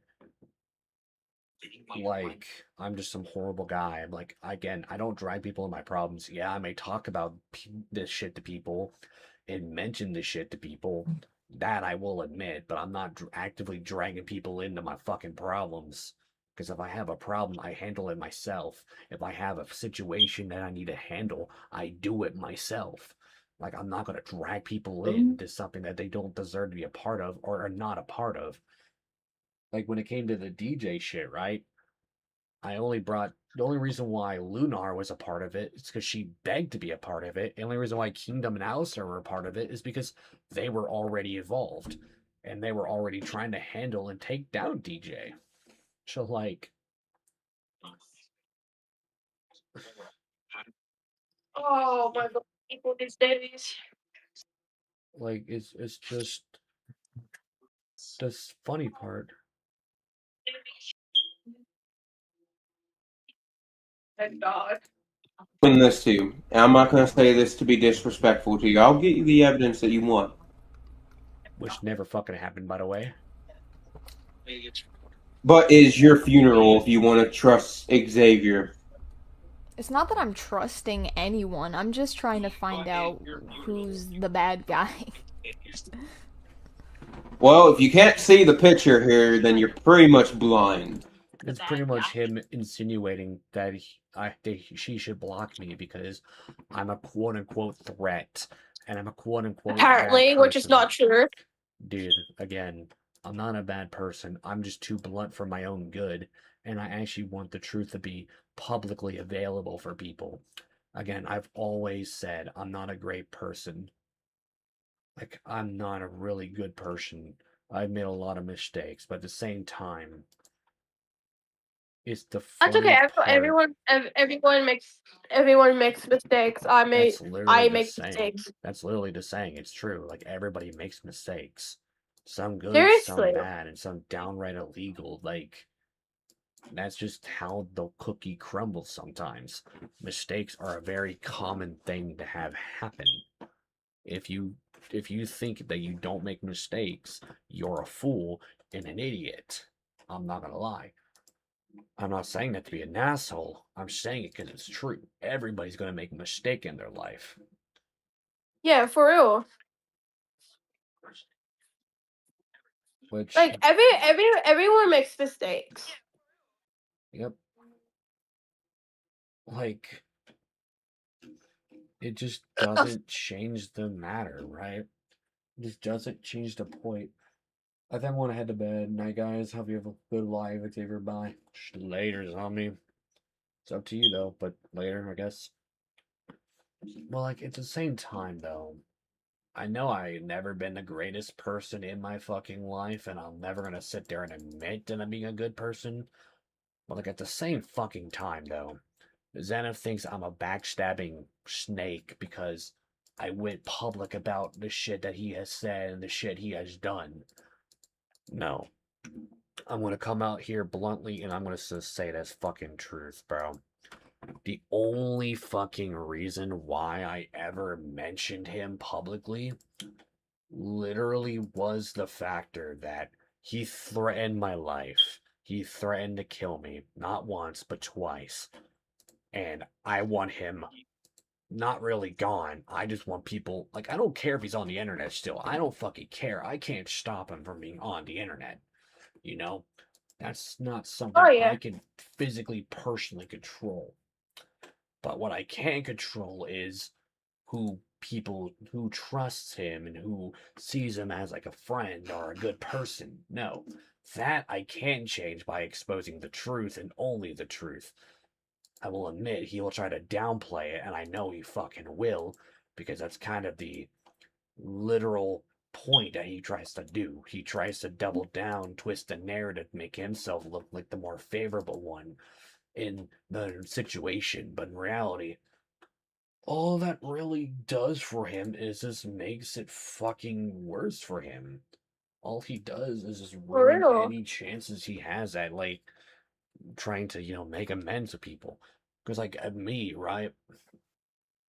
Like, I'm just some horrible guy. I'm like, again, I don't drag people in my problems. Yeah, I may talk about this shit to people and mention this shit to people. That I will admit, but I'm not actively dragging people into my fucking problems. Because if I have a problem, I handle it myself. If I have a situation that I need to handle, I do it myself. Like, I'm not going to drag people into something that they don't deserve to be a part of or are not a part of. Like, when it came to the DJ shit, right? The only reason why Lunar was a part of it is because she begged to be a part of it. The only reason why Kingdom and Alistair were a part of it is because they were already evolved. And they were already trying to handle and take down DJ. So, like... Oh my god, people these days. Like, it's just... this funny part. Thank God. In this too, and I'm not going to say this to be disrespectful to you. I'll get you the evidence that you want. Which never fucking happened, by the way. But is your funeral if you want to trust Xavier. It's not that I'm trusting anyone. I'm just trying to find out who's the bad guy. Well, if you can't see the picture here, then you're pretty much blind. It's pretty much him insinuating that she should block me because I'm a quote-unquote threat. And I'm a quote-unquote apparently, which is not true. Dude, again, I'm not a bad person. I'm just too blunt for my own good. And I actually want the truth to be publicly available for people. Again, I've always said I'm not a great person. Like, I'm not a really good person. I've made a lot of mistakes, but at the same time, it's the That's okay. Everyone makes mistakes. I make mistakes. That's literally the saying. It's true. Like, everybody makes mistakes. Some good, Seriously. some bad, and some downright illegal. Like, that's just how the cookie crumbles sometimes. Mistakes are a very common thing to have happen. If you think that you don't make mistakes, you're a fool and an idiot. I'm not gonna lie. I'm not saying that to be an asshole. I'm saying it because it's true. Everybody's gonna make a mistake in their life. Yeah, for real. Which, like everyone makes mistakes. Yep. Like, it just doesn't change the matter, right? It just doesn't change the point. I think I want to head to bed. Night, guys. Hope you have a good life. Xavier, bye. Later, zombie. It's up to you, though, but later, I guess. Well, like, at the same time, though, I know I've never been the greatest person in my fucking life, and I'm never gonna sit there and admit that I'm being a good person. But, like, at the same fucking time, though, Xanath thinks I'm a backstabbing snake because I went public about the shit that he has said and the shit he has done. No. I'm gonna come out here bluntly and I'm gonna just say that's fucking truth, bro. The only fucking reason why I ever mentioned him publicly literally was the factor that he threatened my life. He threatened to kill me, not once, but twice. And I want him not really gone. I just want people, like, I don't care if he's on the internet still. I don't fucking care. I can't stop him from being on the internet. You know? That's not something I can physically, personally control. But what I can control is who people who trusts him and who sees him as like a friend or a good person. No, that I can change by exposing the truth and only the truth. I will admit he will try to downplay it, and I know he fucking will, because that's kind of the literal point that he tries to do. He tries to double down, twist the narrative, make himself look like the more favorable one in the situation, but in reality, all that really does for him is just makes it fucking worse for him. All he does is just ruin any chances he has at, like, trying to, you know, make amends with people. Because, like, me, right?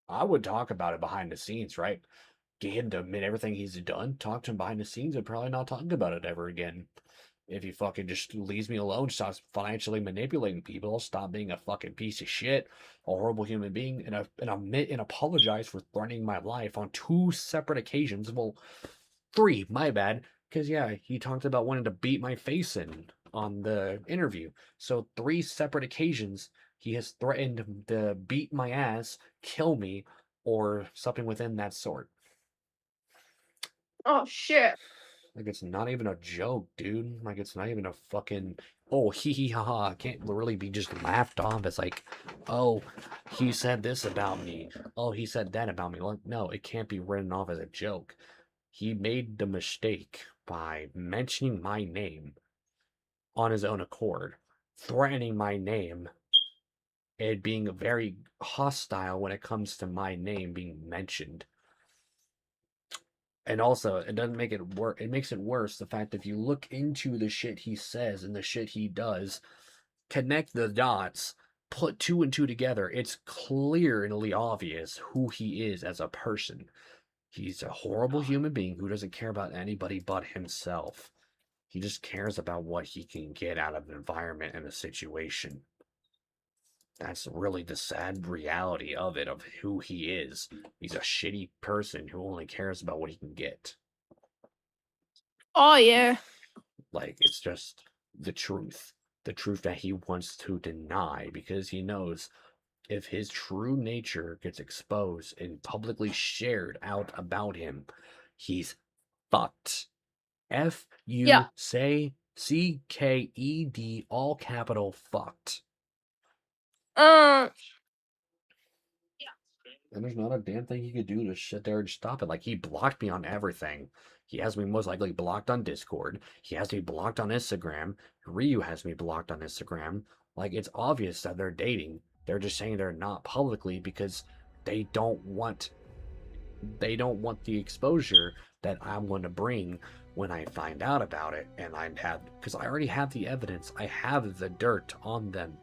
I would talk about it behind the scenes, right? Get him to admit everything he's done, talk to him behind the scenes, and probably not talk about it ever again. If he fucking just leaves me alone, stops financially manipulating people, stop being a fucking piece of shit, a horrible human being, and admit and apologize for threatening my life on 2 separate occasions. Well, 3, my bad. Because, yeah, he talked about wanting to beat my face in on the interview. So 3 separate occasions, he has threatened to beat my ass, kill me, or something within that sort. Oh, shit. Like, it's not even a joke, dude. Like, it's not even a fucking, oh, hee hee ha ha. It can't really be just laughed off. It's like, oh, he said this about me. Oh, he said that about me. Like, no, it can't be written off as a joke. He made the mistake by mentioning my name on his own accord, threatening my name, and being very hostile when it comes to my name being mentioned. And also, it doesn't make it worse. It makes it worse, the fact that if you look into the shit he says and the shit he does, connect the dots, put 2 and 2 together, it's clearly obvious who he is as a person. He's a horrible human being who doesn't care about anybody but himself. He just cares about what he can get out of an environment and a situation. That's really the sad reality of it, of who he is. He's a shitty person who only cares about what he can get. Oh, yeah. Like, it's just the truth. The truth that he wants to deny, because he knows if his true nature gets exposed and publicly shared out about him, he's fucked. F-U-C-K-E-D, all capital, fucked. And there's not a damn thing he could do to sit there and stop it. Like, he blocked me on everything. He has me most likely blocked on Discord. He has me blocked on Instagram. Ryu has me blocked on Instagram. Like, it's obvious that they're dating. They're just saying they're not publicly because they don't want the exposure that I'm going to bring when I find out about it. And because I already have the evidence. I have the dirt on them.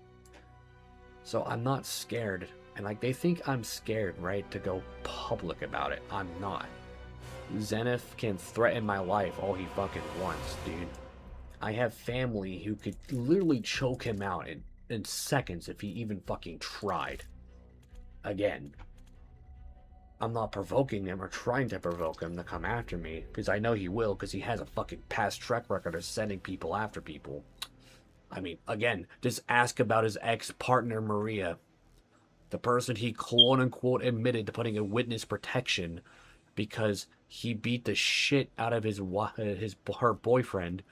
So I'm not scared. And, like, they think I'm scared, right, to go public about it. I'm not. Zenith can threaten my life all he fucking wants, dude. I have family who could literally choke him out in seconds if he even fucking tried. Again, I'm not provoking him or trying to provoke him to come after me, because I know he will, because he has a fucking past track record of sending people after people. I mean, again, just ask about his ex-partner, Maria. The person he quote-unquote admitted to putting in witness protection because he beat the shit out of her boyfriend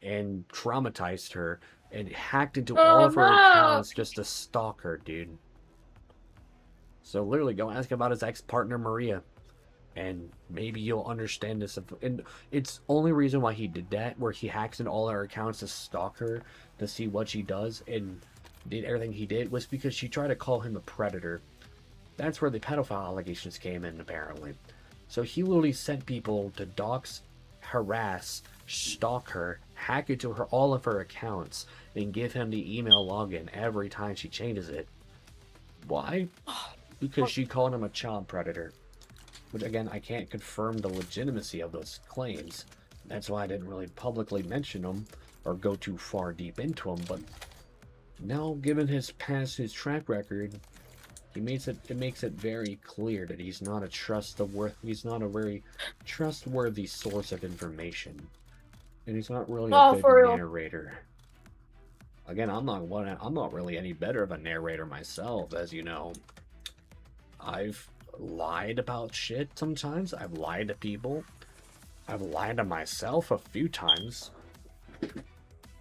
and traumatized her and hacked into all of her accounts just to stalk her, dude. So literally, go ask about his ex-partner, Maria. And maybe you'll understand this. And it's only reason why he did that, where he hacks into all her accounts to stalk her, to see what she does, and did everything he did, was because she tried to call him a predator. That's where the pedophile allegations came in, apparently. So he literally sent people to dox, harass, stalk her, hack into all of her accounts, and give him the email login every time she changes it. Why? Because she called him a child predator. which again, I can't confirm the legitimacy of those claims. That's why I didn't really publicly mention them or go too far deep into them. But now, given his track record, it makes it very clear that he's not a very trustworthy source of information, and he's not really a good narrator. Again, I'm not really any better of a narrator myself, as you know. I've lied about shit sometimes. I've lied to people. I've lied to myself a few times.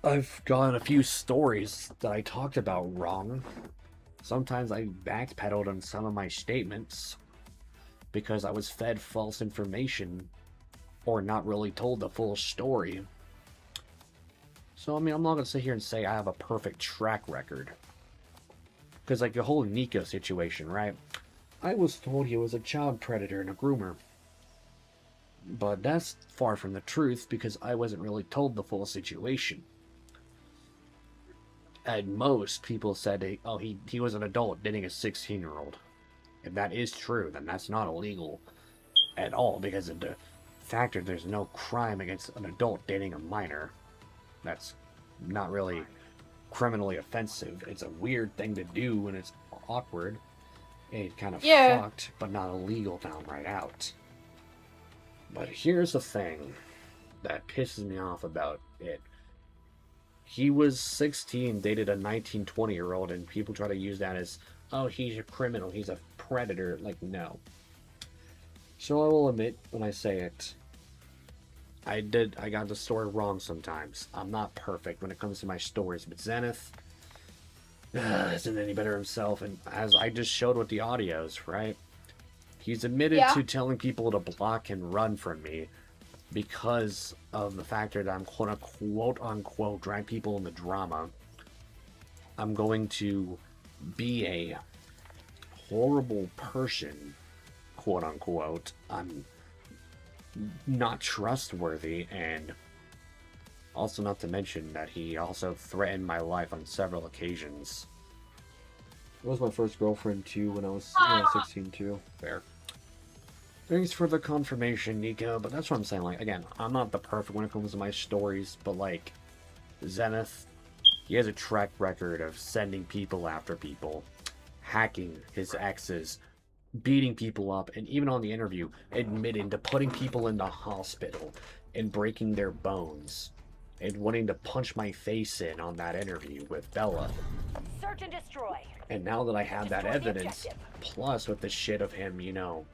I've gotten a few stories that I talked about wrong. Sometimes I backpedaled on some of my statements because I was fed false information or not really told the full story. So, I mean, I'm not going to sit here and say I have a perfect track record. Because, like, the whole Nico situation, right? I was told he was a child predator and a groomer. But that's far from the truth because I wasn't really told the full situation. At most, people said, he was an adult dating a 16-year-old. If that is true, then that's not illegal at all because of the fact that there's no crime against an adult dating a minor. That's not really criminally offensive. It's a weird thing to do and it's awkward. It kind of fucked, but not illegal downright out. But here's the thing that pisses me off about it. He was 16, dated a 19, 20-year-old, and people try to use that as, oh, he's a criminal, he's a predator. Like, no. So I will admit, when I say it, I got the story wrong sometimes. I'm not perfect when it comes to my stories, but Zenith isn't any better himself, and as I just showed with the audios, right? He's admitted to telling people to block and run from me because of the fact that I'm quote unquote drag people in the drama. I'm going to be a horrible person, quote unquote. I'm not trustworthy, and also not to mention that he also threatened my life on several occasions. It was my first girlfriend too when I was 16 too. Fair. Thanks for the confirmation, Nico, but that's what I'm saying. Like, again, I'm not the perfect when it comes to my stories, but like, Zenith, he has a track record of sending people after people, hacking his exes, beating people up, and even on the interview, admitting to putting people in the hospital and breaking their bones, and wanting to punch my face in on that interview with Bella. Search and destroy. And now that I have that evidence, plus with the shit of him, you know,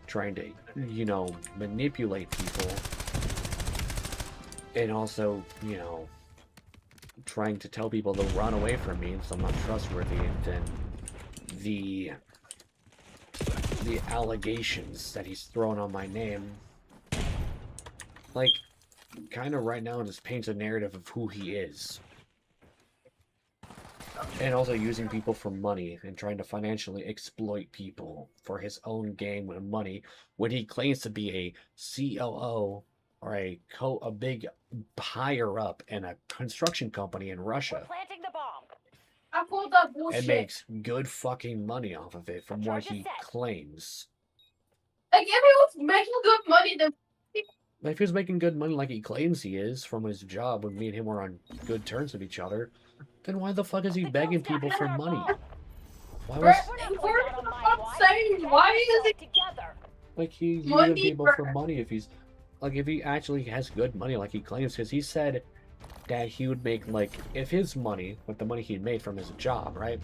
trying to, you know, manipulate people, and also, you know, trying to tell people to run away from me so I'm not trustworthy, and then the allegations that he's throwing on my name, like, kind of right now just paints a narrative of who he is. And also using people for money and trying to financially exploit people for his own gain with money when he claims to be a COO or a big higher up in a construction company in Russia. Planting the bomb. I pulled up bullshit. And makes good fucking money off of it from what he claims. Like, if he was making good money, then... If he was making good money like he claims he is from his job when me and him were on good terms with each other, then why the fuck is he begging people for money? Why was... Why is it... Like, he's using people for money if he's... Like, if he actually has good money like he claims, because he said that he would make, like, if his money, with the money he made from his job, right?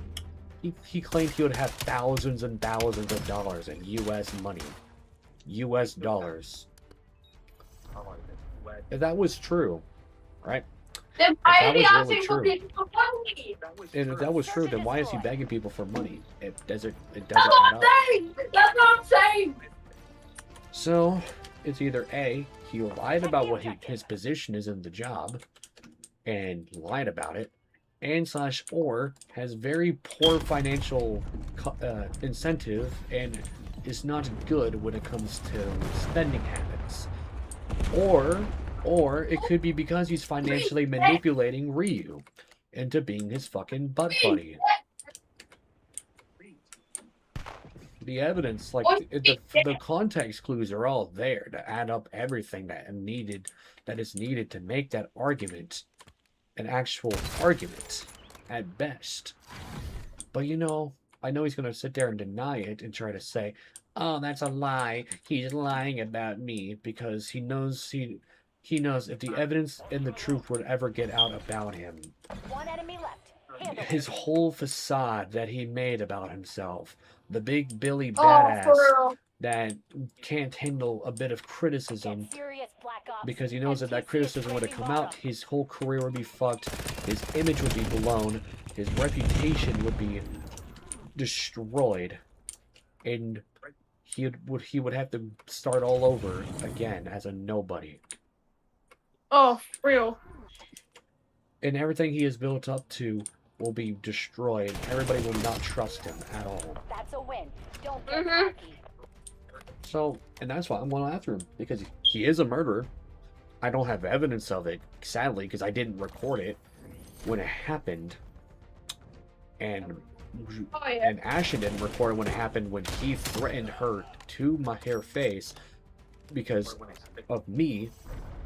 He claimed he would have thousands and thousands of dollars in U.S. money. U.S. dollars. If that was true, right? Then why are they asking for people for money? And if that was true, then why is he begging people for money? It doesn't That's what I'm saying! That's what I'm saying! So, it's either A, he lied about what his position is in the job, and lied about it, and / or has very poor financial incentive and is not good when it comes to spending habits. Or it could be because he's financially manipulating Ryu into being his fucking butt buddy. The evidence, like What? the context clues are all there to add up everything that is needed to make that argument an actual argument at best. But you know, I know he's gonna sit there and deny it and try to say, "Oh, that's a lie. He's lying about me," because he knows if the evidence and the truth would ever get out about him, One enemy left. Handle his whole facade that he made about himself, the big Billy Oh, badass for real. that can't handle a bit of criticism Get serious, Black Ops. because he knows that that criticism would have come out, his whole career would be fucked, his image would be blown, his reputation would be destroyed, and he would have to start all over again as a nobody. Oh, for real. And everything he has built up to will be destroyed. Everybody will not trust him at all. That's a win. Don't get Mhm. cocky. So, and that's why I'm going after him, because he is a murderer. I don't have evidence of it, sadly, because I didn't record it when it happened. And Oh, yeah. and Ashen didn't record it when it happened, when he threatened her to her face because of me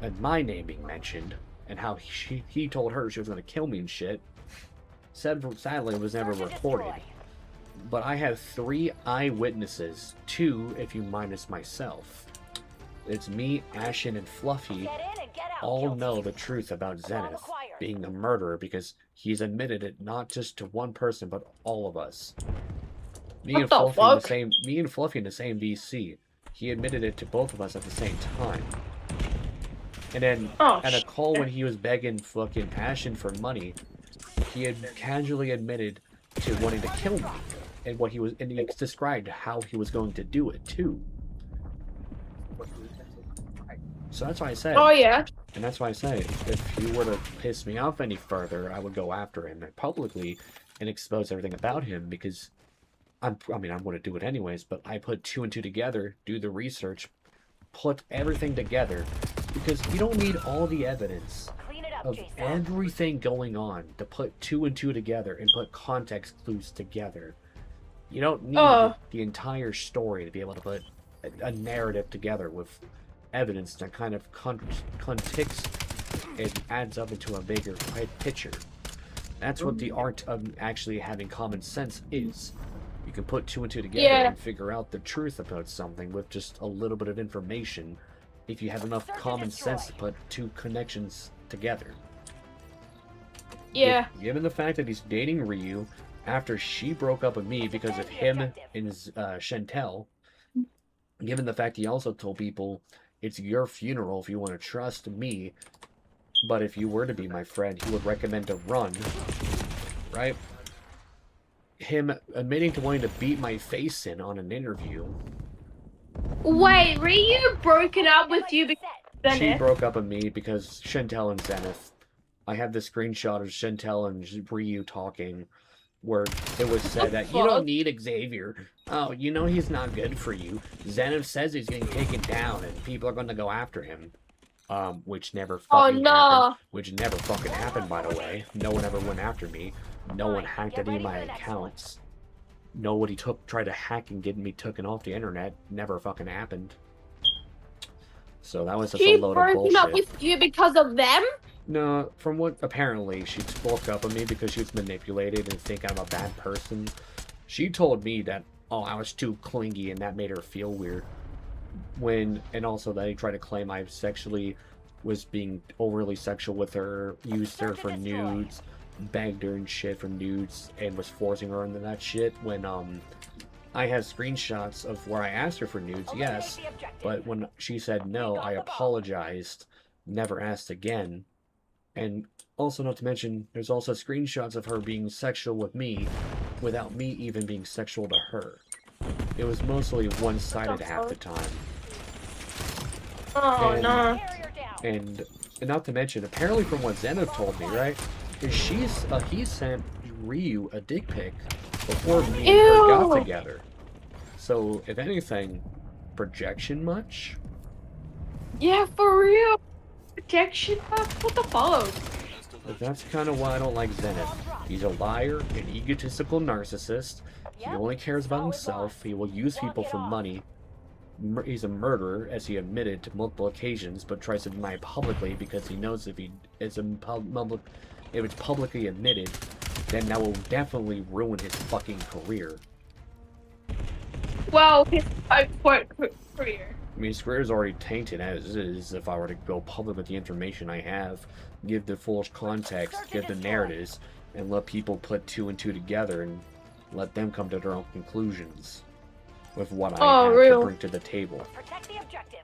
and my name being mentioned, and how he told her she was going to kill me and shit. Sadly, it was never Search and recorded. destroy. But I have 3 eyewitnesses, 2 if you minus myself. It's me, Ashen, and Fluffy Get in and get out. all Kill know team. the truth about Zenith acquired. being the murderer, because he's admitted it not just to one person but all of us. Me What and the Fluffy in the fuck? same VC. He admitted it to both of us at the same time. And then Oh, at a call when he was begging fucking Ashen for money, he had casually admitted to wanting to kill me, and he described how he was going to do it too. So that's why I said, Oh, yeah. and that's why I say, if he were to piss me off any further, I would go after him publicly and expose everything about him, because I'm going to do it anyways, but I put 2 and 2 together, do the research, put everything together, because you don't need all the evidence Clean it up, of Jason. everything going on to put 2 and 2 together and put context clues together. You don't need the entire story to be able to put a narrative together with evidence that kind of context and adds up into a bigger picture. That's what the art of actually having common sense is. You can put 2 and 2 together and figure out the truth about something with just a little bit of information, if you have enough common sense to put 2 connections together. Yeah. Given the fact that he's dating Ryu after she broke up with me because of him and Chantel, given the fact he also told people it's your funeral if you want to trust me, but if you were to be my friend, he would recommend to run, right? Him admitting to wanting to beat my face in on an interview. Wait, were you broken up with you because of She Zenith? broke up with me because Chantel and Zenith. I have the screenshot of Chantel and Ryu talking, where it was said that you don't need Xavier. Oh, you know he's not good for you. Zenith says he's getting taken down and people are going to go after him. Which never fucking happened. Which never fucking happened, by the way. No one ever went after me. No one hacked any of my accounts. Nobody tried to hack and get me taken off the internet. Never fucking happened. So that was just a load of bullshit. She broke up with you because of them? No, from what apparently she spoke up with me because she was manipulated and think I'm a bad person. She told me that, oh, I was too clingy and that made her feel weird. And also that he tried to claim I was being overly sexual with her, used her for nudes, begged her and shit for nudes, and was forcing her into that shit when, I have screenshots of where I asked her for nudes, yes, but when she said no, I apologized, never asked again. And also, not to mention, there's also screenshots of her being sexual with me without me even being sexual to her. It was mostly one-sided half the time. Oh, no. And not to mention, apparently from what Zenith told me, right, is he sent Ryu a dick pic before me and her got together. So, if anything, projection much? Yeah, for real. Projection? What the fuck? But that's kind of why I don't like Zenith. He's a liar, an egotistical narcissist, He only cares about himself. He will use people for money. He's a murderer, as he admitted to multiple occasions, but tries to deny publicly because he knows if it's publicly admitted, then that will definitely ruin his fucking career. Well, his career. I mean, his career is already tainted as is. If I were to go public with the information I have, give the full context, give the narratives, and let people put 2 and 2 together and let them come to their own conclusions with what I have to bring to the table. Protect the objective.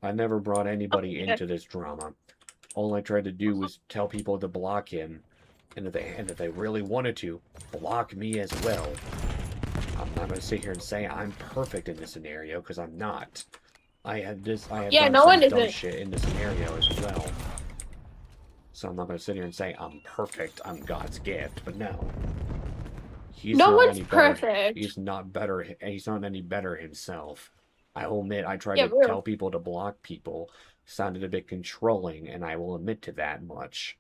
I never brought anybody into this drama. All I tried to do was tell people to block him, and if they really wanted to, block me as well. I'm not going to sit here and say I'm perfect in this scenario, because I'm not. I have done some dumb shit in this scenario as well. So I'm not going to sit here and say I'm perfect, I'm God's gift, but no. No one's perfect. He's not better. He's not any better himself. I will admit I tried to tell people to block people. Sounded a bit controlling, and I will admit to that much.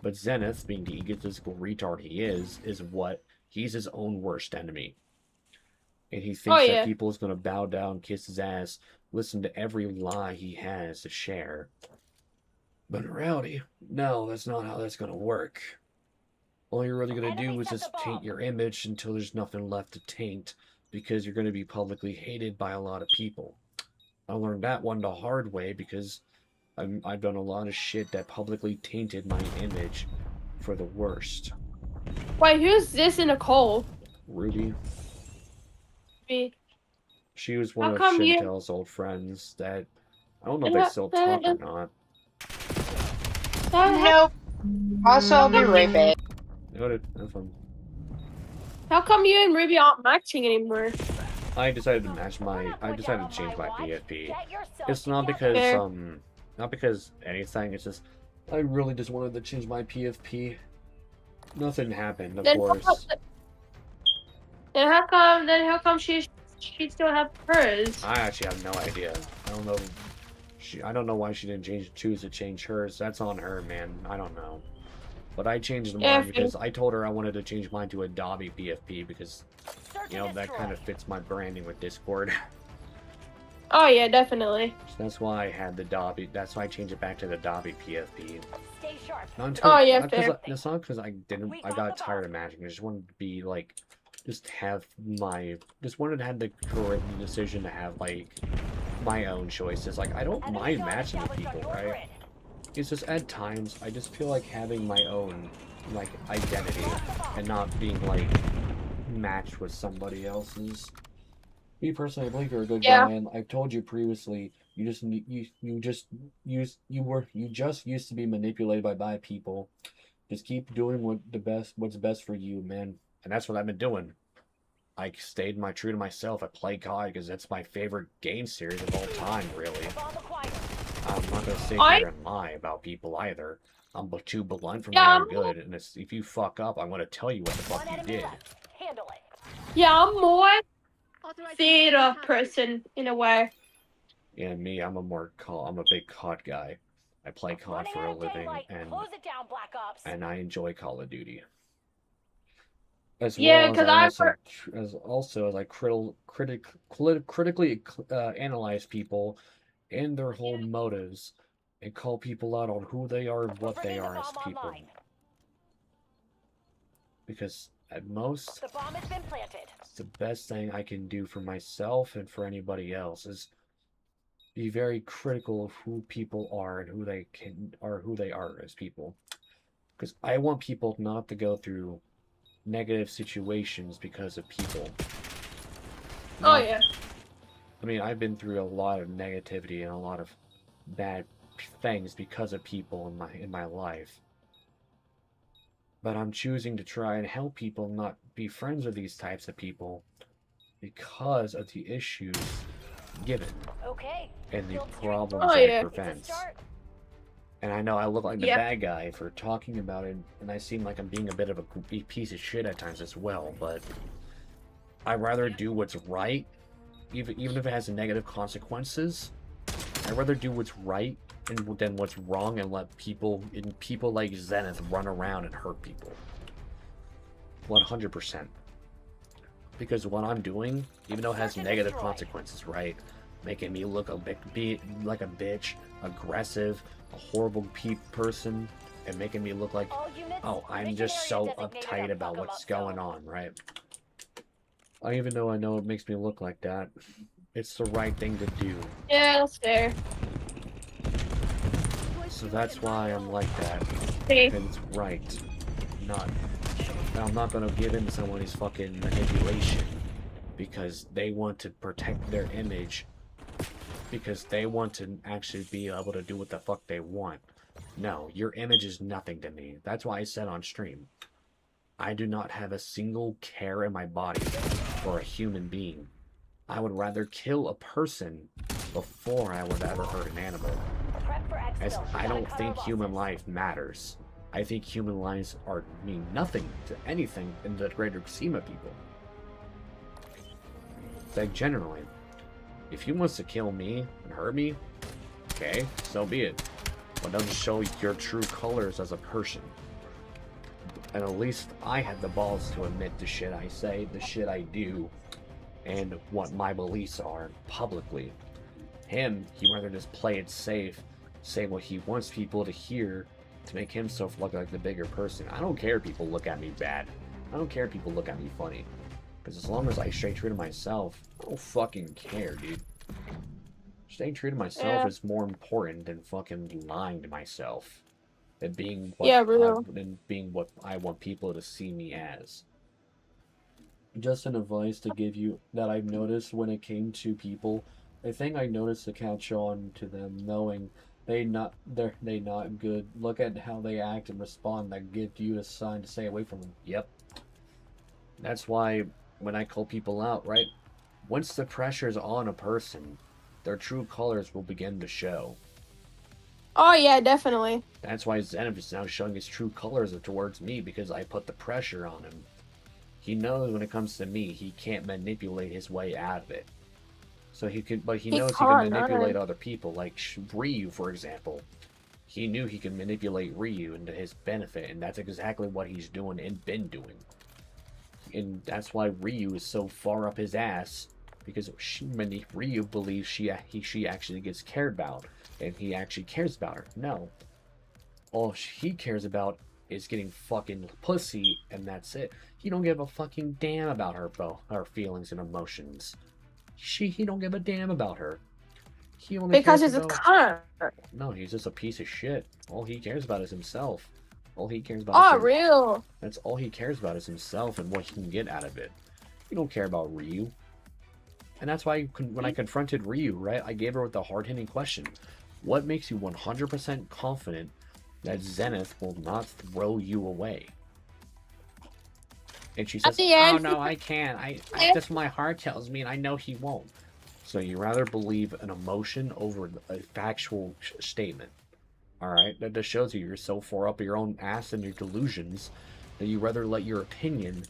But Zenith, being the egotistical retard he is he's his own worst enemy. And he thinks that people is going to bow down, kiss his ass, listen to every lie he has to share. But in reality, no, that's not how that's going to work. All you're really going to do is just taint your image until there's nothing left to taint, because you're going to be publicly hated by a lot of people. I learned that one the hard way, because I've done a lot of shit that publicly tainted my image for the worst. Wait, who's this in a call? Ruby. Ruby. She was one of Chantel's old friends that... I don't know if they still talk or not. Nope. Also, I'll be right back. Noted. Have fun. How come you and Ruby aren't matching anymore? I decided to change my PFP. It's not because not because anything. It's just I really just wanted to change my PFP. Nothing happened, of course. Then how come she still have hers? I actually have no idea. I don't know. I don't know why she didn't choose to change hers. That's on her, man. I don't know. But I changed mine because I told her I wanted to change mine to a Dobby PFP because, you know, that kind of fits my branding with Discord. Oh yeah, definitely. So that's why I had the Dobby. That's why I changed it back to the Dobby PFP. Stay sharp. It's not because I got tired of matching. I just wanted to be like, just wanted to have the correct decision to have like my own choices. Like I don't mind matching with people, right? It's just at times I just feel like having my own like identity and not being like matched with somebody else's. Me personally, I believe you're a good guy, and I've told you previously. You just used to be manipulated by bad people. Just keep doing what's best for you, man. And that's what I've been doing. I stayed true to myself. I play COD because that's my favorite game series of all time, really. I'm not gonna sit here and lie about people either. I'm too blunt for my own good, and if you fuck up, I'm gonna tell you what the fuck you did. Handle it. Yeah, I'm more theater person in a way. Yeah, me, I'm a big COD guy. I play COD for a living, and I enjoy Call of Duty. As I critically analyze people and their whole motives, and call people out on who they are and what they are as people. Because at most, the bomb has been planted. It's the best thing I can do for myself and for anybody else is be very critical of who people are and who they are as people. Because I want people not to go through negative situations because of people. Oh yeah. I mean, I've been through a lot of negativity and a lot of bad things because of people in my life. But I'm choosing to try and help people not be friends with these types of people because of the issues given and the problems it prevents. And I know I look like the bad guy for talking about it, and I seem like I'm being a bit of a piece of shit at times as well, but I'd rather do what's right, even if it has negative consequences. I'd rather do what's right than what's wrong and let people like Zenith run around and hurt people. 100%. Because what I'm doing, even though it has negative consequences, right? Making me look like a bitch, aggressive, a horrible person, and making me look like, oh, I'm just so uptight about what's going on, right? Even though I know it makes me look like that, it's the right thing to do. Yeah, that's fair. So that's why I'm like that. Okay. Because it's right. I'm not gonna give in to somebody's fucking manipulation because they want to protect their image, because they want to actually be able to do what the fuck they want. No, your image is nothing to me. That's why I said on stream, I do not have a single care in my body for a human being. I would rather kill a person before I would ever hurt an animal. As I don't think human life matters. I think human lives mean nothing to anything in the greater scheme of people. Like, generally, if he wants to kill me and hurt me, okay, so be it. But don't show your true colors as a person. And at least I had the balls to admit the shit I say, the shit I do, and what my beliefs are publicly. Him, he'd rather just play it safe, say what he wants people to hear, to make himself look like the bigger person. I don't care if people look at me bad. I don't care if people look at me funny. Because as long as I stay true to myself, I don't fucking care, dude. Staying true to myself is more important than fucking lying to myself. Than being what I want people to see me as. Just an advice to give you that I've noticed when it came to people. A thing I noticed to catch on to them knowing they not good. Look at how they act and respond. That give you a sign to stay away from them. Yep. That's why when I call people out, right? Once the pressure's on a person, their true colors will begin to show. Oh yeah, definitely. That's why Zenith is now showing his true colors towards me, because I put the pressure on him. He knows when it comes to me, he can't manipulate his way out of it. So he knows he can manipulate other people, like Ryu, for example. He knew he could manipulate Ryu into his benefit, and that's exactly what he's doing and been doing. And that's why Ryu is so far up his ass, because Ryu believes she actually gets cared about, and he actually cares about her. No. All he cares about is getting fucking pussy, and that's it. He don't give a fucking damn about her feelings and emotions. He don't give a damn about her. He only because cares he's about... a cunt. No, he's just a piece of shit. All he cares about is himself. All he cares about real. That's all he cares about is himself and what he can get out of it. He don't care about Ryu. And that's why when I confronted Ryu, right, I gave her the hard-hitting question. What makes you 100% confident that Zenith will not throw you away? And she says, oh no, I can't. That's what my heart tells me, and I know he won't. So you rather believe an emotion over a factual statement. Alright? That just shows you you're so far up your own ass and your delusions that you rather let your opinion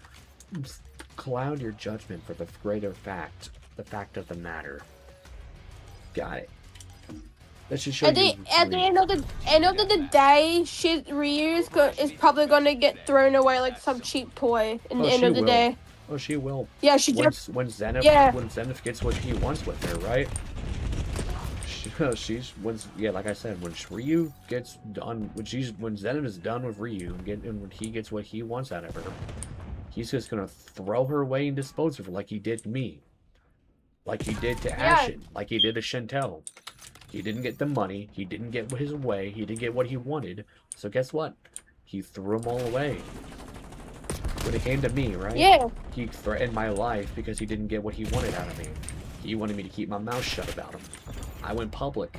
cloud your judgment for the greater fact. The fact of the matter. Got it. That should show at the end of the day, Ryu is probably gonna get thrown away like some cheap toy in the end of the day. Oh, she will. Yeah, when Zenith gets what he wants with her, right? Like I said, when Ryu gets done, when Zenith is done with Ryu and when he gets what he wants out of her, he's just gonna throw her away and dispose of her like he did me, like he did to Ashen, like he did to Chantel. He didn't get the money. He didn't get his way. He didn't get what he wanted. So guess what? He threw them all away. When it came to me, right? Yeah. He threatened my life because he didn't get what he wanted out of me. He wanted me to keep my mouth shut about him. I went public,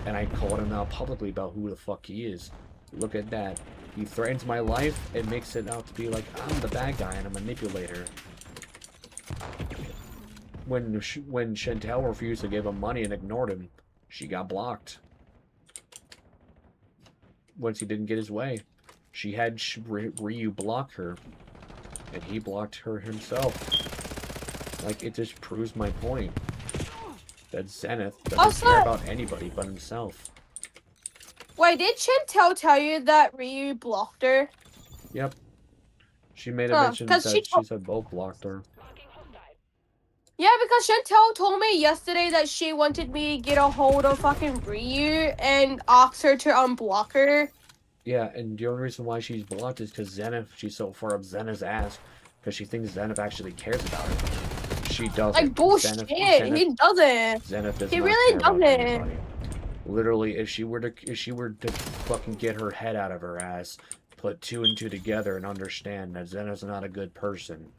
and I called him out publicly about who the fuck he is. Look at that. He threatens my life and makes it out to be like I'm the bad guy and a manipulator. When Chantel refused to give him money and ignored him, she got blocked. Once he didn't get his way, she had Ryu block her, and he blocked her himself. Like, it just proves my point that Zenith doesn't care about anybody but himself. Wait, did Chantel tell you that Ryu blocked her? Yep. She made a mention that she said both blocked her. Yeah, because Chantel told me yesterday that she wanted me to get a hold of fucking Ryu and ask her to unblock her. Yeah, and the only reason why she's blocked is because she's so far up Zenith's ass, because she thinks Zenith actually cares about her. She doesn't. Like, bullshit. He doesn't. Zenith does He not really care about doesn't. anybody. Literally, if she were to fucking get her head out of her ass, put 2 and 2 together and understand that Zenith's not a good person,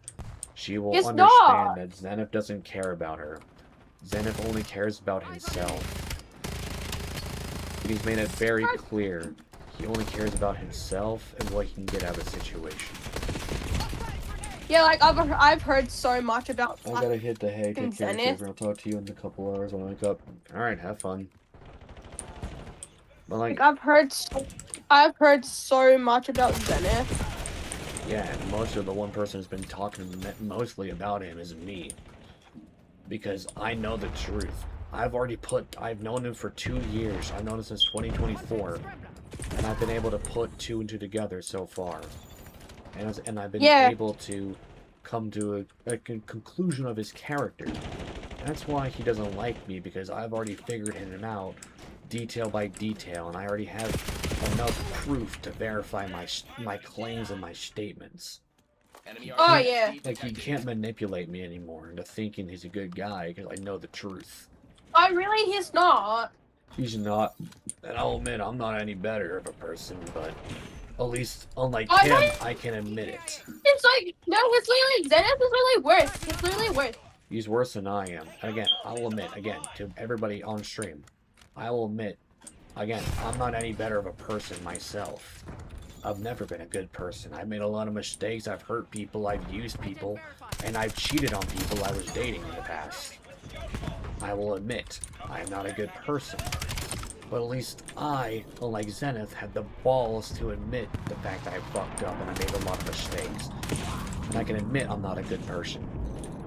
she will understand that Zenith doesn't care about her. Zenith only cares about himself. He's made it very clear. He only cares about himself and what he can get out of the situation. Yeah, like I've heard so much about. I gotta hit the hay. Take care, Zenith. I'll talk to you in a couple hours when I wake up. All right, have fun. But like I've heard so much about Zenith. Yeah, and most of the one person who's been talking mostly about him is me. Because I know the truth. I've known him for 2 years. I've known him since 2024. And I've been able to put 2 and 2 together so far. And I've been able to come to a conclusion of his character. That's why he doesn't like me, because I've already figured him out detail by detail, and I already have enough proof to verify my claims and my statements. Oh yeah. Like, you can't manipulate me anymore into thinking he's a good guy, because I know the truth. Oh really? He's not. He's not. And I'll admit, I'm not any better of a person, but at least, unlike Oh, him, no. I can admit it. It's like, no, it's literally, Zenith is really worse. It's literally worse. He's worse than I am. And again, I'll admit, to everybody on stream, I will admit, again, I'm not any better of a person myself. I've never been a good person. I've made a lot of mistakes. I've hurt people. I've used people. And I've cheated on people I was dating in the past. I will admit, I am not a good person. But at least I, unlike Zenith, had the balls to admit the fact that I fucked up and I made a lot of mistakes. And I can admit I'm not a good person.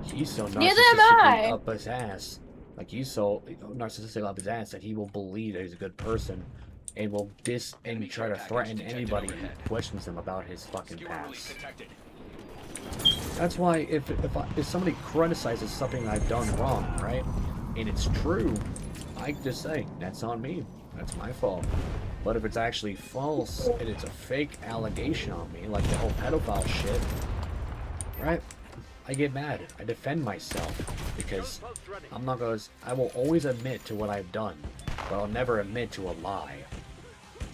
He's so narcissistically up his ass. Like, he's so narcissistic up his ass that he will believe that he's a good person and will and try to threaten anybody who questions him about his fucking past. That's why if somebody criticizes something I've done wrong, right, and it's true, I just say, that's on me. That's my fault. But if it's actually false and it's a fake allegation on me, like the whole pedophile shit, right, I get mad. I defend myself because I will always admit to what I've done, but I'll never admit to a lie.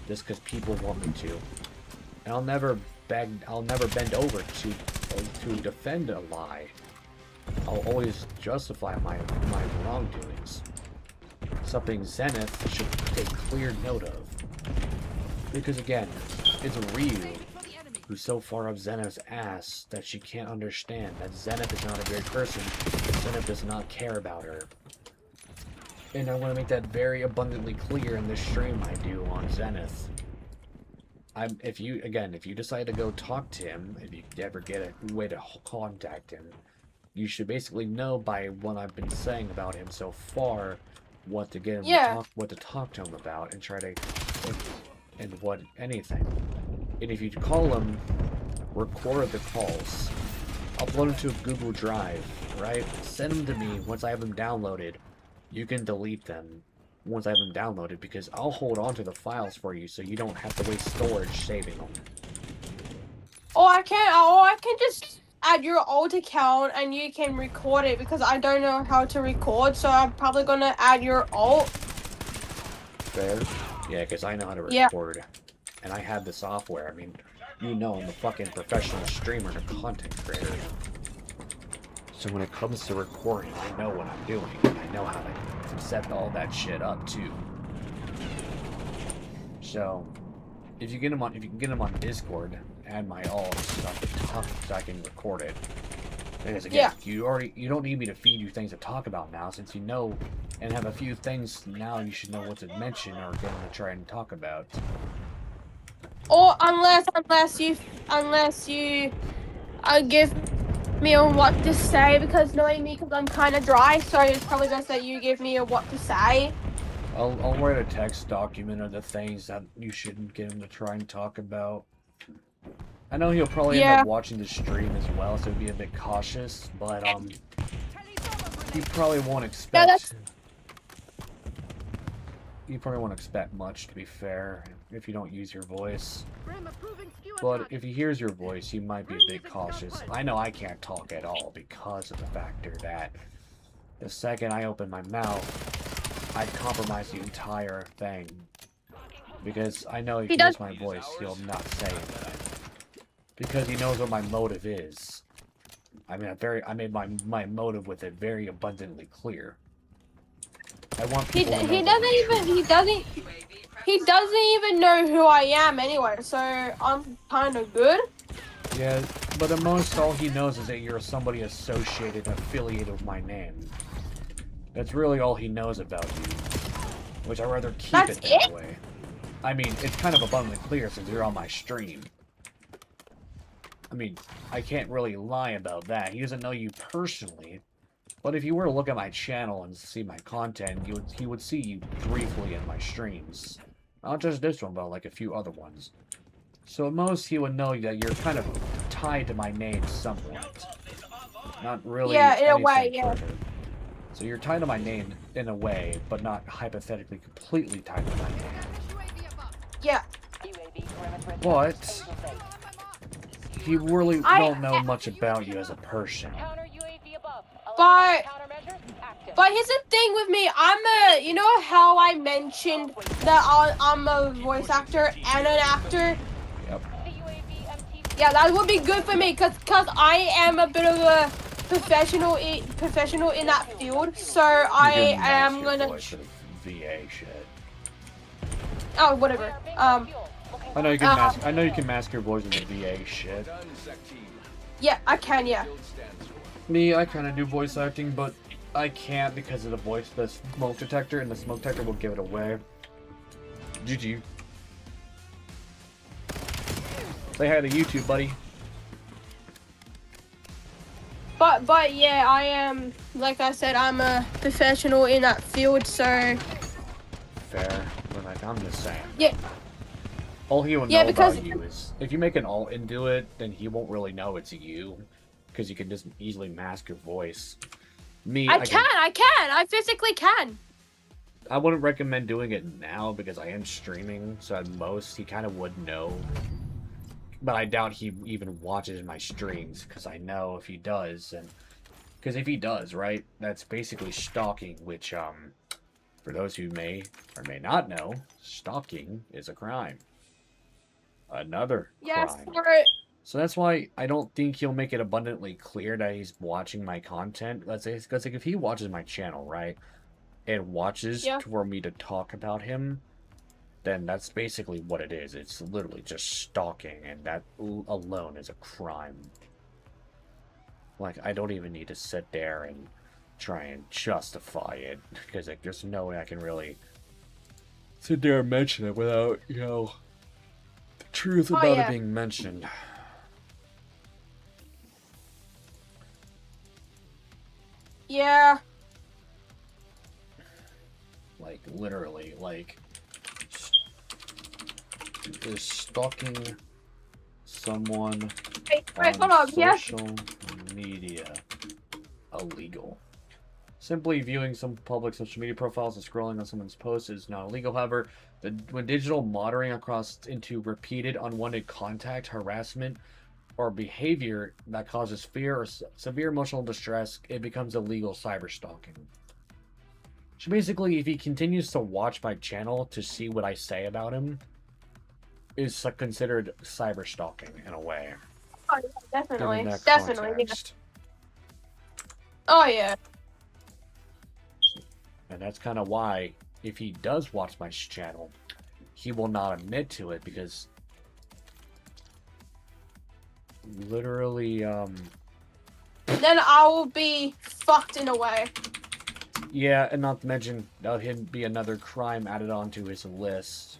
Just because people want me to. And I'll never bend over to defend a lie. I'll always justify my wrongdoings. Something Zenith should take clear note of. Because again, it's Ryu who's so far up Zenith's ass that she can't understand that Zenith is not a good person. Zenith does not care about her. And I want to make that very abundantly clear in this stream I do on Zenith. If you decide to go talk to him, if you ever get a way to contact him, you should basically know by what I've been saying about him so far what to get him what to talk to him about and try to anything. And if you call him, record the calls, upload them to a Google Drive, right? Send them to me once I have them downloaded. You can delete them once I have them downloaded because I'll hold on to the files for you so you don't have to waste storage saving them. I can just add your old account and you can record it because I don't know how to record, so I'm probably gonna add your alt. Fair? Yeah, because I know how to record. And I have the software. I mean, you know I'm a fucking professional streamer and a content creator. So when it comes to recording, I know what I'm doing. I know how to set all that shit up too. So if you can get him on Discord, add my alt stuff to talk so I can record it. Because again, you don't need me to feed you things to talk about now, since you know and have a few things now you should know what to mention or get them to try and talk about. Or unless you give me a what to say, because knowing me, because I'm kind of dry, so it's probably best that you give me a what to say. I'll write a text document of the things that you shouldn't get him to try and talk about. I know he'll probably end up watching the stream as well, so be a bit cautious, but you probably won't Yeah, expect. that's You probably won't expect much, to be fair, if you don't use your voice. But if he hears your voice, he might be a bit cautious. I know I can't talk at all because of the factor that the second I open my mouth, I'd compromise the entire thing. Because I know if he hears my voice, he'll not say anything. Because he knows what my motive is. I mean, I made my motive with it very abundantly clear. I want people to know he doesn't even know who I am anyway, so I'm kind of good. Yeah, but at most all he knows is that you're somebody associated, affiliated with my name. That's really all he knows about you. Which I'd rather keep it that way. I mean, it's kind of abundantly clear since you're on my stream. I mean, I can't really lie about that. He doesn't know you personally. But if you were to look at my channel and see my content, he would see you briefly in my streams. Not just this one, but like a few other ones. So at most, he would know that you're kind of tied to my name somewhat. Not really. Yeah, in a way, yeah. further. So you're tied to my name in a way, but not hypothetically completely tied to my name. Yeah. But he really don't know much about you as a person. But here's the thing with me, you know how I mentioned that I'm a voice actor and an actor? Yep. Yeah, that would be good for me, cause I am a bit of a professional in that field, so I am gonna... VA shit. Oh, whatever. I know you can mask. I know you can mask your voice in the VA shit. Yeah, I can. Yeah. Me, I kind of do voice acting, but I can't because of the smoke detector, and the smoke detector will give it away. GG. Say hi to YouTube, buddy. But yeah, I am, like I said, I'm a professional in that field, so... Fair. But like, I'm just saying. Yeah. All he will know about you is... If you make an alt into it, then he won't really know it's you. Because you can just easily mask your voice. Me, I can. I physically can. I wouldn't recommend doing it now because I am streaming, so at most he kind of would know. But I doubt he even watches my streams, because I know if he does, and because if he does, right, that's basically stalking, which, for those who may or may not know, stalking is a crime. Another crime. So that's why I don't think he'll make it abundantly clear that he's watching my content. Let's say, because like if he watches my channel, right, and watches for me to talk about him, then that's basically what it is. It's literally just stalking, and that alone is a crime. Like, I don't even need to sit there and try and justify it, because like, there's no way I can really sit there and mention it without, you know, the truth about it being mentioned. Yeah. Like, literally, like, is stalking someone on social media illegal? Simply viewing some public social media profiles and scrolling on someone's posts is not illegal. However, when digital monitoring across into repeated unwanted contact, harassment, or behavior that causes fear or severe emotional distress, it becomes illegal cyber stalking. So basically, if he continues to watch my channel to see what I say about him, is considered cyber stalking in a way. Oh, yeah, definitely. Definitely. Yeah. Oh, yeah. And that's kind of why, if he does watch my channel, he will not admit to it, because literally, then I will be fucked in a way. Yeah, and not to mention, that would be another crime added onto his list.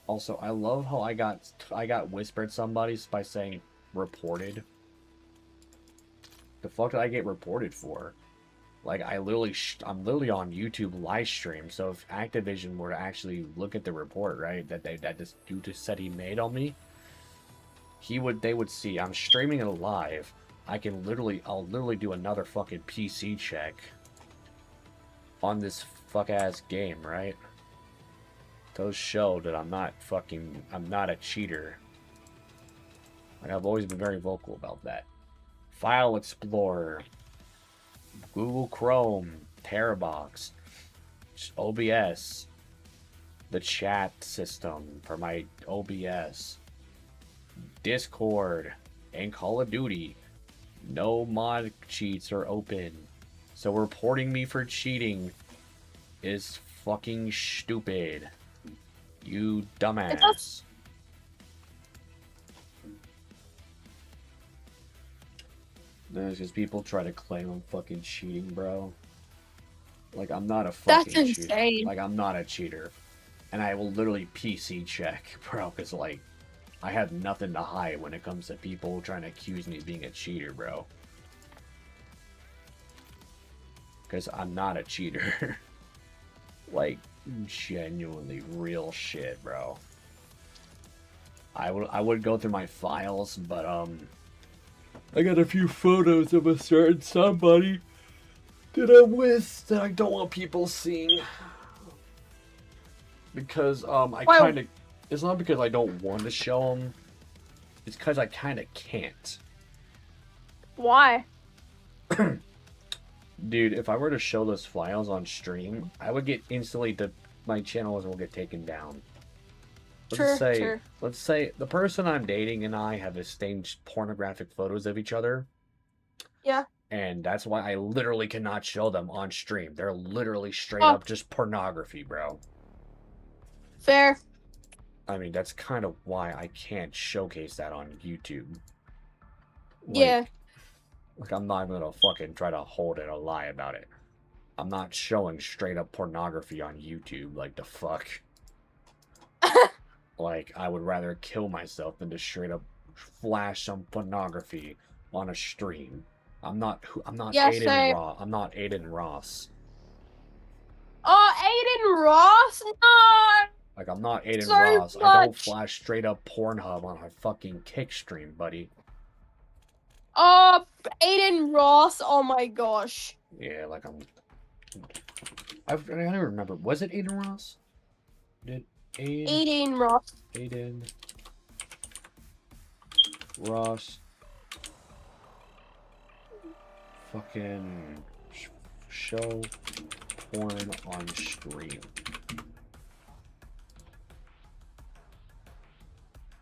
Also, I love how I got whispered somebody by saying reported. The fuck did I get reported for? Like, I'm literally on YouTube live stream. So if Activision were to actually look at the report, right, that this dude just said he made on me, they would see I'm streaming it live. I'll literally do another fucking PC check on this fuck-ass game, right? Those show that I'm not a cheater. Like, I've always been very vocal about that. File Explorer, Google Chrome, Terabox, OBS, the chat system for my OBS, Discord, and Call of Duty. No mod cheats are open. So reporting me for cheating is fucking stupid. You dumbass. There's just people try to claim I'm fucking cheating, bro. Like, I'm not a fucking That's cheater. insane. Like, I'm not a cheater. And I will literally PC check, bro, because, like, I have nothing to hide when it comes to people trying to accuse me of being a cheater, bro. Because I'm not a cheater. Like, genuinely real shit, bro. I would go through my files, but, I got a few photos of a certain somebody that I'm with that I don't want people seeing. Because, it's not because I don't want to show them. It's because I kind of can't. Why? Dude, if I were to show those files on stream, I would get instantly, my channels will get taken down. Let's say the person I'm dating and I have exchanged pornographic photos of each other. Yeah. And that's why I literally cannot show them on stream. They're literally straight up just pornography, bro. Fair. I mean, that's kind of why I can't showcase that on YouTube. Like, Yeah. Like, I'm not gonna fucking try to hold it or lie about it. I'm not showing straight up pornography on YouTube. Like, the fuck? Like, I would rather kill myself than to straight up flash some pornography on a stream. I'm not Aiden Ross. I'm not Aiden Ross. Oh, Aiden Ross? No! Like, I'm not Aiden So Ross. I don't much. flash straight up Pornhub on a fucking kick stream, buddy. Oh, Aiden Ross. Oh my gosh. Yeah, like I don't remember. Was it Aiden Ross? Did Aiden Ross. Aiden Ross fucking show porn on stream?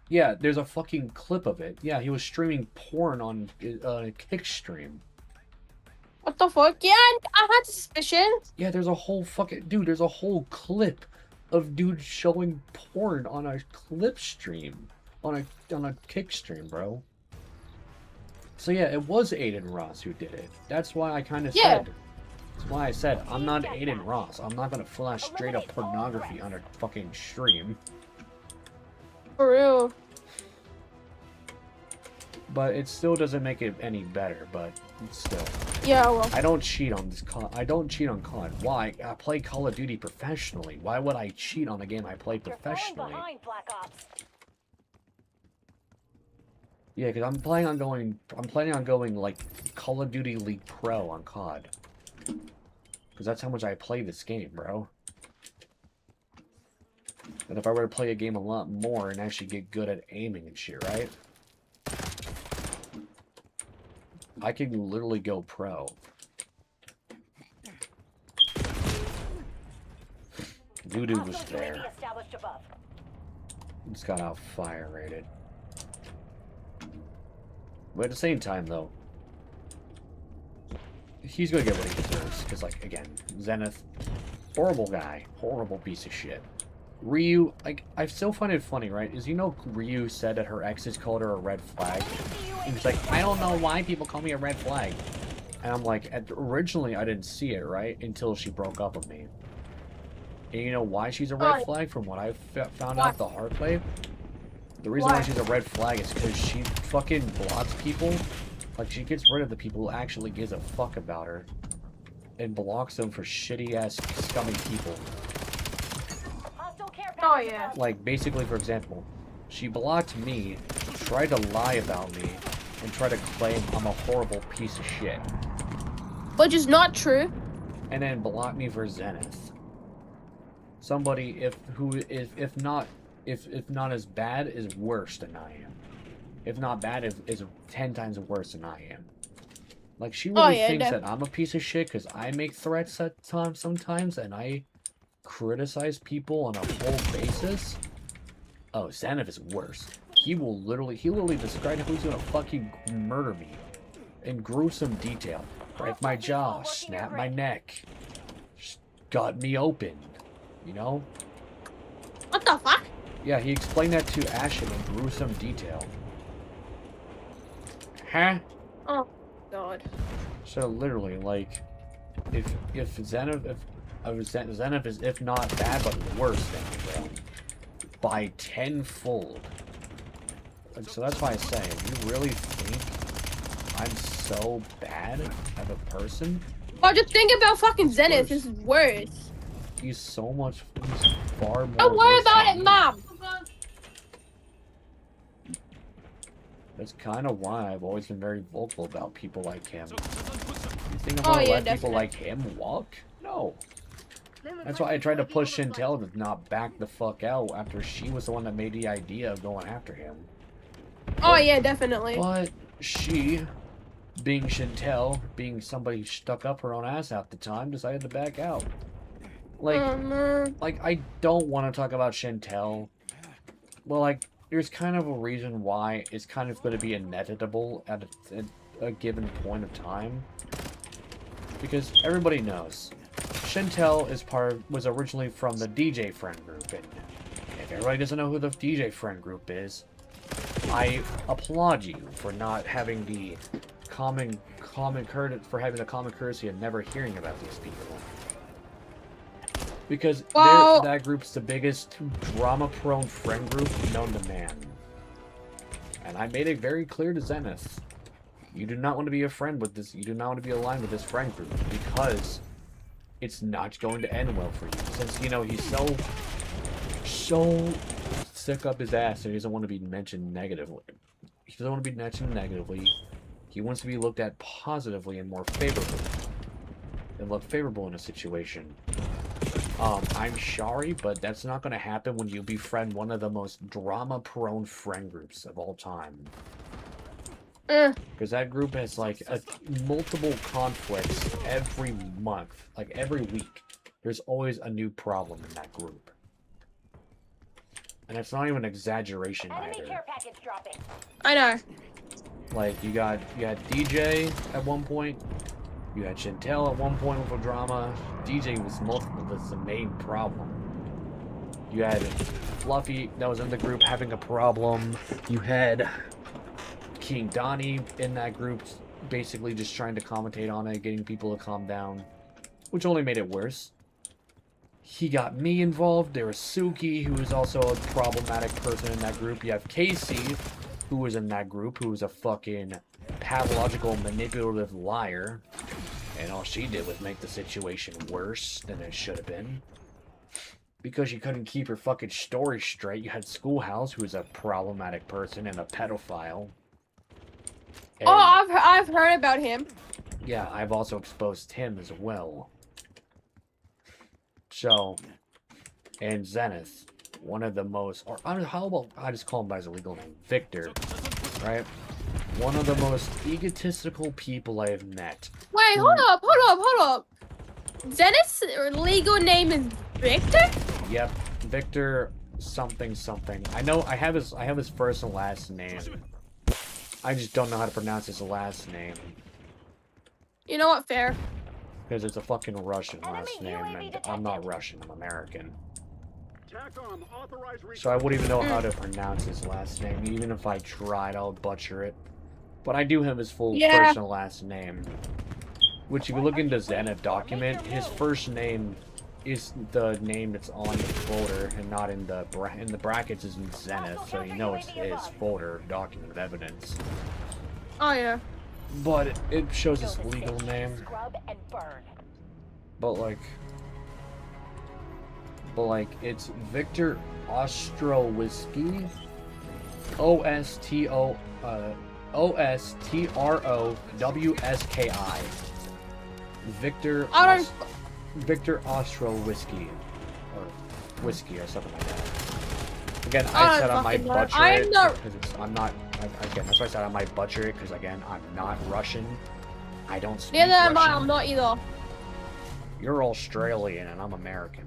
Yeah, there's a fucking clip of it. Yeah, he was streaming porn on a kick stream. What the fuck? Yeah, I had suspicions. Yeah, there's a whole fucking... Dude, there's a whole clip of dude showing porn on a clip stream. On a kick stream, bro. So yeah, it was Aiden Ross who did it. That's why I kind of said... That's why I said, I'm not Aiden Ross. I'm not gonna flash straight up pornography on a fucking stream. For real. But it still doesn't make it any better, but still. Yeah, well. I don't cheat on this COD. I don't cheat on COD. Why? I play Call of Duty professionally. Why would I cheat on a game I play professionally? Yeah, because I'm planning on going like Call of Duty League Pro on COD. Because that's how much I play this game, bro. And if I were to play a game a lot more and actually get good at aiming and shit, right? I could literally go pro. Voodoo was there. It's got out fire rated. But at the same time, though, he's gonna get what he deserves. Because, like, again, Zenith, horrible guy, horrible piece of shit. Ryu, like, I still find it funny, right? Is, you know, Ryu said that her exes called her a red flag. And he's like, I don't know why people call me a red flag. And I'm like, originally I didn't see it, right? Until she broke up with me. And you know why she's a red flag from what I found out the hard way? The reason why she's a red flag is because she fucking blocks people. Like, she gets rid of the people who actually gives a fuck about her. And blocks them for shitty-ass, scummy people. Oh, yeah. Like, basically, for example, she blocked me, tried to lie about me, and try to claim I'm a horrible piece of shit. Which is not true. And then block me for Zenith. Somebody if not as bad is worse than I am. If not bad is 10 times worse than I am. Like she really thinks that I'm a piece of shit because I make threats at times sometimes and I criticize people on a whole basis. Oh, Zenith is worse. He literally describe who's gonna fucking murder me in gruesome detail. Break my jaw, snap my neck, got me open, you know? What the fuck? Yeah, he explained that to Ashen in gruesome detail. Huh? Oh, God. So literally, like, if Zenith is if not bad but worse than me, bro, by tenfold. Like, so that's why I say, you really think I'm so bad of a person? Oh, just think about fucking Zenith. This is worse. He's far more. Don't worry about it, Mom. That's kind of why I've always been very vocal about people like him. You think I'm gonna let people like him walk? No. That's why I tried to push Chantel to not back the fuck out after she was the one that made the idea of going after him. Oh yeah, definitely. But she, being Chantel, being somebody who stuck up her own ass half the time, decided to back out. Like I don't want to talk about Chantel. Well, like, there's kind of a reason why it's kind of going to be inevitable at a given point of time. Because everybody knows Chantel was originally from the DJ friend group, and if everybody doesn't know who the DJ friend group is, I applaud you for not having the common courtesy of never hearing about these people. Because that group's the biggest drama-prone friend group known to man. And I made it very clear to Zenith. You do not want to be a friend with this. You do not want to be aligned with this friend group because it's not going to end well for you. Since, you know, he's so sick up his ass and he doesn't want to be mentioned negatively. He doesn't want to be mentioned negatively. He wants to be looked at positively and more favorably. And look favorable in a situation. I'm sorry, but that's not going to happen when you befriend one of the most drama-prone friend groups of all time. Because that group has, like, multiple conflicts every month. Like, every week. There's always a new problem in that group. And it's not even an exaggeration either. Care package dropping. I know. Like, you had DJ at one point. You had Chantel at one point with a drama. DJ was multiple. That's the main problem. You had Fluffy that was in the group having a problem. You had King Donnie in that group basically just trying to commentate on it, getting people to calm down, which only made it worse. He got me involved. There was Suki, who was also a problematic person in that group. You have Casey, who was in that group, who was a fucking pathological, manipulative liar. And all she did was make the situation worse than it should have been. Because she couldn't keep her fucking story straight. You had Schoolhouse, who was a problematic person and a pedophile. And I've heard about him. yeah, I've also exposed him as well. So, and Zenith, one of the most, or how about I just call him by his legal name, Victor, right? One of the most egotistical people I have met. Wait, hold up. Zenith's legal name is Victor? Yep, Victor something. I know I have his first and last name. I just don't know how to pronounce his last name. You know what, fair. Because it's a fucking Russian last name, and I'm not Russian, I'm American. So I wouldn't even know how to pronounce his last name. Even if I tried, I'll butcher it. But I do have his full first and last name. Which, if you look into Zenith document, his first name is the name that's on the folder, and not in the brackets is in Zenith, so you know it's his folder document of evidence. Oh yeah. But it shows his legal name. But like it's Victor Ostrowiecki, OSTROWSKI. Victor Victor Austral Whiskey. Or whiskey or something like that. Again, I said I might butcher it because I'm not. Again, that's why I said I might butcher it because again, I'm not Russian. I don't speak Russian. I'm not either. You're Australian and I'm American.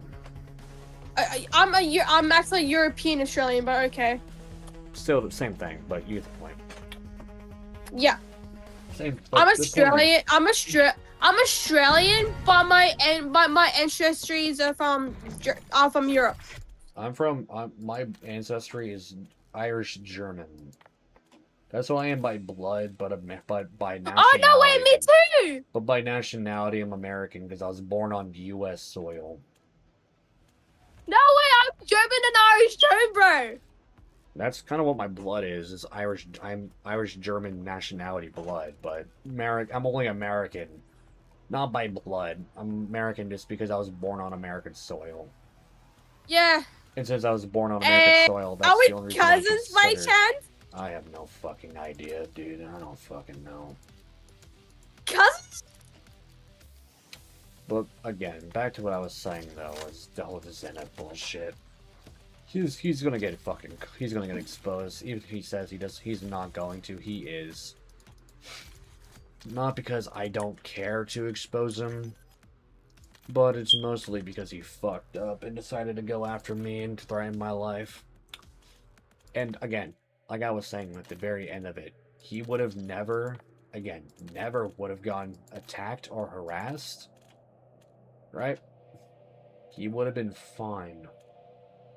I'm actually European Australian, but okay. Still the same thing, but you get the point. Yeah. Same. I'm Australian. I'm Australian, but my ancestries are from Europe. My ancestry is Irish German. That's who I am by blood, but by nationality. Oh no, wait, me too. But by nationality, I'm American because I was born on U.S. soil. No way, I'm German and Irish too, bro. That's kind of what my blood is Irish. I'm Irish German nationality blood, but I'm only American, not by blood. I'm American just because I was born on American soil. Yeah. And since I was born on American soil, that's the only reason cousins by chance? I have no fucking idea, dude. I don't fucking know. Cousins? But again, back to what I was saying though, was the whole Zenith bullshit. He's gonna get exposed. Even if he says he's not going to, he is. Not because I don't care to expose him, but it's mostly because he fucked up and decided to go after me and threaten my life. And again, like I was saying at the very end of it, he would have never would have gotten attacked or harassed, right? He would have been fine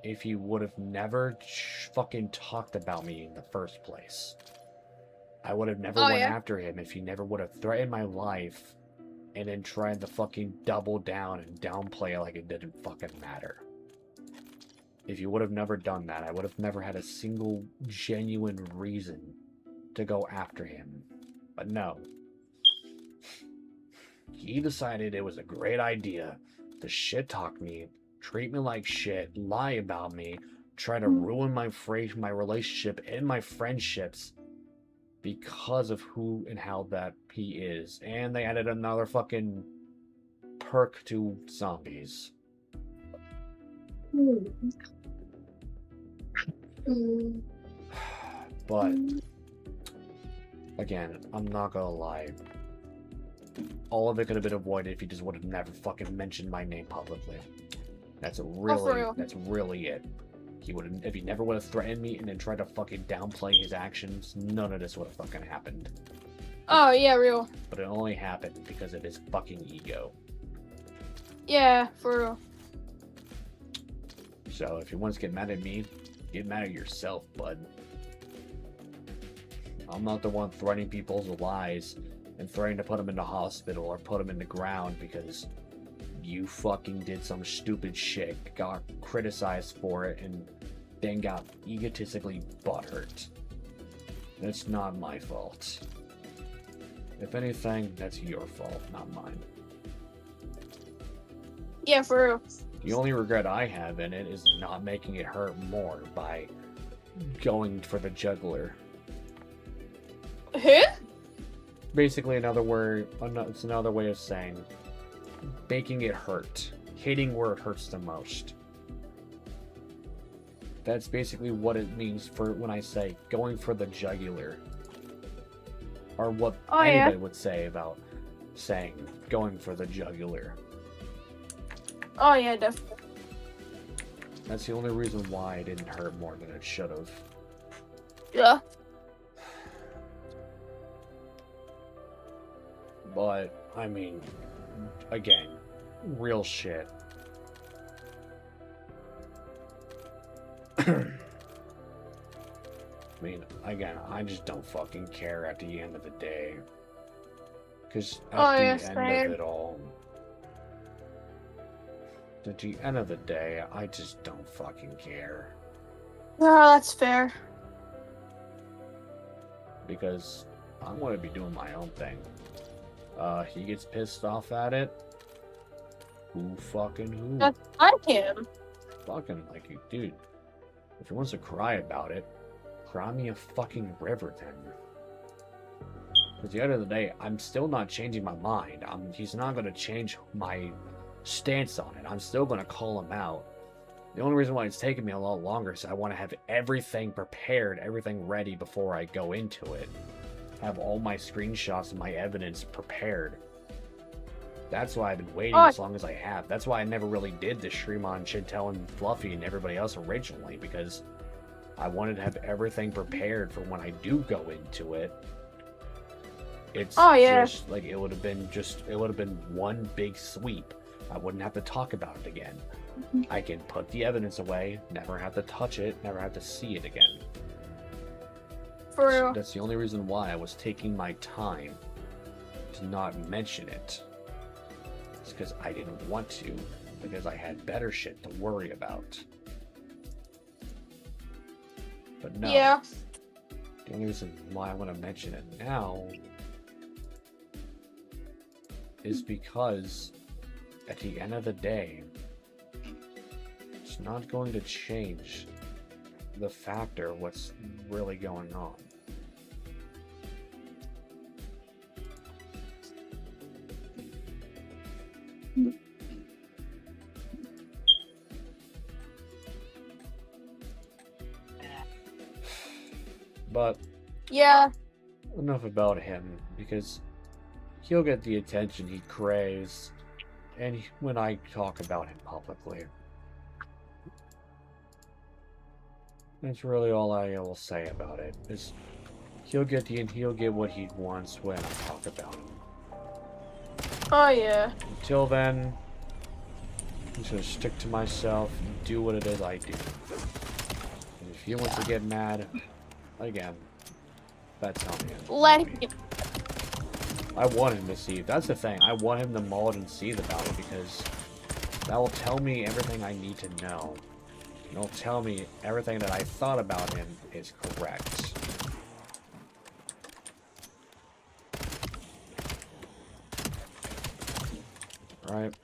if he would have never fucking talked about me in the first place. I would have never went after him if he never would have threatened my life and then tried to fucking double down and downplay it like it didn't fucking matter. If you would have never done that, I would have never had a single genuine reason to go after him. But no. He decided it was a great idea to shit-talk me, treat me like shit, lie about me, try to ruin my relationship and my friendships because of who and how that he is. And they added another fucking perk to zombies. But again, I'm not gonna lie. All of it could have been avoided if he just would have never fucking mentioned my name publicly. That's really it. He would have, if he never would have threatened me and then tried to fucking downplay his actions, none of this would have fucking happened. Oh yeah, real. But it only happened because of his fucking ego. Yeah, for real. So if you want to get mad at me, get mad at yourself, bud. I'm not the one threatening people's lives and threatening to put them in the hospital or put them in the ground because you fucking did some stupid shit, got criticized for it, and then got egotistically butthurt. That's not my fault. If anything, that's your fault, not mine. Yeah, for real. The only regret I have in it is not making it hurt more by going for the juggler. Who? Basically, it's another way of saying making it hurt. Hitting where it hurts the most. That's basically what it means for when I say going for the jugular. Or what anybody would say about saying going for the jugular. Oh yeah, definitely. That's the only reason why it didn't hurt more than it should have. Yeah. But, I mean, again, real shit. I mean, again, I just don't fucking care at the end of the day. Because at the end of it all, at the end of the day, I just don't fucking care. No, that's fair. Because I'm going to be doing my own thing. He gets pissed off at it. Who? That's like him. Fucking like you, dude. If he wants to cry about it, cry me a fucking river then. At the end of the day, I'm still not changing my mind. He's not going to change my stance on it. I'm still going to call him out. The only reason why it's taken me a lot longer is I want to have everything prepared, everything ready before I go into it. Have all my screenshots and my evidence prepared. That's why I've been waiting as long as I have. That's why I never really did the stream on Chantel and Fluffy and everybody else originally, because I wanted to have everything prepared for when I do go into it. It's just like it would have been one big sweep. I wouldn't have to talk about it again. I can put the evidence away, never have to touch it, never have to see it again. For real. So that's the only reason why I was taking my time to not mention it. It's because I didn't want to, because I had better shit to worry about. But no. Yeah. The only reason why I want to mention it now is because at the end of the day, it's not going to change the factor of what's really going on. But yeah, enough about him, because he'll get the attention he craves, and when I talk about him publicly. That's really all I will say about it. Is he'll get what he wants when I talk about him. Oh yeah. Until then, I'm just gonna stick to myself and do what it is I do. And if he wants to get mad, again, that's on him. Let him. I want him to see. That's the thing. I want him to mull and seethe about it, because that will tell me everything I need to know. It'll tell me everything that I thought about him is correct. Right?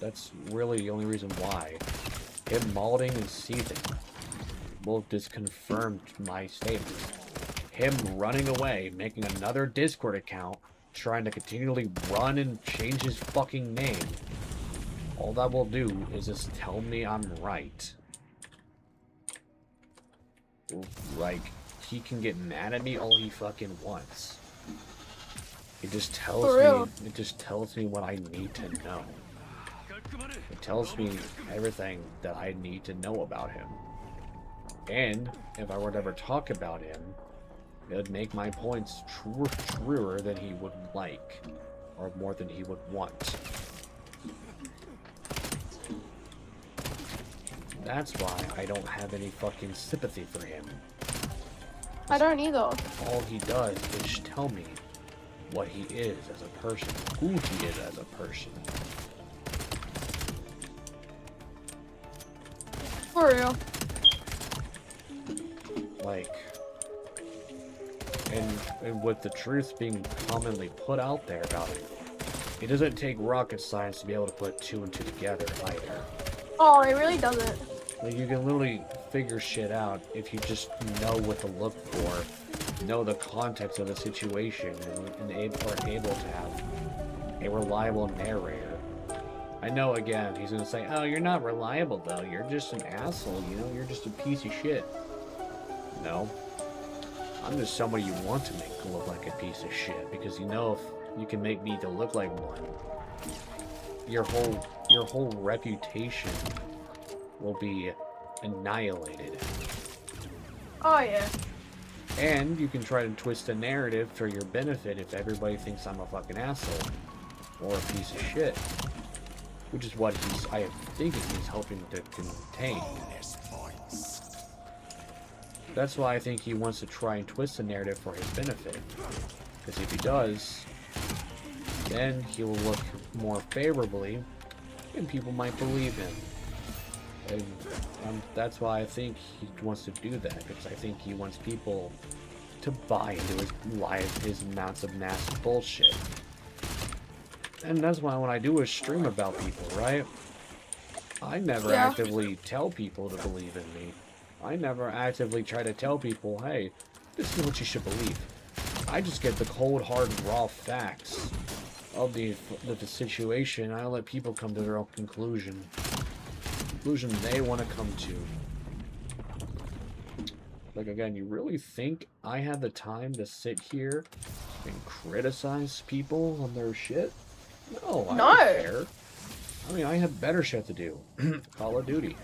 That's really the only reason why. Him mulling and seething will just confirm my statement. Him running away, making another Discord account, trying to continually run and change his fucking name. All that will do is just tell me I'm right. Like, he can get mad at me all he fucking wants. It just tells me what I need to know. It tells me everything that I need to know about him. And if I were to ever talk about him, it would make my points truer than he would like, or more than he would want. That's why I don't have any fucking sympathy for him. I don't either. All he does is tell me what he is as a person, who he is as a person. For real. Like, and with the truth being commonly put out there about it, it doesn't take rocket science to be able to put two and two together either. Oh, it really doesn't. Like, you can literally figure shit out if you just know what to look for, know the context of the situation, and are able to have a reliable narrator. I know, again, he's gonna say, oh, you're not reliable though, you're just an asshole, you know, you're just a piece of shit. No. I'm just somebody you want to make look like a piece of shit, because you know if you can make me to look like one, your whole reputation will be annihilated. Oh yeah. And you can try to twist the narrative for your benefit if everybody thinks I'm a fucking asshole or a piece of shit, which is what I think he's hoping to contain. That's why I think he wants to try and twist the narrative for his benefit, because if he does, then he will look more favorably and people might believe him. And that's why I think he wants to do that, because I think he wants people to buy into his amounts of nasty bullshit. And that's why when I do a stream about people, right, I never actively tell people to believe in me. I never actively try to tell people, hey, this is what you should believe. I just get the cold, hard, raw facts of the situation. I let people come to their own conclusion they want to come to. Like, again, you really think I have the time to sit here and criticize people on their shit? No, I don't care. I mean, I have better shit to do. Call of Duty.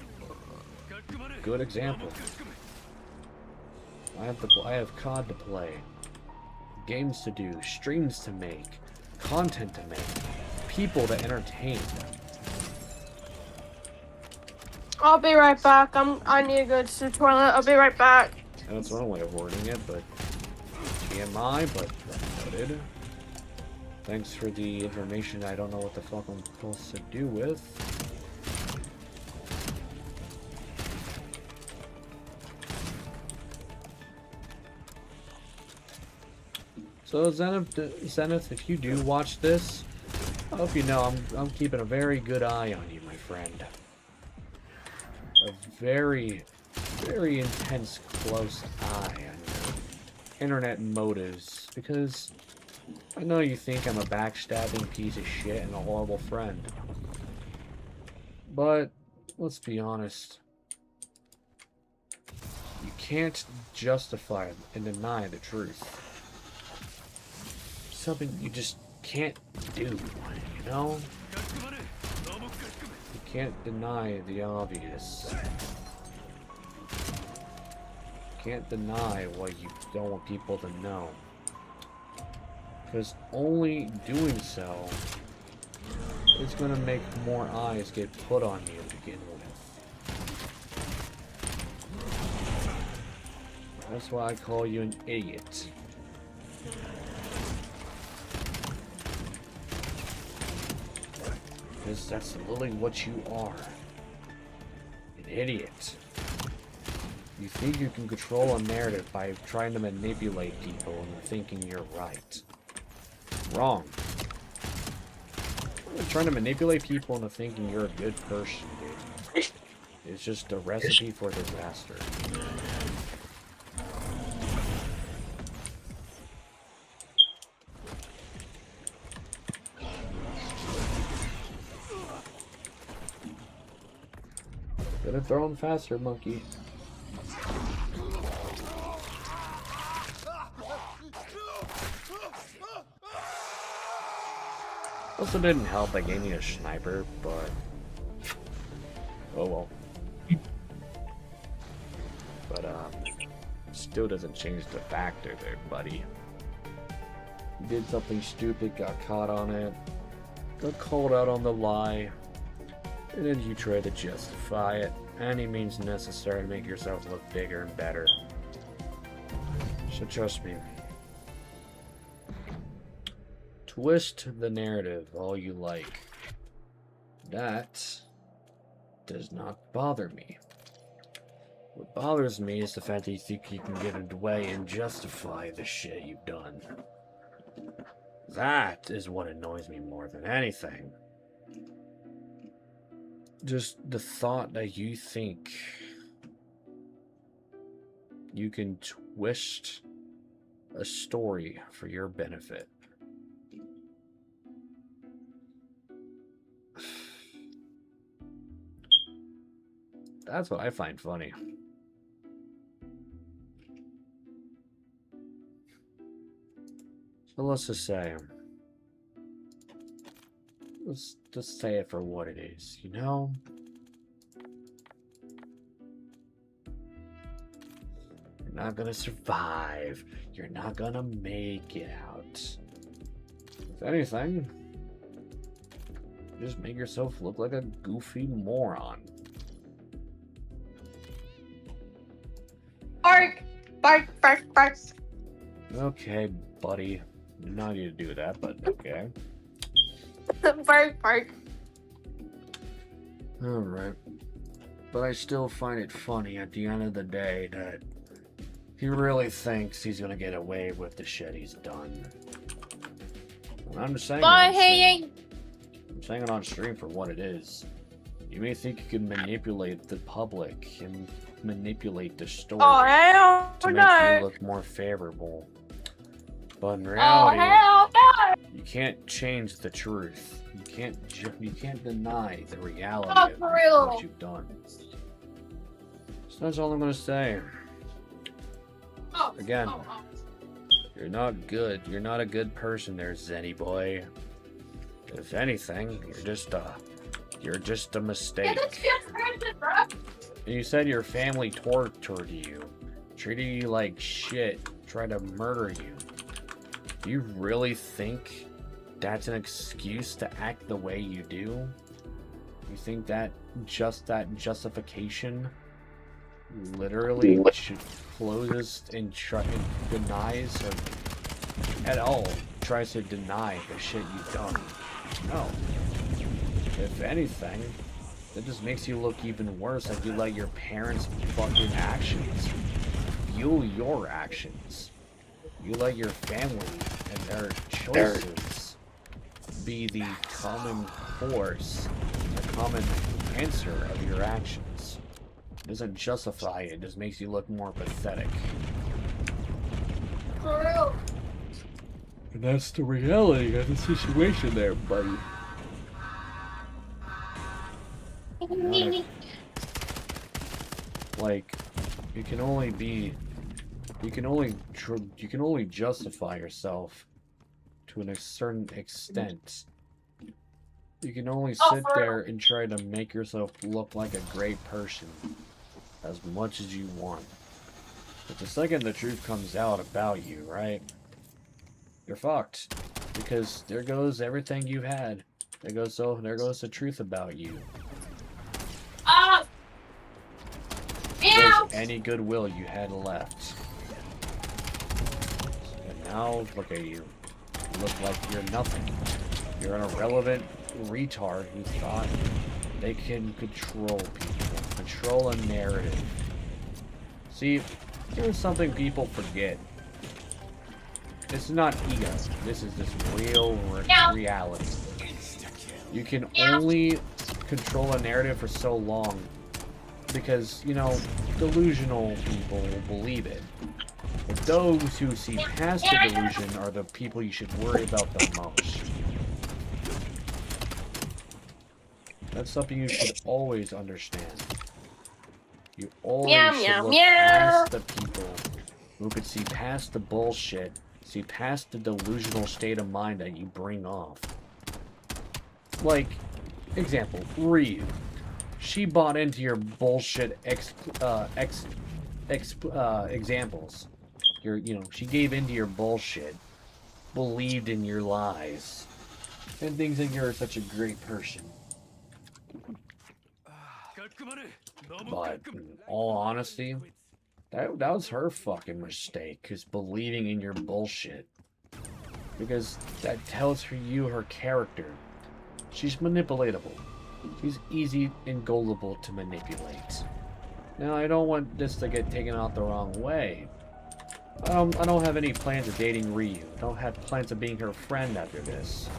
Good example. I have COD to play. Games to do. Streams to make. Content to make. People to entertain. I'll be right back. I need to go to the toilet. I'll be right back. That's one way of wording it, but TMI, but noted. Thanks for the information I don't know what the fuck I'm supposed to do with. So Zenith, if you do watch this, I hope you know I'm keeping a very good eye on you, my friend. A very, very intense, close eye on your internet motives, because I know you think I'm a backstabbing piece of shit and a horrible friend. But let's be honest. You can't justify and deny the truth. Something you just can't do, you know? You can't deny the obvious. You can't deny what you don't want people to know. Because only doing so is going to make more eyes get put on you to begin with. That's why I call you an idiot. Because that's literally what you are. An idiot. You think you can control a narrative by trying to manipulate people and thinking you're right. Wrong. Trying to manipulate people into thinking you're a good person, dude. It's just a recipe for disaster. Gotta throw him faster, monkey. Also didn't help, I gave me a sniper, but oh well. But still doesn't change the factor there, buddy. You did something stupid, got caught on it, got called out on the lie, and then you try to justify it any means necessary to make yourself look bigger and better. So trust me. Twist the narrative all you like. That does not bother me. What bothers me is the fact that you think you can get away and justify the shit you've done. That is what annoys me more than anything. Just the thought that you think you can twist a story for your benefit. That's what I find funny. So let's just say, let's just say it for what it is, you know? You're not gonna survive. You're not gonna make it out. If anything, just make yourself look like a goofy moron. Bark! Bark, bark, bark. Okay, buddy. Not you to do that, but okay. Bark, bark. Alright. But I still find it funny at the end of the day that he really thinks he's gonna get away with the shit he's done. And I'm just saying, I'm saying it on stream for what it is. You may think you can manipulate the public and manipulate the story Oh, hell to make no. you look more favorable. But in Oh reality, hell no! you can't change the truth. You can't deny the reality Oh, of for real. what you've done. So that's all I'm gonna say. Oh, Again, oh, oh. you're not good. You're not a good person there, Zenny boy. If anything, you're just a mistake. Yeah, this feels crazy, bro. And you said your family tortured you, treated you like shit, tried to murder you. Do you really think that's an excuse to act the way you do? You think that justification literally closes and denies or at all tries to deny the shit you've done? No. If anything, that just makes you look even worse, like you let your parents' fucking actions fuel your actions. You let your family and their choices be the common force, the common answer of your actions. It doesn't justify it, it just makes you look more pathetic. For real. And that's the reality of the situation there, buddy. Like, you can only justify yourself to a certain extent. You can only sit there and try to make yourself look like a great person as much as you want. But the second the truth comes out about you, right? You're fucked. Because there goes everything you had. There goes the truth about you. There's any goodwill you had left. And now, look at you. You look like you're nothing. You're an irrelevant retard who thought they can control people, control a narrative. See, here's something people forget. This is not ego. This is just real reality. You can only control a narrative for so long because, you know, delusional people will believe it. But those who see past the delusion are the people you should worry about the most. That's something you should always understand. You always should look past the people who could see past the bullshit, see past the delusional state of mind that you bring off. Like, example, Ryu. She bought into your bullshit examples. She gave into your bullshit, believed in your lies, and thinks that you're such a great person. But in all honesty, that was her fucking mistake, is believing in your bullshit. Because that tells her character. She's manipulatable. She's easy and gullible to manipulate. Now, I don't want this to get taken out the wrong way. I don't have any plans of dating Ryu. I don't have plans of being her friend after this.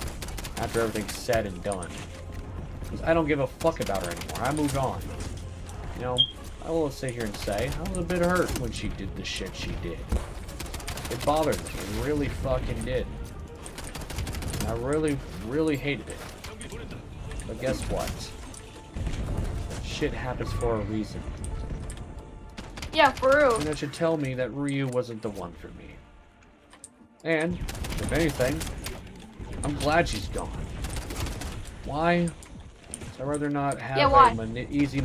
After everything's said and done. Because I don't give a fuck about her anymore. I moved on. You know, I will sit here and say, I was a bit hurt when she did the shit she did. It bothered me. It really fucking did. And I really, really hated it. But guess what? Shit happens for a reason. Yeah, for real. And that should tell me that Ryu wasn't the one for me. And, if anything, I'm glad she's gone. Why? I'd rather not have easily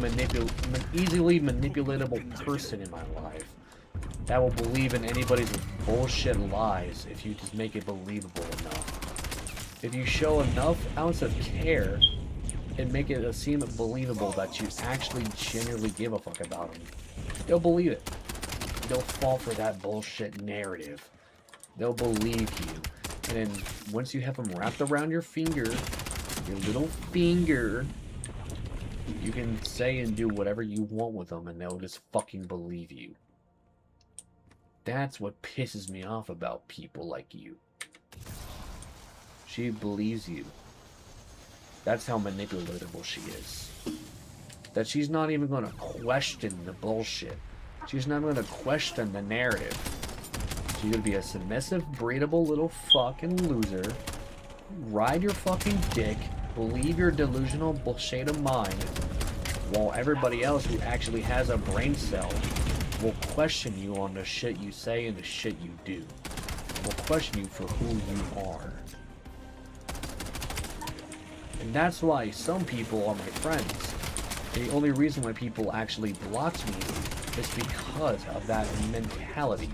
manipulatable person in my life that will believe in anybody's bullshit lies if you just make it believable enough. If you show enough ounce of care and make it seem believable that you actually genuinely give a fuck about them, they'll believe it. They'll fall for that bullshit narrative. They'll believe you. And then once you have them wrapped around your finger, your little finger, you can say and do whatever you want with them and they'll just fucking believe you. That's what pisses me off about people like you. She believes you. That's how manipulatable she is. That she's not even going to question the bullshit. She's not going to question the narrative. So you're gonna be a submissive, breedable little fucking loser. Ride your fucking dick. Believe your delusional bullshit of mind. While everybody else who actually has a brain cell will question you on the shit you say and the shit you do. Will question you for who you are. And that's why some people are my friends. And the only reason why people actually blocked me is because of that mentality.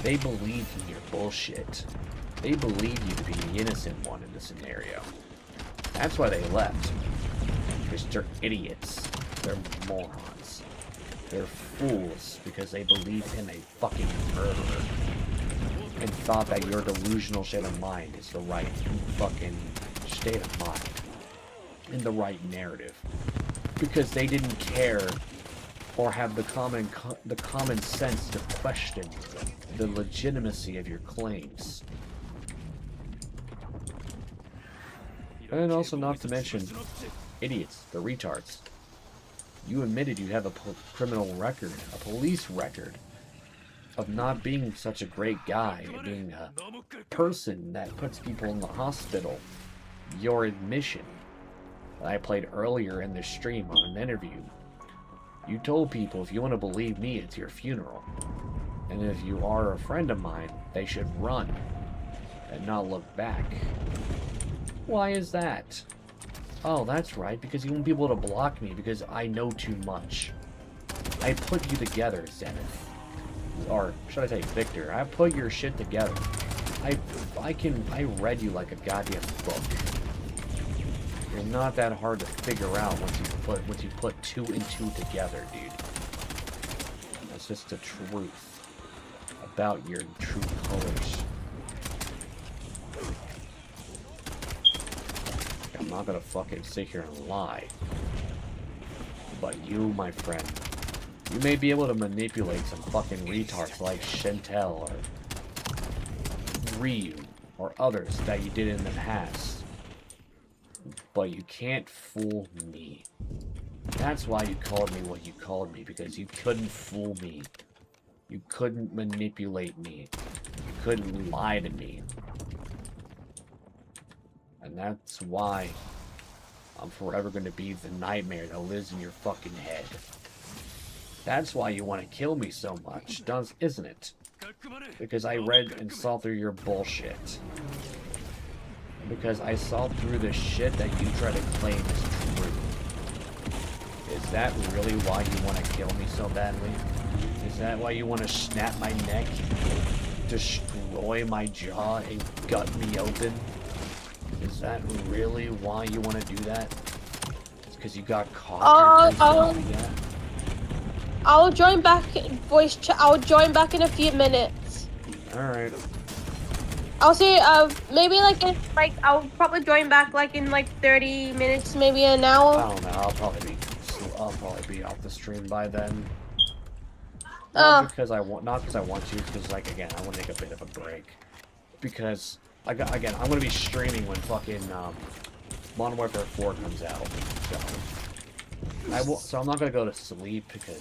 They believe in your bullshit. They believe you to be the innocent one in this scenario. That's why they left. Because they're idiots. They're morons. They're fools because they believe in a fucking murderer. And thought that your delusional state of mind is the right fucking state of mind. And the right narrative. Because they didn't care or have the common sense to question the legitimacy of your claims. And also not to mention, idiots, the retards. You admitted you have a criminal record, a police record, of not being such a great guy, and being a person that puts people in the hospital. Your admission that I played earlier in this stream on an interview. You told people if you want to believe me, it's your funeral. And if you are a friend of mine, they should run and not look back. Why is that? Oh, that's right, because you won't be able to block me because I know too much. I put you together, Zenith. Or should I say Victor? I put your shit together. I read you like a goddamn book. You're not that hard to figure out once you put 2 and 2 together, dude. That's just the truth about your true colors. I'm not gonna fucking sit here and lie. But you, my friend, you may be able to manipulate some fucking retards like Chantel or Ryu or others that you did in the past. But you can't fool me. That's why you called me what you called me, because you couldn't fool me. You couldn't manipulate me. You couldn't lie to me. And that's why I'm forever going to be the nightmare that lives in your fucking head. That's why you want to kill me so much, isn't it? Because I read and saw through your bullshit. Because I saw through the shit that you try to claim is true. Is that really why you want to kill me so badly? Is that why you want to snap my neck, destroy my jaw, and gut me open? Is that really why you want to do that? It's because you got caught. I'll join back in voice chat. I'll join back in a few minutes. All right. I'll say maybe I'll probably join back like in 30 minutes, maybe an hour. I don't know. I'll probably be off the stream by then. Not because I want to, because again, I want to take a bit of a break. Because I'm gonna be streaming when fucking Modern Warfare 4 comes out. So I'm not gonna go to sleep because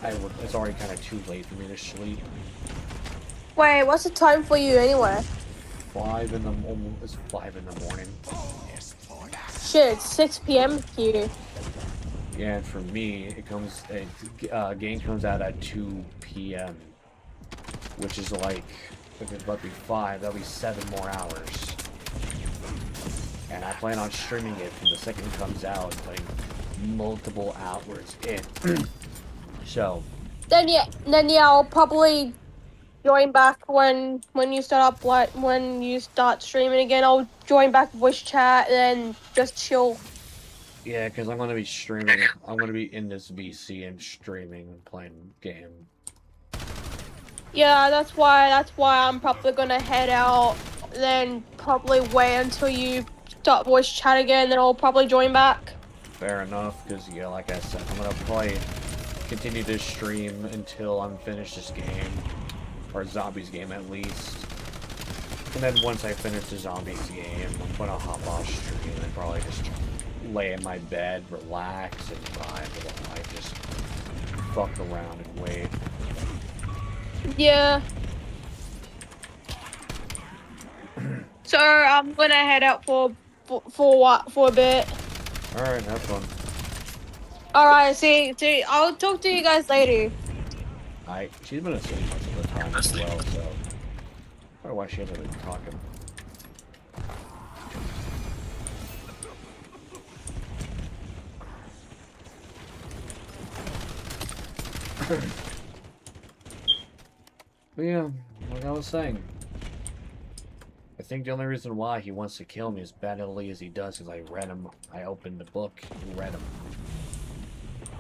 it's already kind of too late for me to sleep. Wait, what's the time for you anyway? 5 in the morning. Shit, it's 6 p.m. here. Yeah, and for me, game comes out at 2 p.m. Which is like, if it's about to be 5, that'll be 7 more hours. And I plan on streaming it from the second it comes out, playing multiple hours in. So. Then yeah, I'll probably join back when you start when you start streaming again. I'll join back voice chat and just chill. Yeah, because I'm gonna be streaming. I'm gonna be in this VC and streaming and playing game. Yeah, that's why I'm probably gonna head out. Then probably wait until you start voice chat again. Then I'll probably join back. Fair enough, because yeah, like I said, I'm gonna probably continue to stream until I'm finished this game, or Zombies game at least. And then once I finish the Zombies game, I'm gonna hop off stream and probably just lay in my bed, relax, and vibe while I just fuck around and wait. Yeah. So I'm gonna head out for a bit. All right, have fun. All right. See. I'll talk to you guys later. She's been asleep most of the time as well, so I don't know why she hasn't been talking. But yeah, like I was saying, I think the only reason why he wants to kill me as badly as he does is I read him. I opened the book and read him,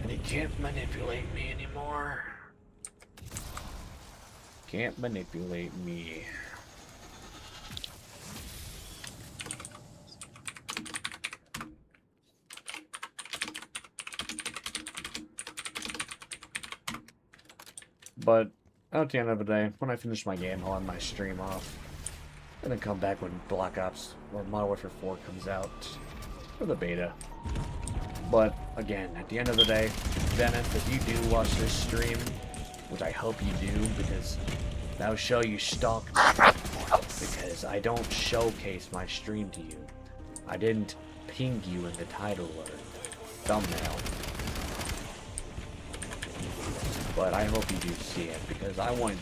and he can't manipulate me anymore. Can't manipulate me. But at the end of the day, when I finish my game, I'll end my stream off. And then come back when Black Ops or Modern Warfare 4 comes out. For the beta. But again, at the end of the day, Dennis, if you do watch this stream, which I hope you do, because that'll show you stalk me. Because I don't showcase my stream to you. I didn't ping you in the title or thumbnail. But I hope you do see it, because I want